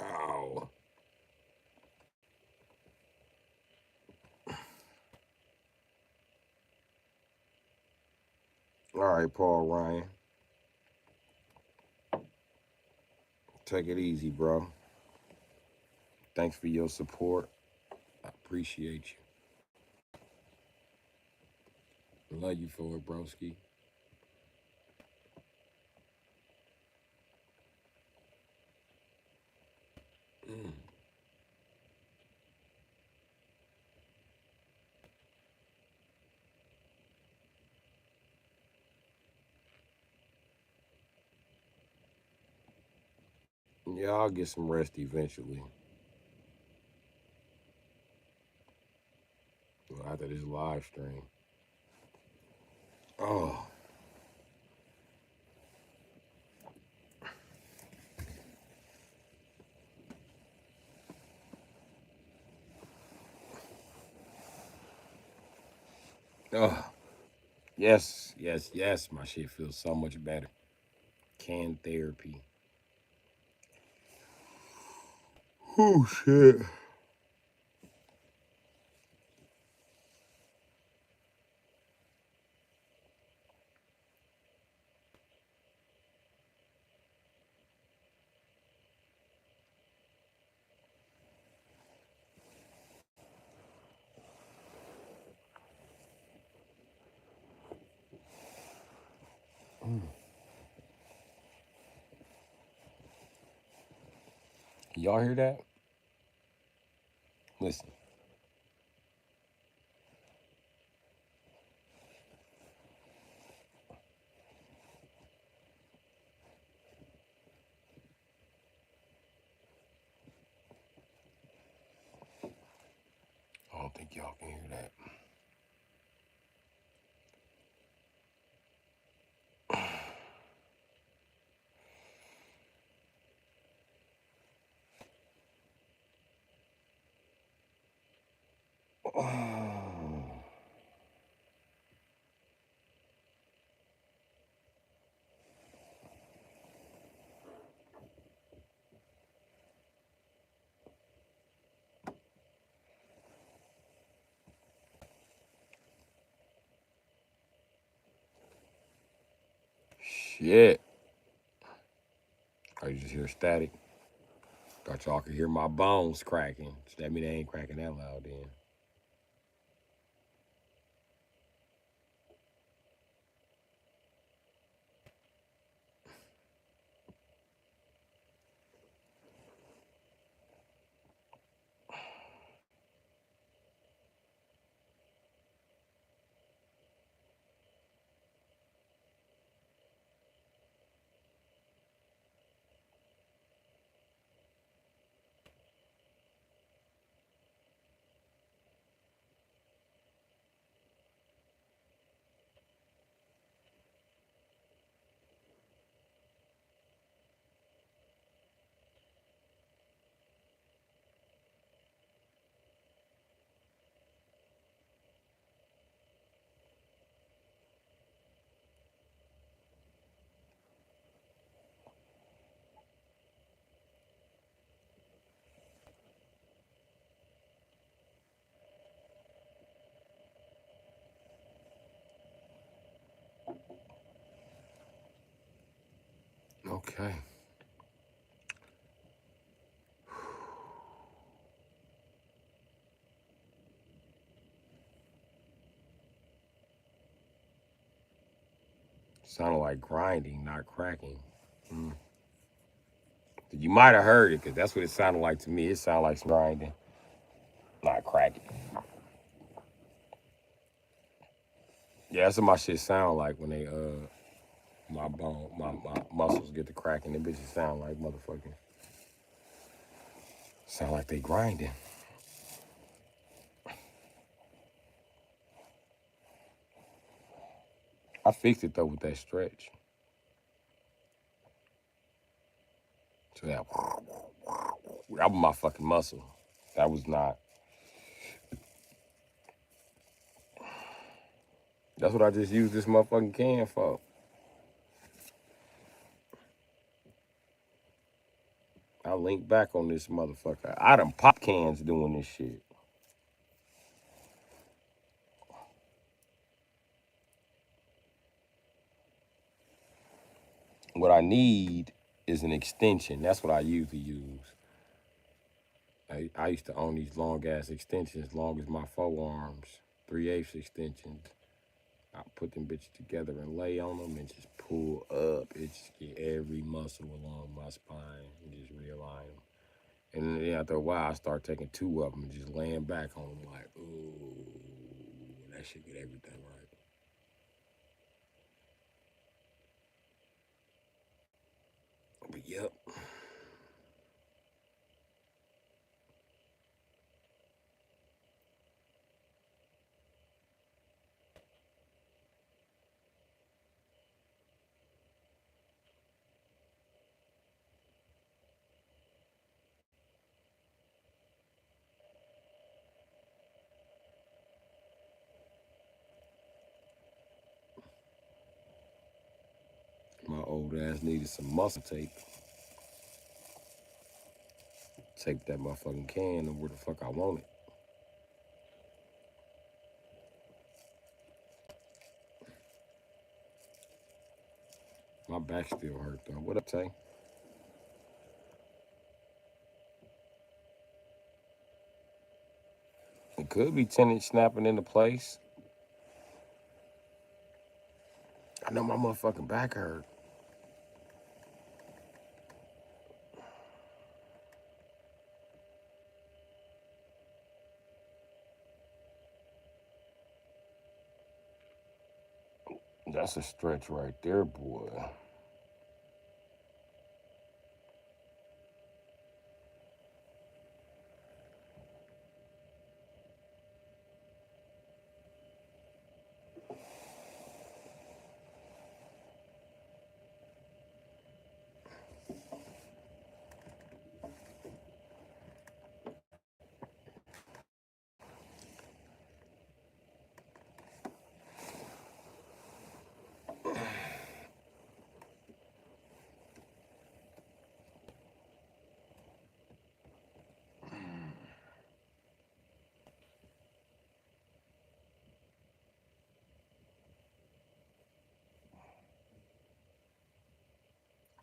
Speaker 1: Ow. All right, Paul Ryan. Take it easy, bro. Thanks for your support. I appreciate you. Love you for it, broski. Mm. Yeah, I'll get some rest eventually. Well, after this live stream. Oh, oh, yes, yes, yes. My shit feels so much better. Can therapy. Oh shit. Y'all hear that? Listen. I don't think y'all can hear that. Shit. I just hear static. Thought y'all could hear my bones cracking. So that mean they ain't cracking that loud then. Okay. Sounded like grinding, not cracking. Mm. You might have heard it, because that's what it sounded like to me. It sounded like some grinding, not cracking. Yeah, that's what my shit sound like when they my muscles get to cracking. Them bitches sound like motherfucking. Sound like they grinding. I fixed it though with that stretch. So that was my fucking muscle. That was not. That's what I just used this motherfucking can for. I link back on this motherfucker. I done pop cans doing this shit. What I need is an extension. That's what I usually use. I used to own these long ass extensions, long as my forearms, 3/8 extensions. I put them bitches together and lay on them and just pull up. It just get every muscle along my spine and just realign them. And then after a while, I start taking two of them and just laying back on them like, ooh, that should get everything right. But yep, my old ass needed some muscle tape. Tape that motherfucking can and where the fuck I want it. My back still hurt though. What up, Tay? It could be tendon snapping into place. I know my motherfucking back hurt. That's a stretch right there, boy.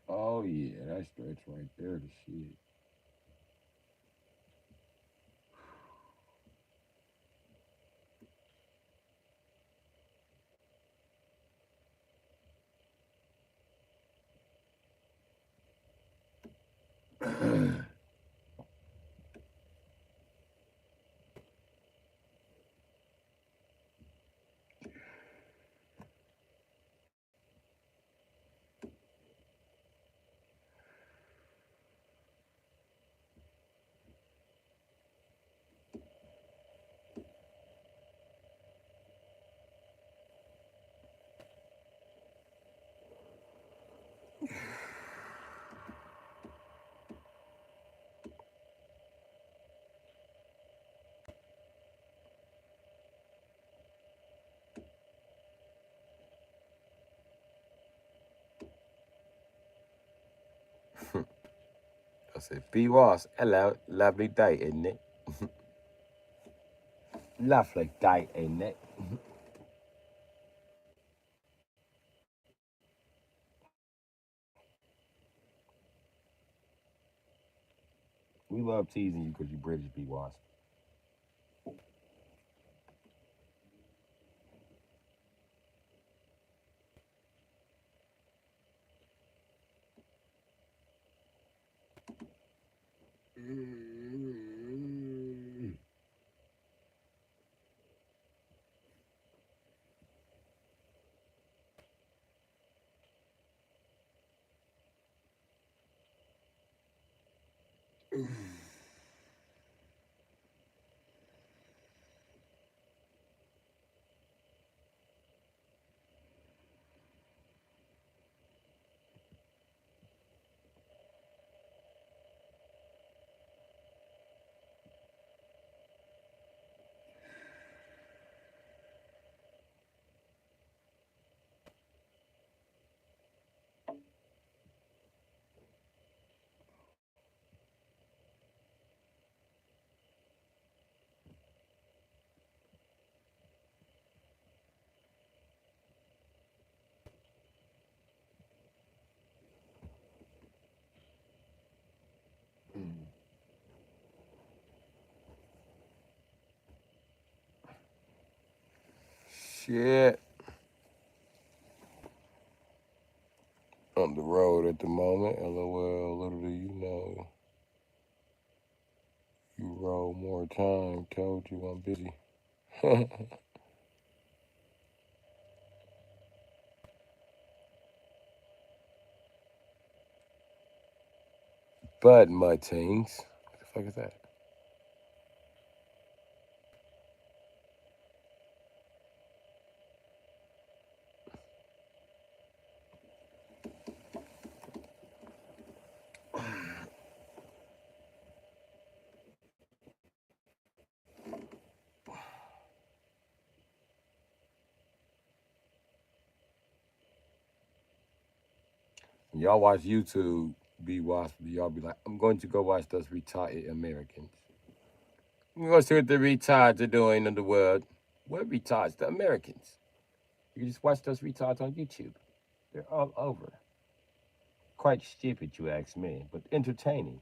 Speaker 1: Oh yeah, that stretch right there, the shit. I said, B was hello, lovely day, isn't it? Lovely day, isn't it? We love teasing you because you British, B was. Shit. On the road at the moment. LOL, little do you know. You roll more time. Told you I'm busy. But my tings. What the fuck is that? When y'all watch YouTube, be watch, y'all be like, I'm going to go watch those retired Americans. I'm going to see what the retards are doing in the world. What retards? The Americans. You can just watch those retards on YouTube. They're all over. Quite stupid, you ask me, but entertaining.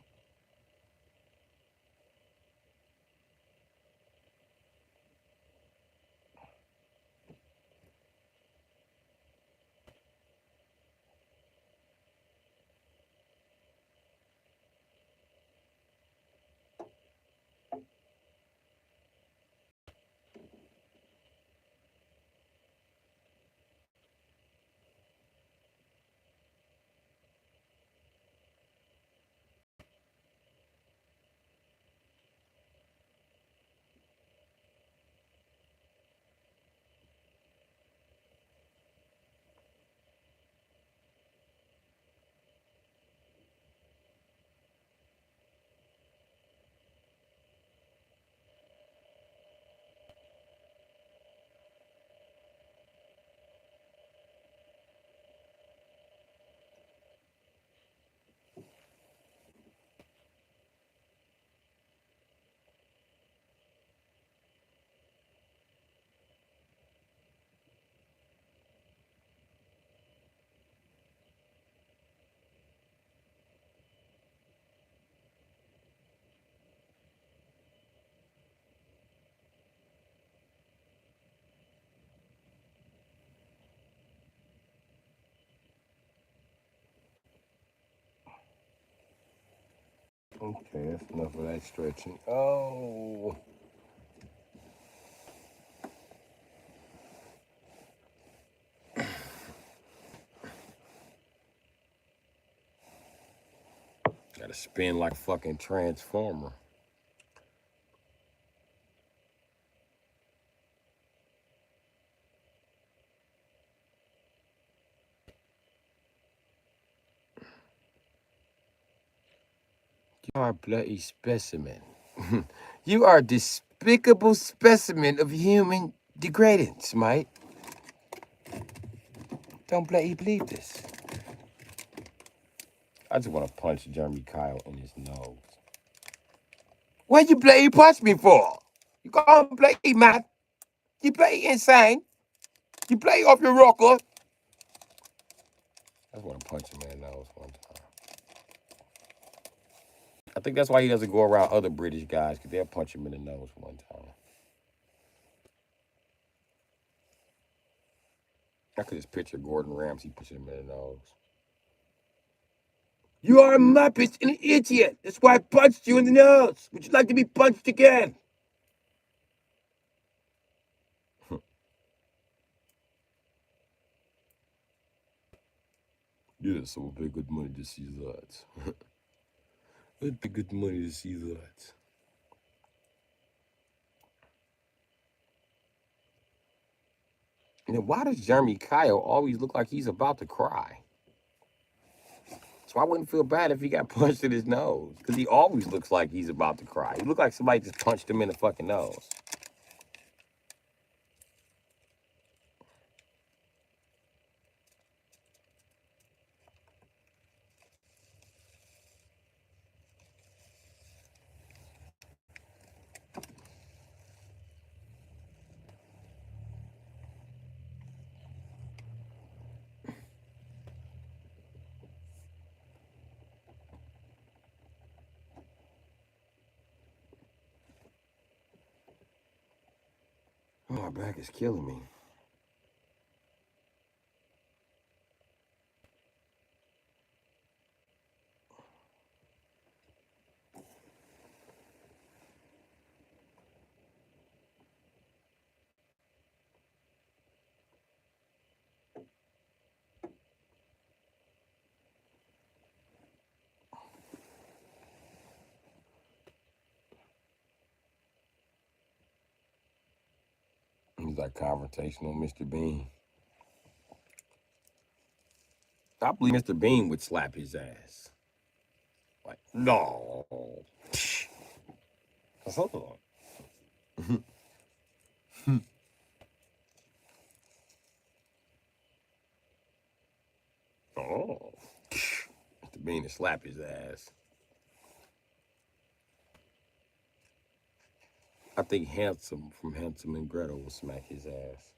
Speaker 1: Okay, that's enough of that stretching. Oh. Gotta spin like a fucking transformer. You are a bloody specimen. You are a despicable specimen of human degradance, mate. Don't bloody believe this. I just want to punch Jeremy Kyle in his nose. What you bloody punch me for? You gone bloody mad? You bloody insane? You bloody off your rocker? I just want to punch him in the nose one time. I think that's why he doesn't go around other British guys, because they'll punch him in the nose one time. I could just picture Gordon Ramsay punching him in the nose. You are a muppet and an idiot. That's why I punched you in the nose. Would you like to be punched again? Yes, it would be good money to see that. It'd be good money to see that. And then why does Jeremy Kyle always look like he's about to cry? So I wouldn't feel bad if he got punched in his nose, because he always looks like he's about to cry. He looked like somebody just punched him in the fucking nose. Oh, my back is killing me. He's like confrontational Mr. Bean. I believe Mr. Bean would slap his ass. Like, no. Hold on. Oh. Mr. Bean to slap his ass. I think Handsome from Handsome and Gretel will smack his ass.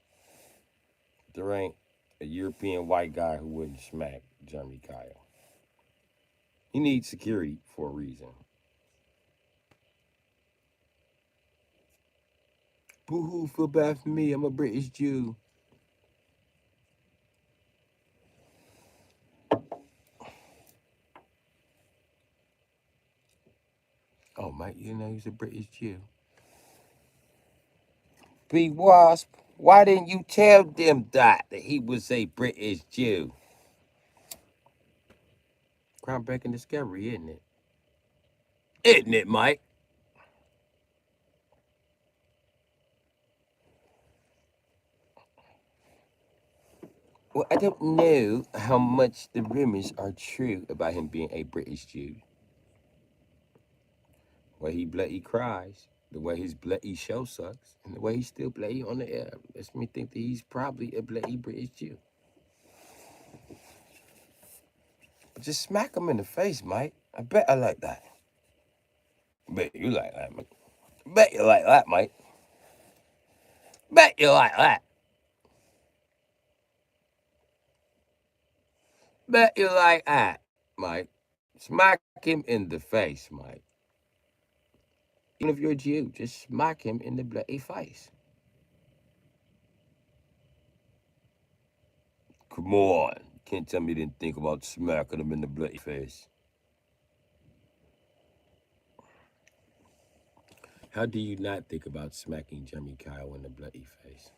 Speaker 1: There ain't a European white guy who wouldn't smack Jeremy Kyle. He needs security for a reason. Boo-hoo, feel bad for me. I'm a British Jew. Oh, Mike, you know he's a British Jew. B Wasp, why didn't you tell them that he was a British Jew? Groundbreaking discovery, isn't it? Isn't it, Mike? Well, I don't know how much the rumors are true about him being a British Jew. The way he bloody cries, the way his bloody show sucks, and the way he's still bloody on the air lets me think that he's probably a bloody British Jew. But just smack him in the face, Mike. I bet I like that. Bet you like that, Mike. Bet you like that, Mike. Bet you like that. Bet you like that, Mike. Smack him in the face, Mike. Even if you're a Jew, just smack him in the bloody face. Come on. Can't tell me you didn't think about smacking him in the bloody face. How do you not think about smacking Jeremy Kyle in the bloody face?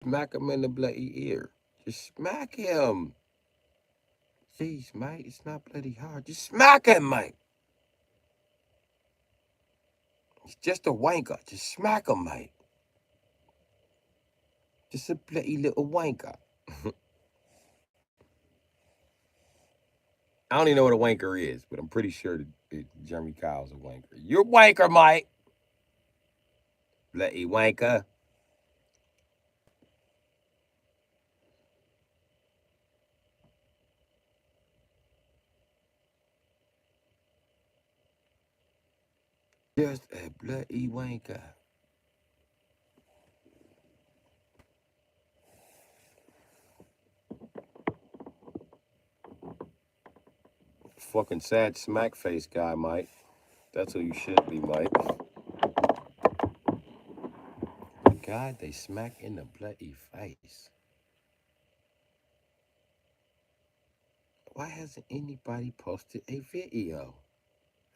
Speaker 1: Smack him in the bloody ear. Just smack him. Jeez, mate, it's not bloody hard. Just smack him, mate. He's just a wanker. Just smack him, mate. Just a bloody little wanker. I don't even know what a wanker is, but I'm pretty sure that Jeremy Kyle's a wanker. You're a wanker, Mike. Bloody wanker. Just a bloody wanker. Fucking sad smack face guy, Mike. That's who you should be, Mike. The guy they smack in the bloody face. Why hasn't anybody posted a video?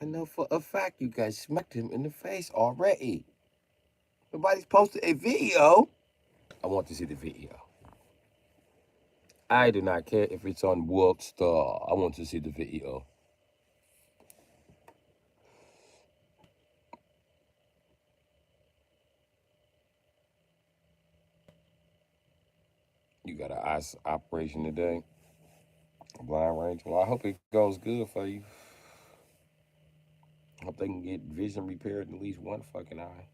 Speaker 1: I know for a fact you guys smacked him in the face already. Nobody's posted a video. I want to see the video. I do not care if it's on World Star. I want to see the video. You got an eye operation today? A blind range? Well, I hope it goes good for you. I hope they can get vision repaired in at least one fucking eye.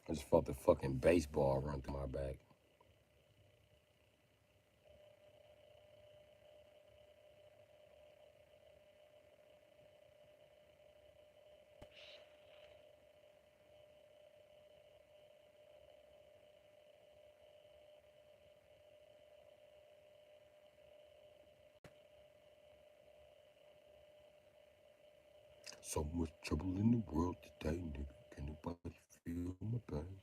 Speaker 1: I just felt the fucking baseball run through my back. So much trouble in the world today, nigga. Can nobody feel my pain?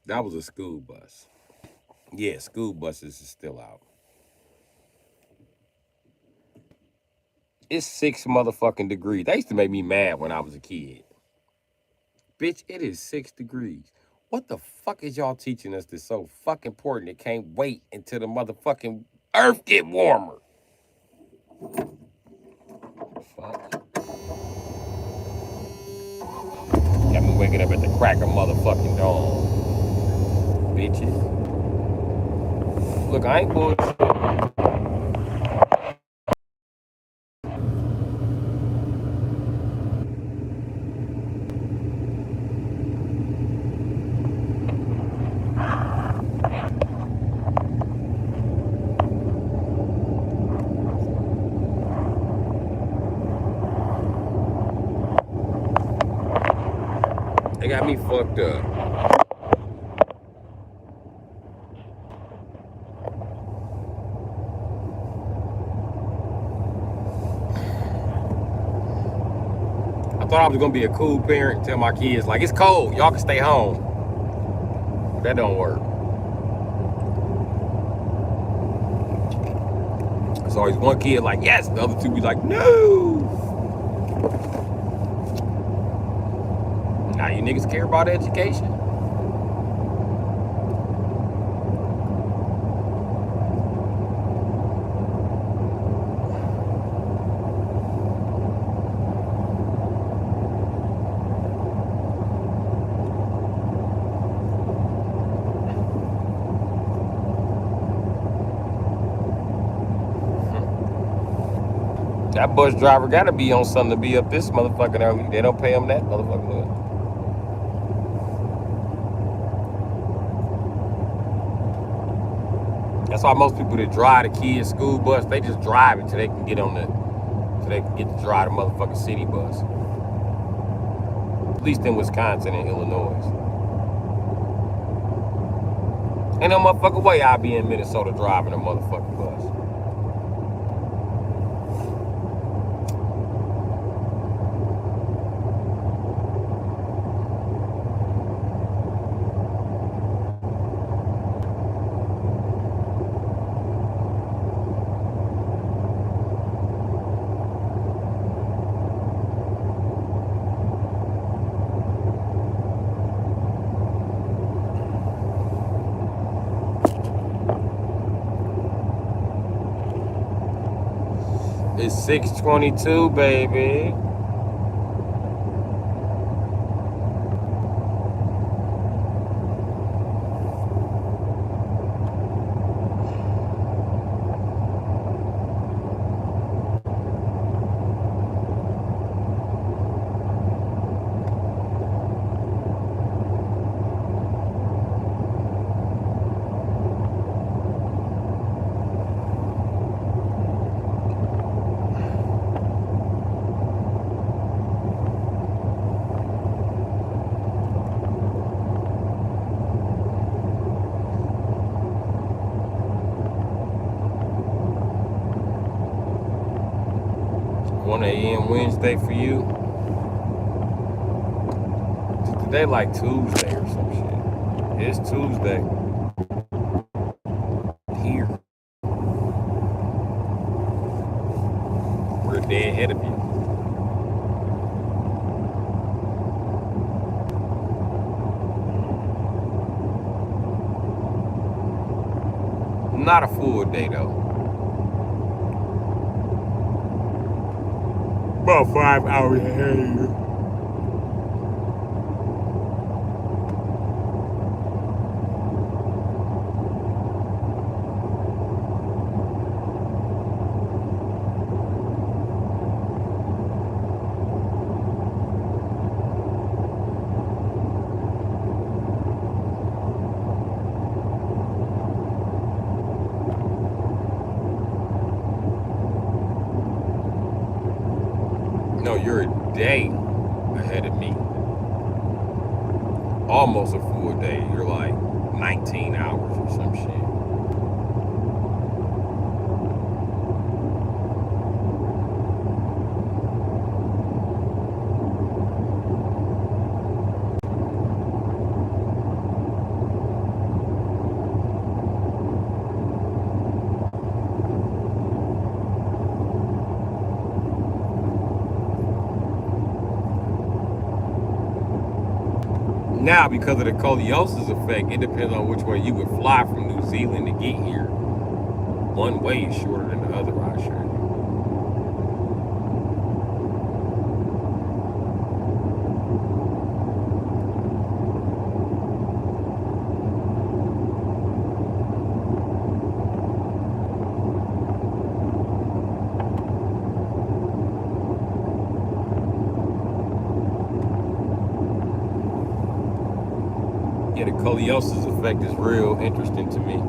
Speaker 1: That was a school bus. Yeah, school buses is still out. It's 6 motherfucking degrees. They used to make me mad when I was a kid. Bitch, it is 6 degrees. What the fuck is y'all teaching us that's so fucking important? It can't wait until the motherfucking earth get warmer. Fuck. Got me waking up at the crack of motherfucking dawn. Bitches. Look, I ain't bullshit. They got me fucked up. I thought I was gonna be a cool parent, tell my kids, like, it's cold, y'all can stay home. But that don't work. always one kid like, yes, the other two be like, no. Now you niggas care about education? That bus driver gotta be on something to be up this motherfucking early. They don't pay him that motherfucking early. That's why most people that drive the kids' school bus, they just drive it till they can get on till they can get to drive the motherfucking city bus. At least in Wisconsin and Illinois. Ain't no motherfucking way I'll be in Minnesota driving a motherfucking bus. It's 6:22, baby. Wednesday for you. Today like Tuesday or some shit. It's Tuesday. Here. We're a day ahead of you. Not a full day though. About 5 hours ahead of you. No, you're a day ahead of me. Almost a full day. You're like 19 hours or some shit. Now, because of the scoliosis effect, it depends on which way you would fly from New Zealand to get here. One way is shorter than the other, I assure you. Yeah, the scoliosis effect is real interesting to me.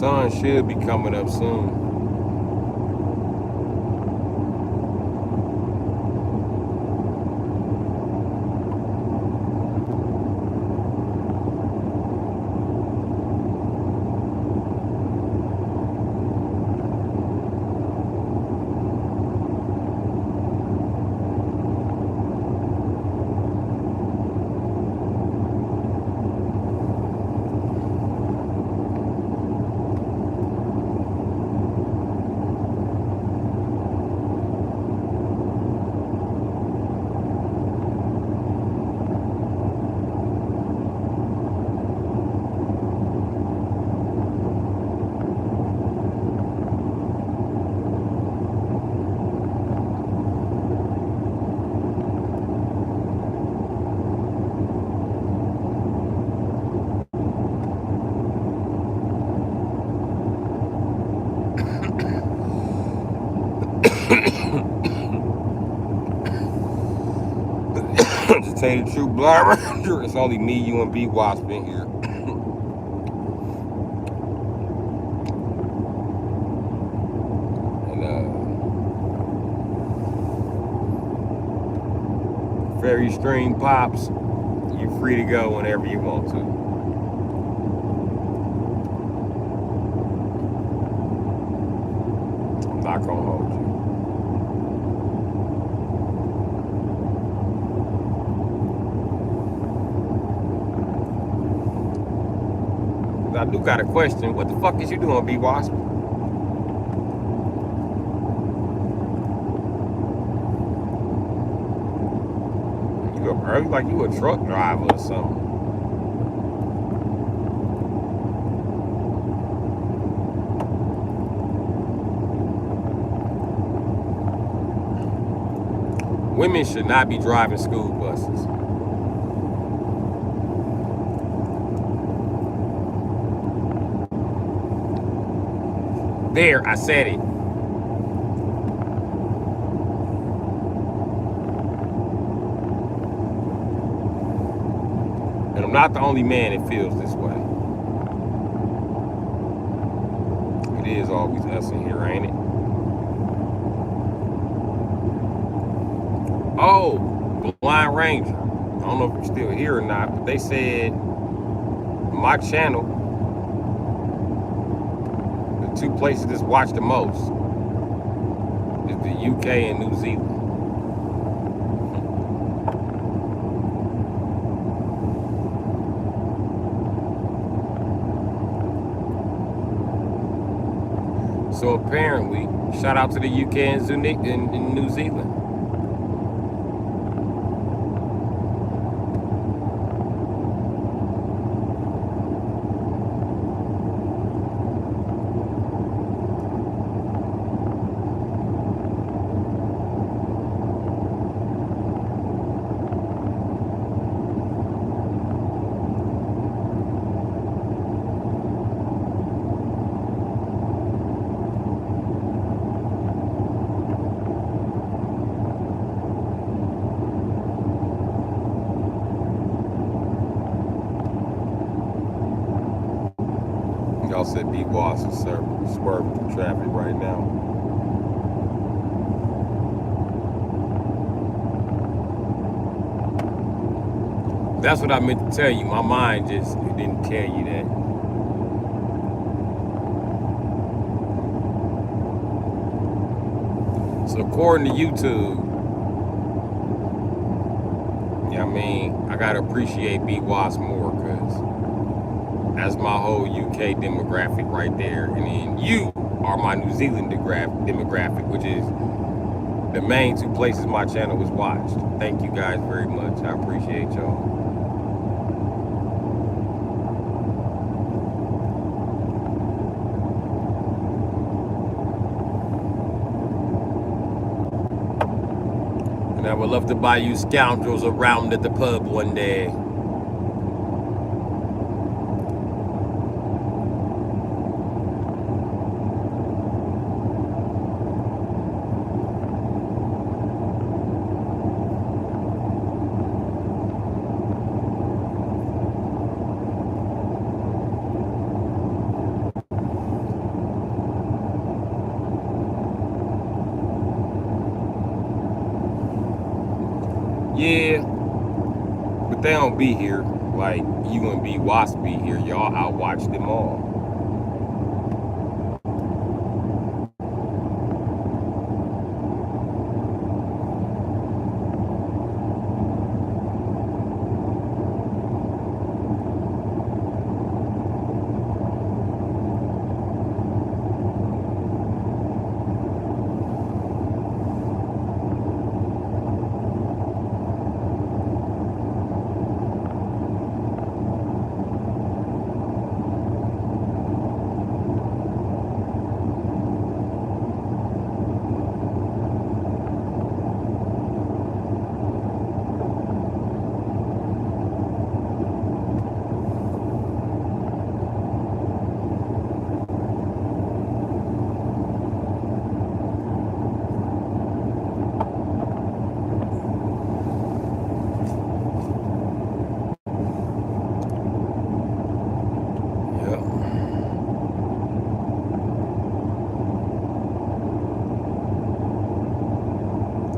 Speaker 1: Sun should be coming up soon. To tell you the truth, Blabber, it's only me, you, and B Wasp in here. And Fairy Stream Pops, you're free to go whenever you want to. I'm not gonna hold you. I do got a question. What the fuck is you doing, B Wasp? You up early like you a truck driver or something. Women should not be driving school buses. There, I said it. And I'm not the only man that feels this way. It is always us in here, ain't it? Oh, Blind Ranger. I don't know if you're still here or not, but they said my channel, the two places that's watched the most is the UK and New Zealand. So apparently, shout out to the UK and New Zealand. Y'all said B Walls is swerving through traffic right now. That's what I meant to tell you. My mind just didn't tell you that. So according to YouTube, I mean, I gotta appreciate B Wasp more because that's my whole UK demographic right there. And then you are my New Zealand demographic, which is the main two places my channel was watched. Thank you guys very much. I appreciate y'all. And I would love to buy you scoundrels around at the pub one day. But they don't be here like you and B Wasp be here. Y'all outwatch them all. Yeah.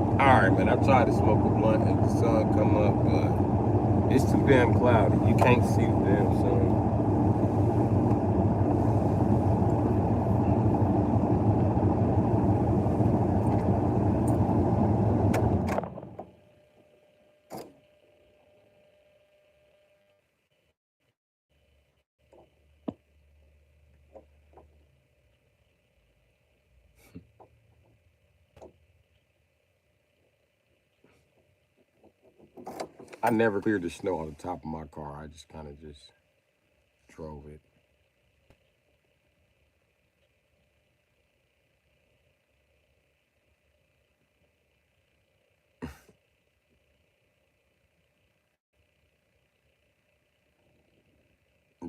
Speaker 1: All right, man. I tried to smoke a blunt and the sun come up, but it's too damn cloudy. You can't see the damn sun. I never cleared the snow on the top of my car. I just kind of just drove it.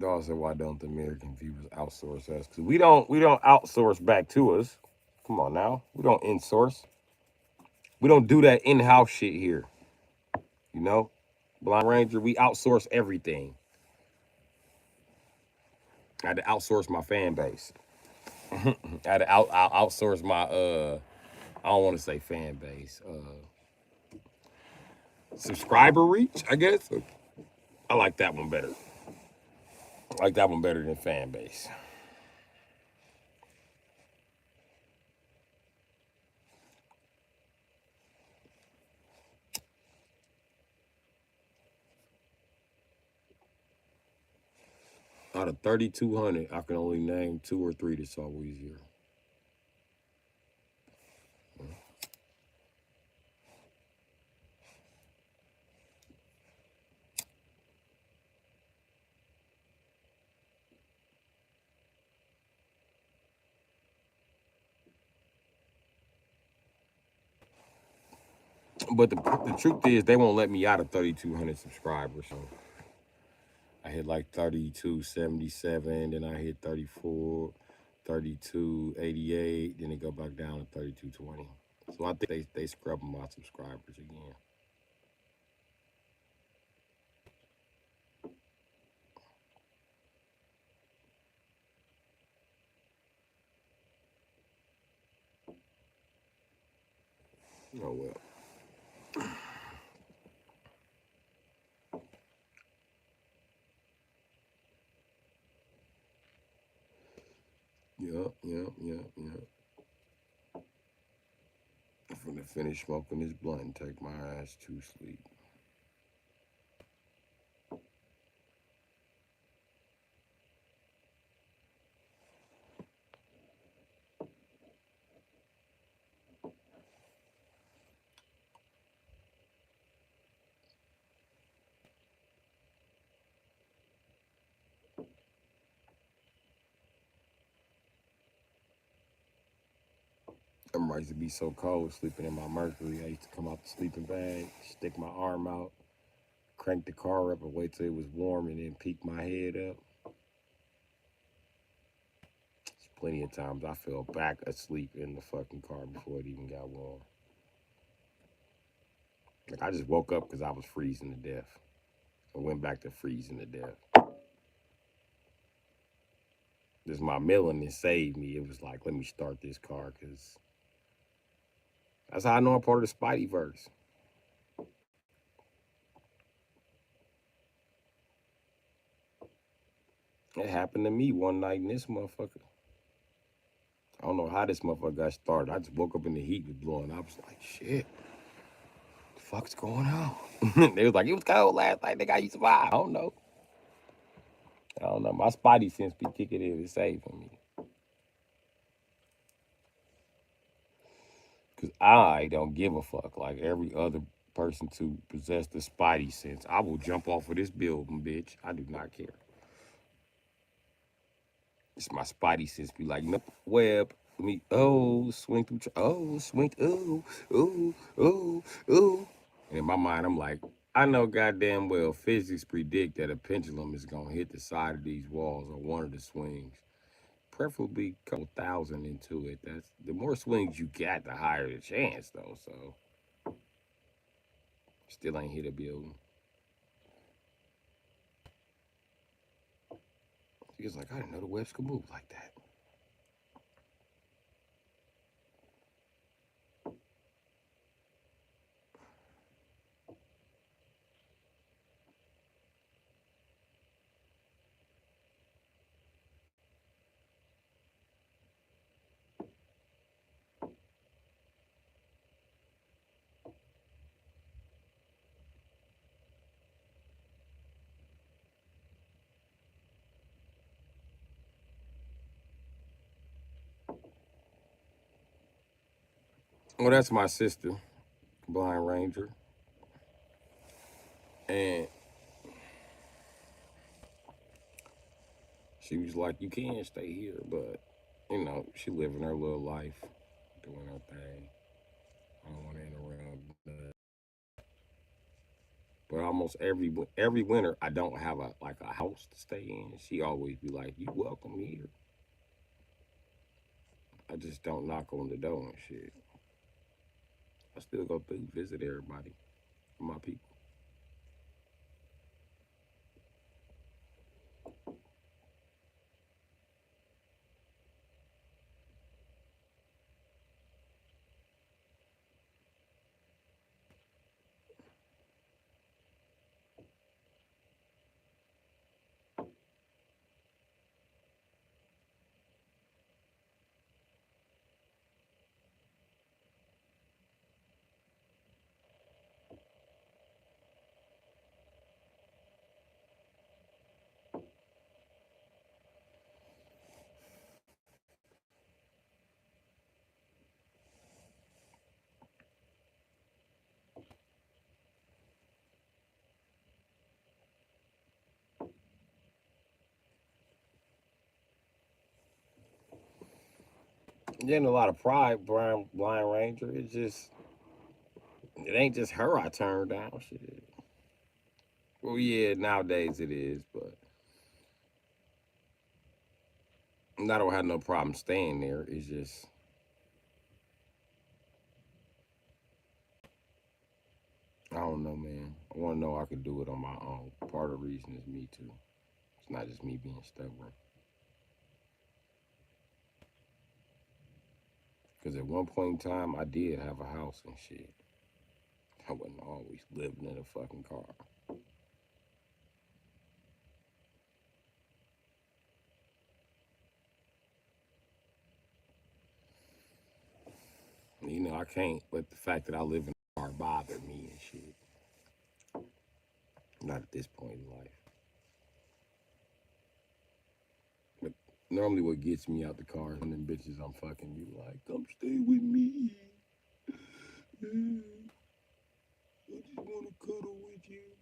Speaker 1: Dog said, "Why don't the American viewers outsource us? Because we don't outsource back to us. Come on now, we don't insource. We don't do that in-house shit here. You know, Blind Ranger, we outsource everything. I had to outsource my fan base. I had to outsource my I don't want to say fan base. Subscriber reach, I guess. I like that one better. I like that one better than fan base. Out of 3,200, I can only name two or three that's always here. But the truth is, they won't let me out of 3,200 subscribers. So I hit like 3,277, then I hit 34, 3,288, then it go back down to 3,220. So I think they scrubbing my subscribers again. Oh well. Yeah, yeah, yeah, yeah. I'm finna finish smoking this blunt and take my ass to sleep. I'm ready to be so cold sleeping in my Mercury. I used to come out the sleeping bag, stick my arm out, crank the car up, and wait till it was warm, and then peek my head up. There's plenty of times I fell back asleep in the fucking car before it even got warm. Like I just woke up because I was freezing to death. I went back to freezing to death. This my melanin saved me. It was like, let me start this car because that's how I know I'm part of the Spidey verse. It happened to me one night in this motherfucker. I don't know how this motherfucker got started. I just woke up and the heat was blowing. I was like, shit, the fuck's going on? They was like, it was cold last night. They got you survived. I don't know. I don't know. My spidey sense be kicking in and saving me. Because I don't give a fuck like every other person to possess the spidey sense. I will jump off of this building, bitch. I do not care. It's my spidey sense be like, nope, web. Me, oh, swing through, oh, swing, ooh, ooh, ooh, ooh. And in my mind, I'm like, I know goddamn well physics predict that a pendulum is gonna hit the side of these walls or one of the swings. Preferably a couple thousand into it. That's the more swings you got, the higher the chance, though. So still ain't hit a building. He was like, I didn't know the webs could move like that. Well, that's my sister, Blind Ranger. And she was like, you can stay here, but, you know, she living her little life, doing her thing. I don't want to interrupt. But almost every winter, I don't have a house to stay in. She always be like, you welcome here. I just don't knock on the door and shit. I still go through, visit everybody, my people. Getting a lot of pride, Blind Ranger. It ain't just her I turned down. Shit. Well, yeah, nowadays it is, but I don't have no problem staying there. It's just, I don't know, man. I want to know I could do it on my own. Part of the reason is me too. It's not just me being stubborn. Because at one point in time, I did have a house and shit. I wasn't always living in a fucking car. You know, I can't let the fact that I live in a car bother me and shit. Not at this point in life. But normally what gets me out the car is when them bitches I'm fucking be like, come stay with me. I just want to cuddle with you.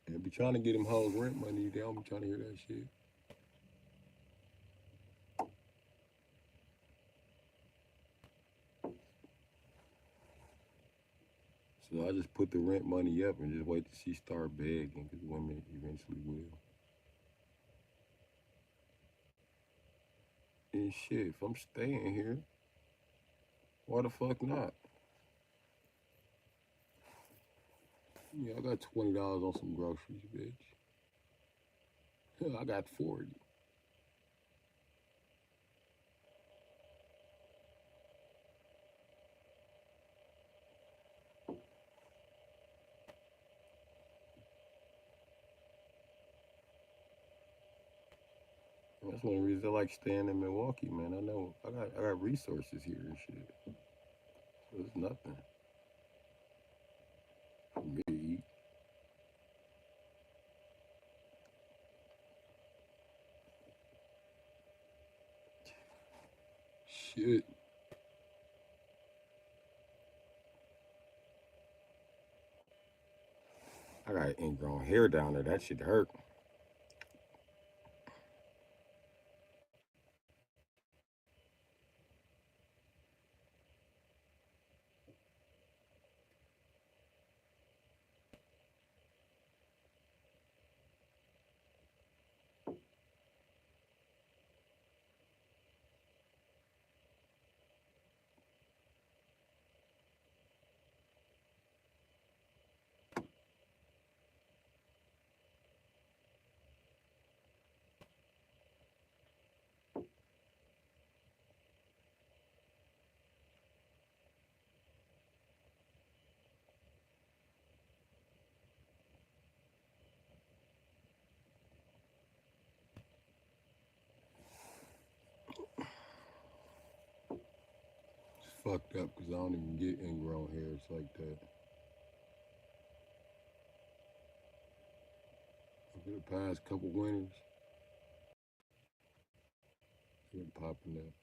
Speaker 1: And be trying to get them hoes rent money. They don't be trying to hear that shit. So I just put the rent money up and just wait till she start begging because women eventually will. And shit, if I'm staying here, why the fuck not? Yeah, I got $20 on some groceries, bitch. Hell, I got 40. That's one of the reasons I like staying in Milwaukee, man. I know I got resources here and shit. So it's nothing for me to eat. Shit. I got ingrown hair down there. That shit hurt. It's fucked up because I don't even get ingrown hairs like that. For the past couple winters, it's been popping up.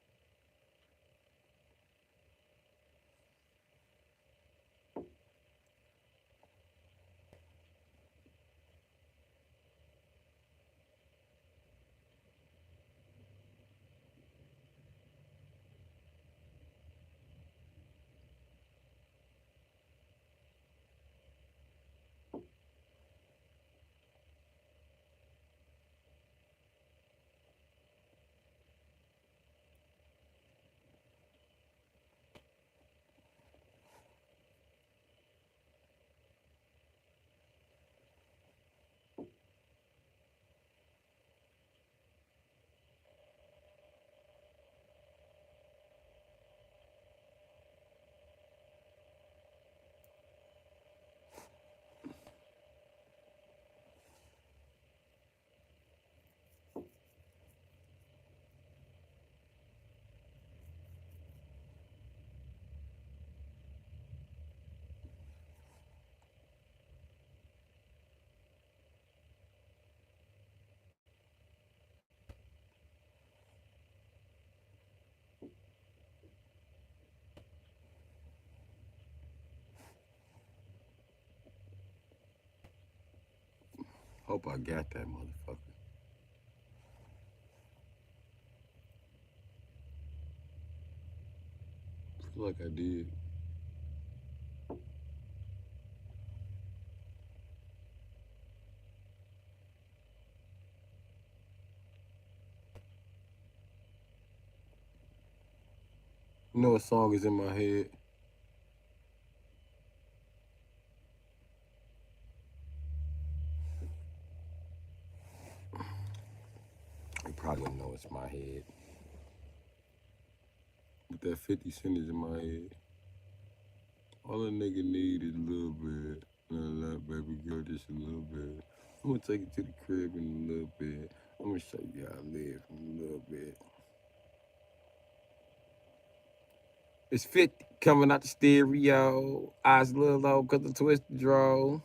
Speaker 1: Hope I got that motherfucker. Feel like I did. You know what song is in my head? You probably don't know it's my head. But that 50 Cent is in my head. All a nigga need is a little bit. Not a lot, baby girl, just a little bit. I'm gonna take you to the crib in a little bit. I'm gonna show you how I live in a little bit. It's 50 coming out the stereo. Eyes a little low cause the twist draw.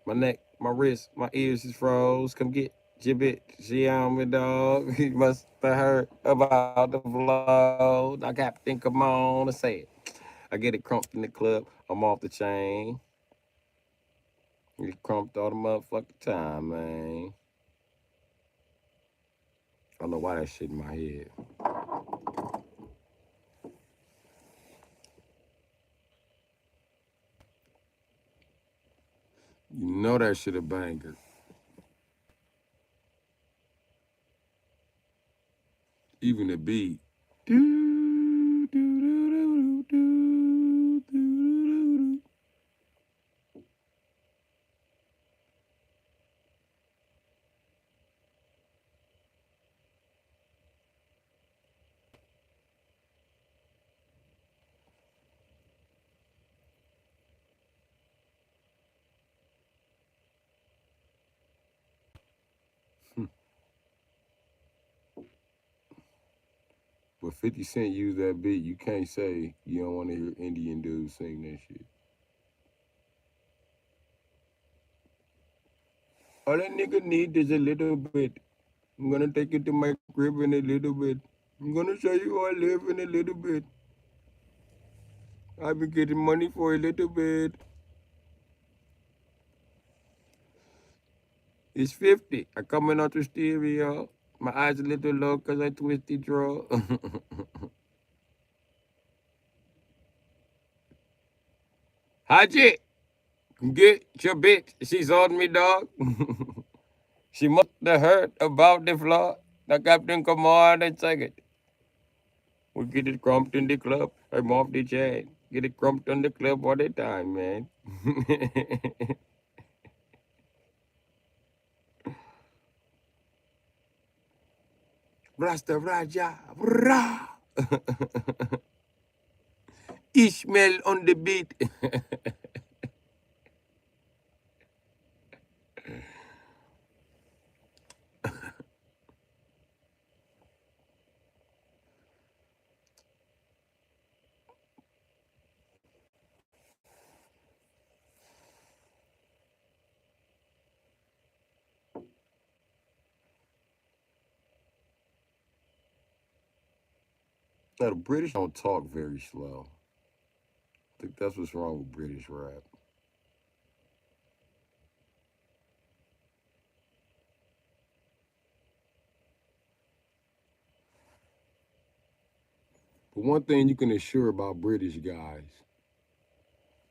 Speaker 1: My neck, my wrist, my ears is froze. Come get your bitch. She on me, dog. You must have heard about the flow. Now, Captain, come on and say it. I get it crumped in the club. I'm off the chain. Get crumped all the motherfucking time, man. I don't know why that shit in my head. You know that shit a banger. Even the beat. Do, do, do, do, do, do, do, do. But 50 Cent used that beat. You can't say you don't want to hear Indian dudes sing that shit. All that nigga need is a little bit. I'm gonna take you to my crib in a little bit. I'm gonna show you how I live in a little bit. I've been getting money for a little bit. It's 50. I coming out the stereo. My eyes a little low because I twisted draw. Haji, get your bitch. She's on me, dog. She must have heard about the flaw. The captain come on and take it. We get it crumped in the club. I'm off the chain. Get it crumped on the club all the time, man. Rasta Raja. Rah. Ishmael on the beat. Now, the British don't talk very slow. I think that's what's wrong with British rap. But one thing you can assure about British guys,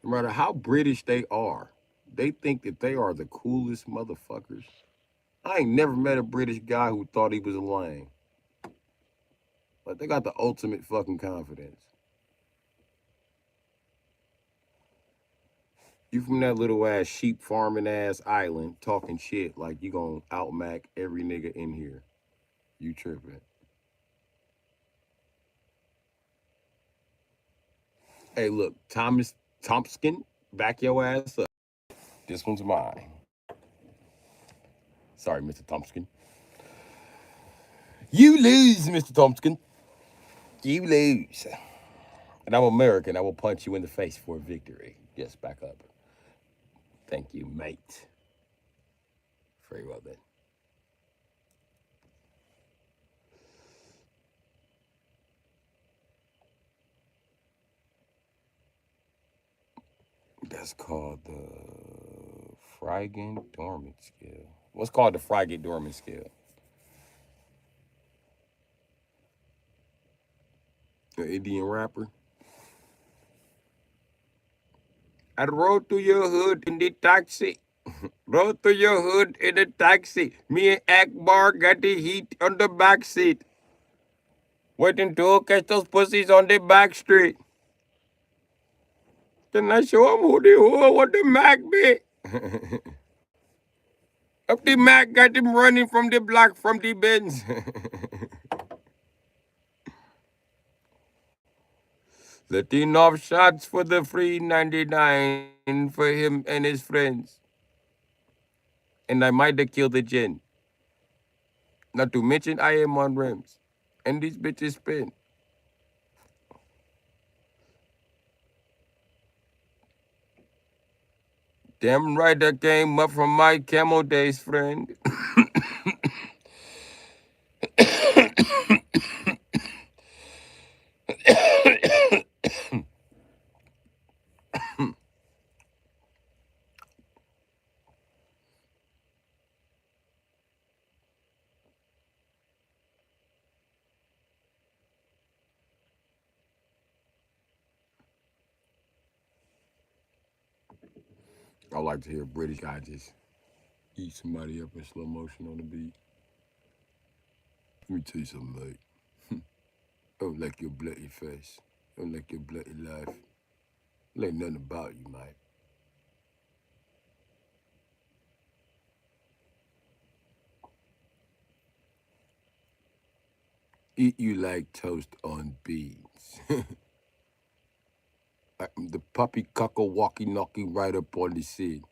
Speaker 1: no matter how British they are, they think that they are the coolest motherfuckers. I ain't never met a British guy who thought he was a lame. Like, they got the ultimate fucking confidence. You from that little ass sheep farming ass island talking shit like you gonna outmac every nigga in here. You tripping. Hey, look, Thomas Thompson, back your ass up. This one's mine. Sorry, Mr. Thompson. You lose, Mr. Thompson. You lose. And I'm American. I will punch you in the face for victory. Yes, back up. Thank you, mate. Very well then. That's called the Frygant Dormant Skill. What's called the Frygant Dormant Skill? An Indian rapper. I rode to your hood in the taxi. Rode to your hood in the taxi. Me and Akbar got the heat on the back seat. Waiting to catch those pussies on the back street. Then I show them who the who, what the Mac be. Up the Mac got him running from the block from the Benz. Letting off shots for the free 99 for him and his friends. And I might have killed the gin. Not to mention I am on rims. And these bitches spin. Damn right I came up from my camel days, friend. I like to hear a British guy just eat somebody up in slow motion on the beat. Let me tell you something, mate. I don't like your bloody face. I don't like your bloody life. There ain't nothing about you, mate. Eat you like toast on beans. I'm the puppy cuckle walkie knocking right up on the scene.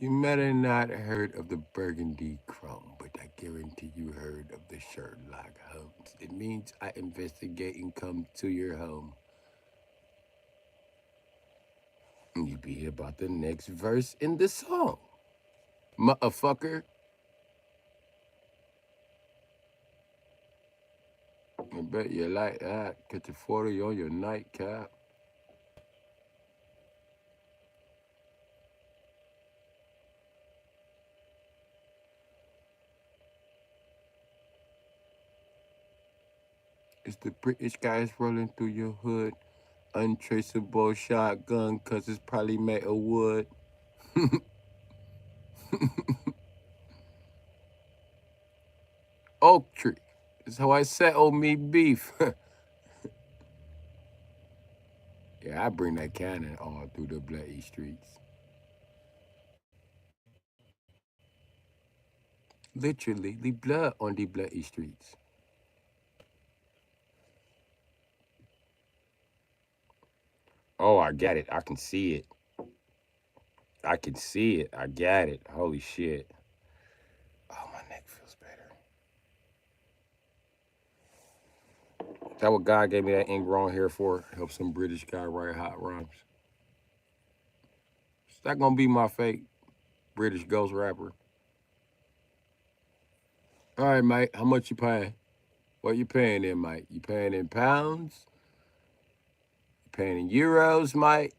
Speaker 1: You might have not heard of the Burgundy Chrome, but I guarantee you heard of the Sherlock Holmes. It means I investigate and come to your home. And you be about the next verse in the song. Motherfucker. I bet you like that. Get the 40 on your nightcap. It's the British guys rolling through your hood. Untraceable shotgun, cause it's probably made of wood. Oak tree. That's how I settle me beef. Yeah, I bring that cannon all through the bloody streets. Literally, the blood on the bloody streets. Oh, I got it. I can see it. I can see it. I got it. Holy shit. Oh, my neck feels better. Is that what God gave me that ingrown hair for? Help some British guy write hot rhymes. Is that gonna be my fake British ghost rapper? All right, mate. How much you paying? What you paying in, mate? You paying in pounds? You paying in euros, mate?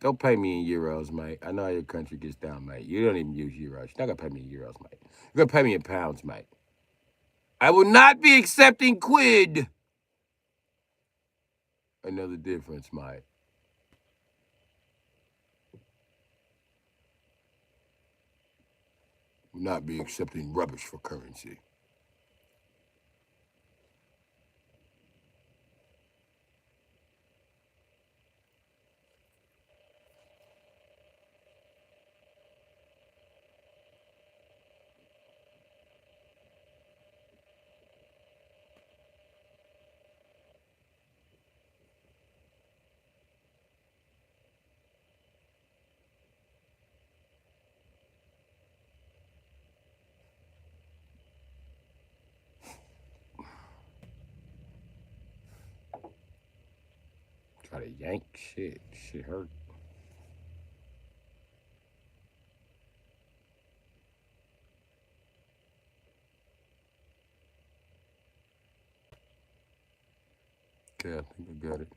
Speaker 1: Don't pay me in euros, mate. I know how your country gets down, mate. You don't even use euros. You're not gonna pay me in euros, mate. You're gonna pay me in pounds, mate. I will not be accepting quid. Another difference, mate. Will not be accepting rubbish for currency. Try to yank shit. Shit hurt. Okay, I think I got it.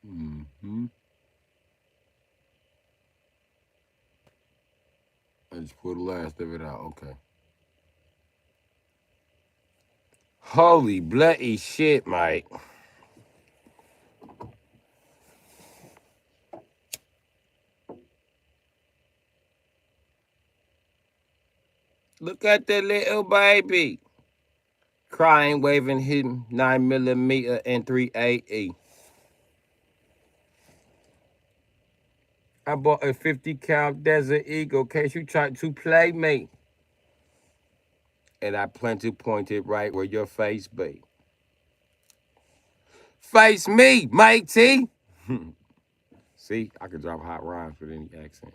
Speaker 1: Mm-hmm. I just pulled the last of it out. Okay. Holy bloody shit, mate. Look at the little baby. Crying, waving him 9mm and 380. I bought a 50 cal Desert Eagle in case you tried to play me. And I plan to point it right where your face be. Face me, matey. See, I could drop hot rhymes with any accent.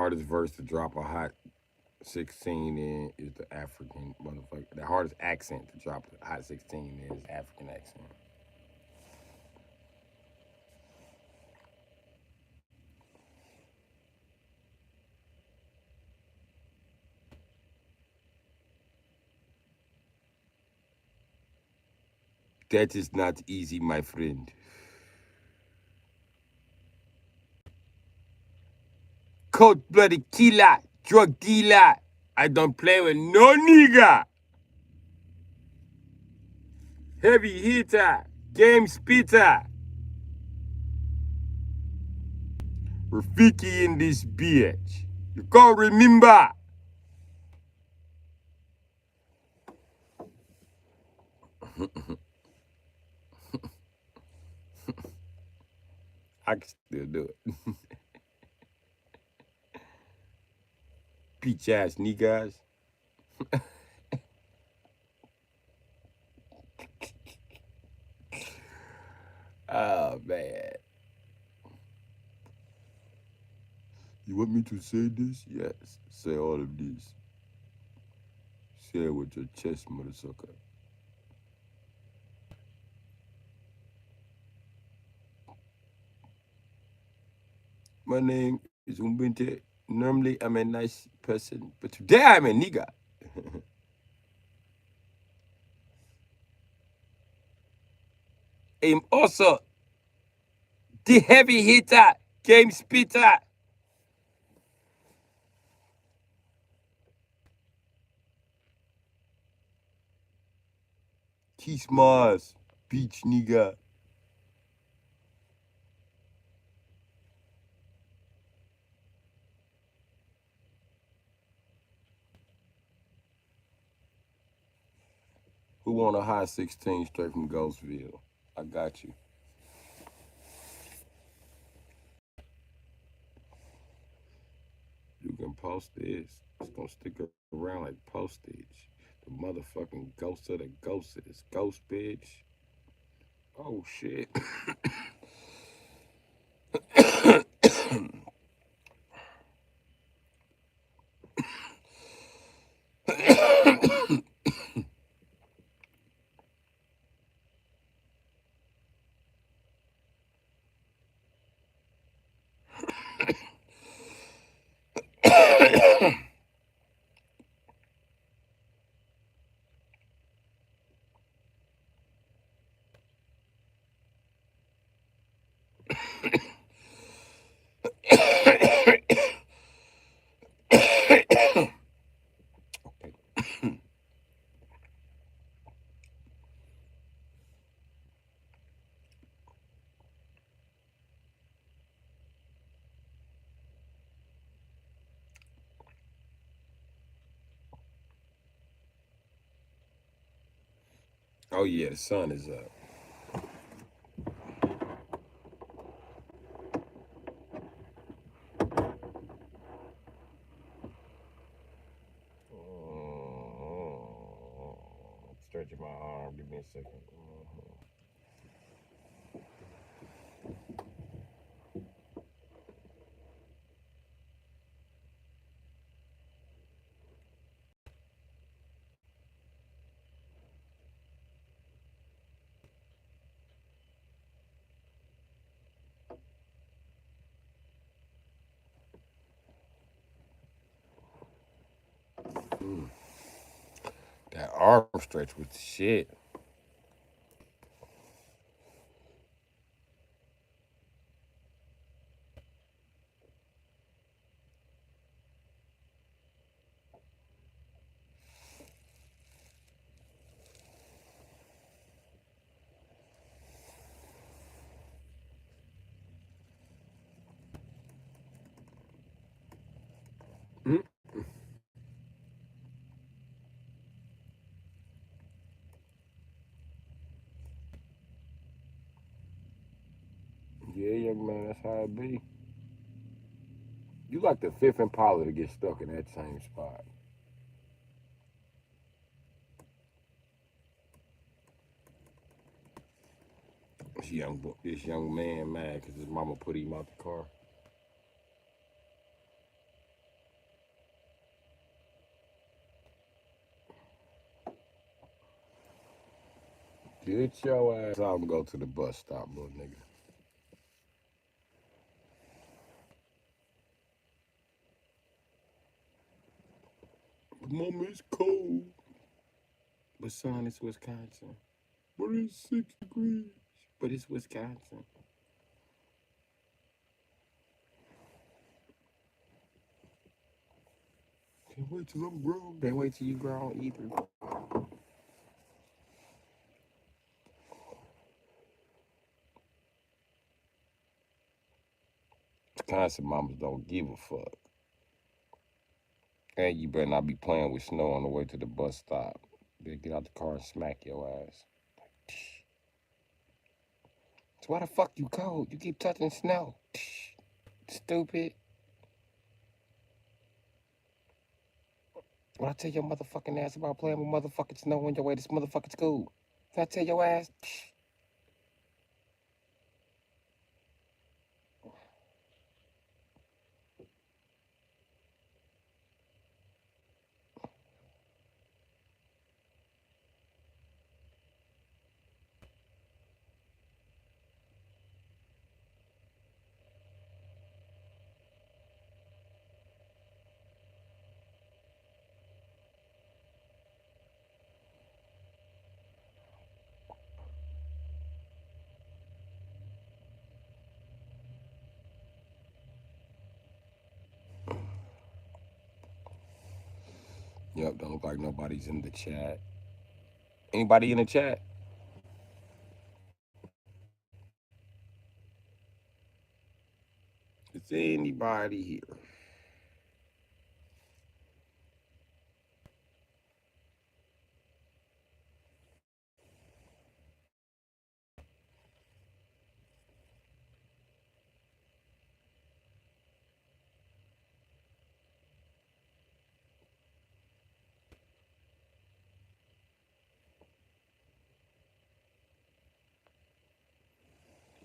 Speaker 1: hardest verse to drop a hot 16 in is the African motherfucker. The hardest accent to drop a hot 16 is African accent. That is not easy, my friend. Cold blooded killer, drug dealer. I don't play with no nigga. Heavy hitter, game spitter. Rafiki in this bitch. You can't remember. I can still do it. Peach ass niggas. Oh man. You want me to say this? Yes. Say all of this. Say it with your chest, motherfucker. My name is Umbinte. Normally I'm a nice person, but today I'm a nigga. I'm also the heavy hitter, game spitter. Kiss Mars, beach nigga. Who want a high 16 straight from Ghostville? I got you. You can post this. It's gonna stick around like postage. The motherfucking ghost of the ghost is ghost bitch. Oh shit. Oh yeah, the sun is up. Stretching my arm. Give me a 2nd. That arm stretch with the shit. Yeah, young man, that's how it be. You like the fifth Impala to get stuck in that same spot. This young man mad because his mama put him out the car. Get your ass out and go to the bus stop, little nigga. But mama, it's cold. But son, it's Wisconsin. But it's 6 degrees. But it's Wisconsin. Can't wait till I'm grown. Can't wait till you grown either. Wisconsin mamas don't give a fuck. And you better not be playing with snow on the way to the bus stop. Better get out the car and smack your ass. So why the fuck you cold? You keep touching snow. Stupid. When I tell your motherfucking ass about playing with motherfucking snow on your way to this motherfucking school, did I tell your ass? Yep, don't look like nobody's in the chat. Anybody in the chat? Is anybody here?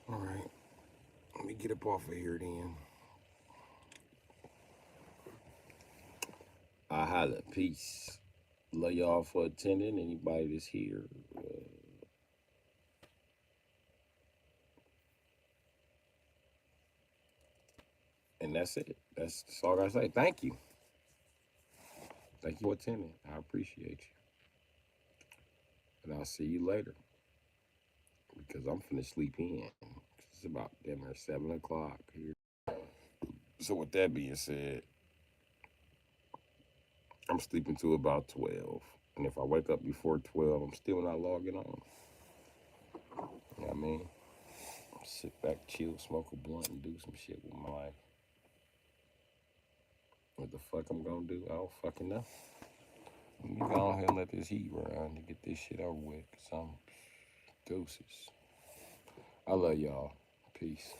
Speaker 1: All right, let me get up off of here then. I holla. Peace. Love y'all for attending. Anybody that's here. And that's it. That's all I gotta say. Thank you. Thank you for attending. I appreciate you. And I'll see you later. Because I'm finna sleep in. It's about damn near 7 o'clock here. So with that being said, I'm sleeping to about 12. And if I wake up before 12, I'm still not logging on. You know what I mean? Sit back, chill, smoke a blunt, and do some shit with my life. What the fuck I'm gonna do? I don't fucking know. Let me go on here and let this heat run to get this shit over with. Cause I'm deuces. I love y'all. Peace.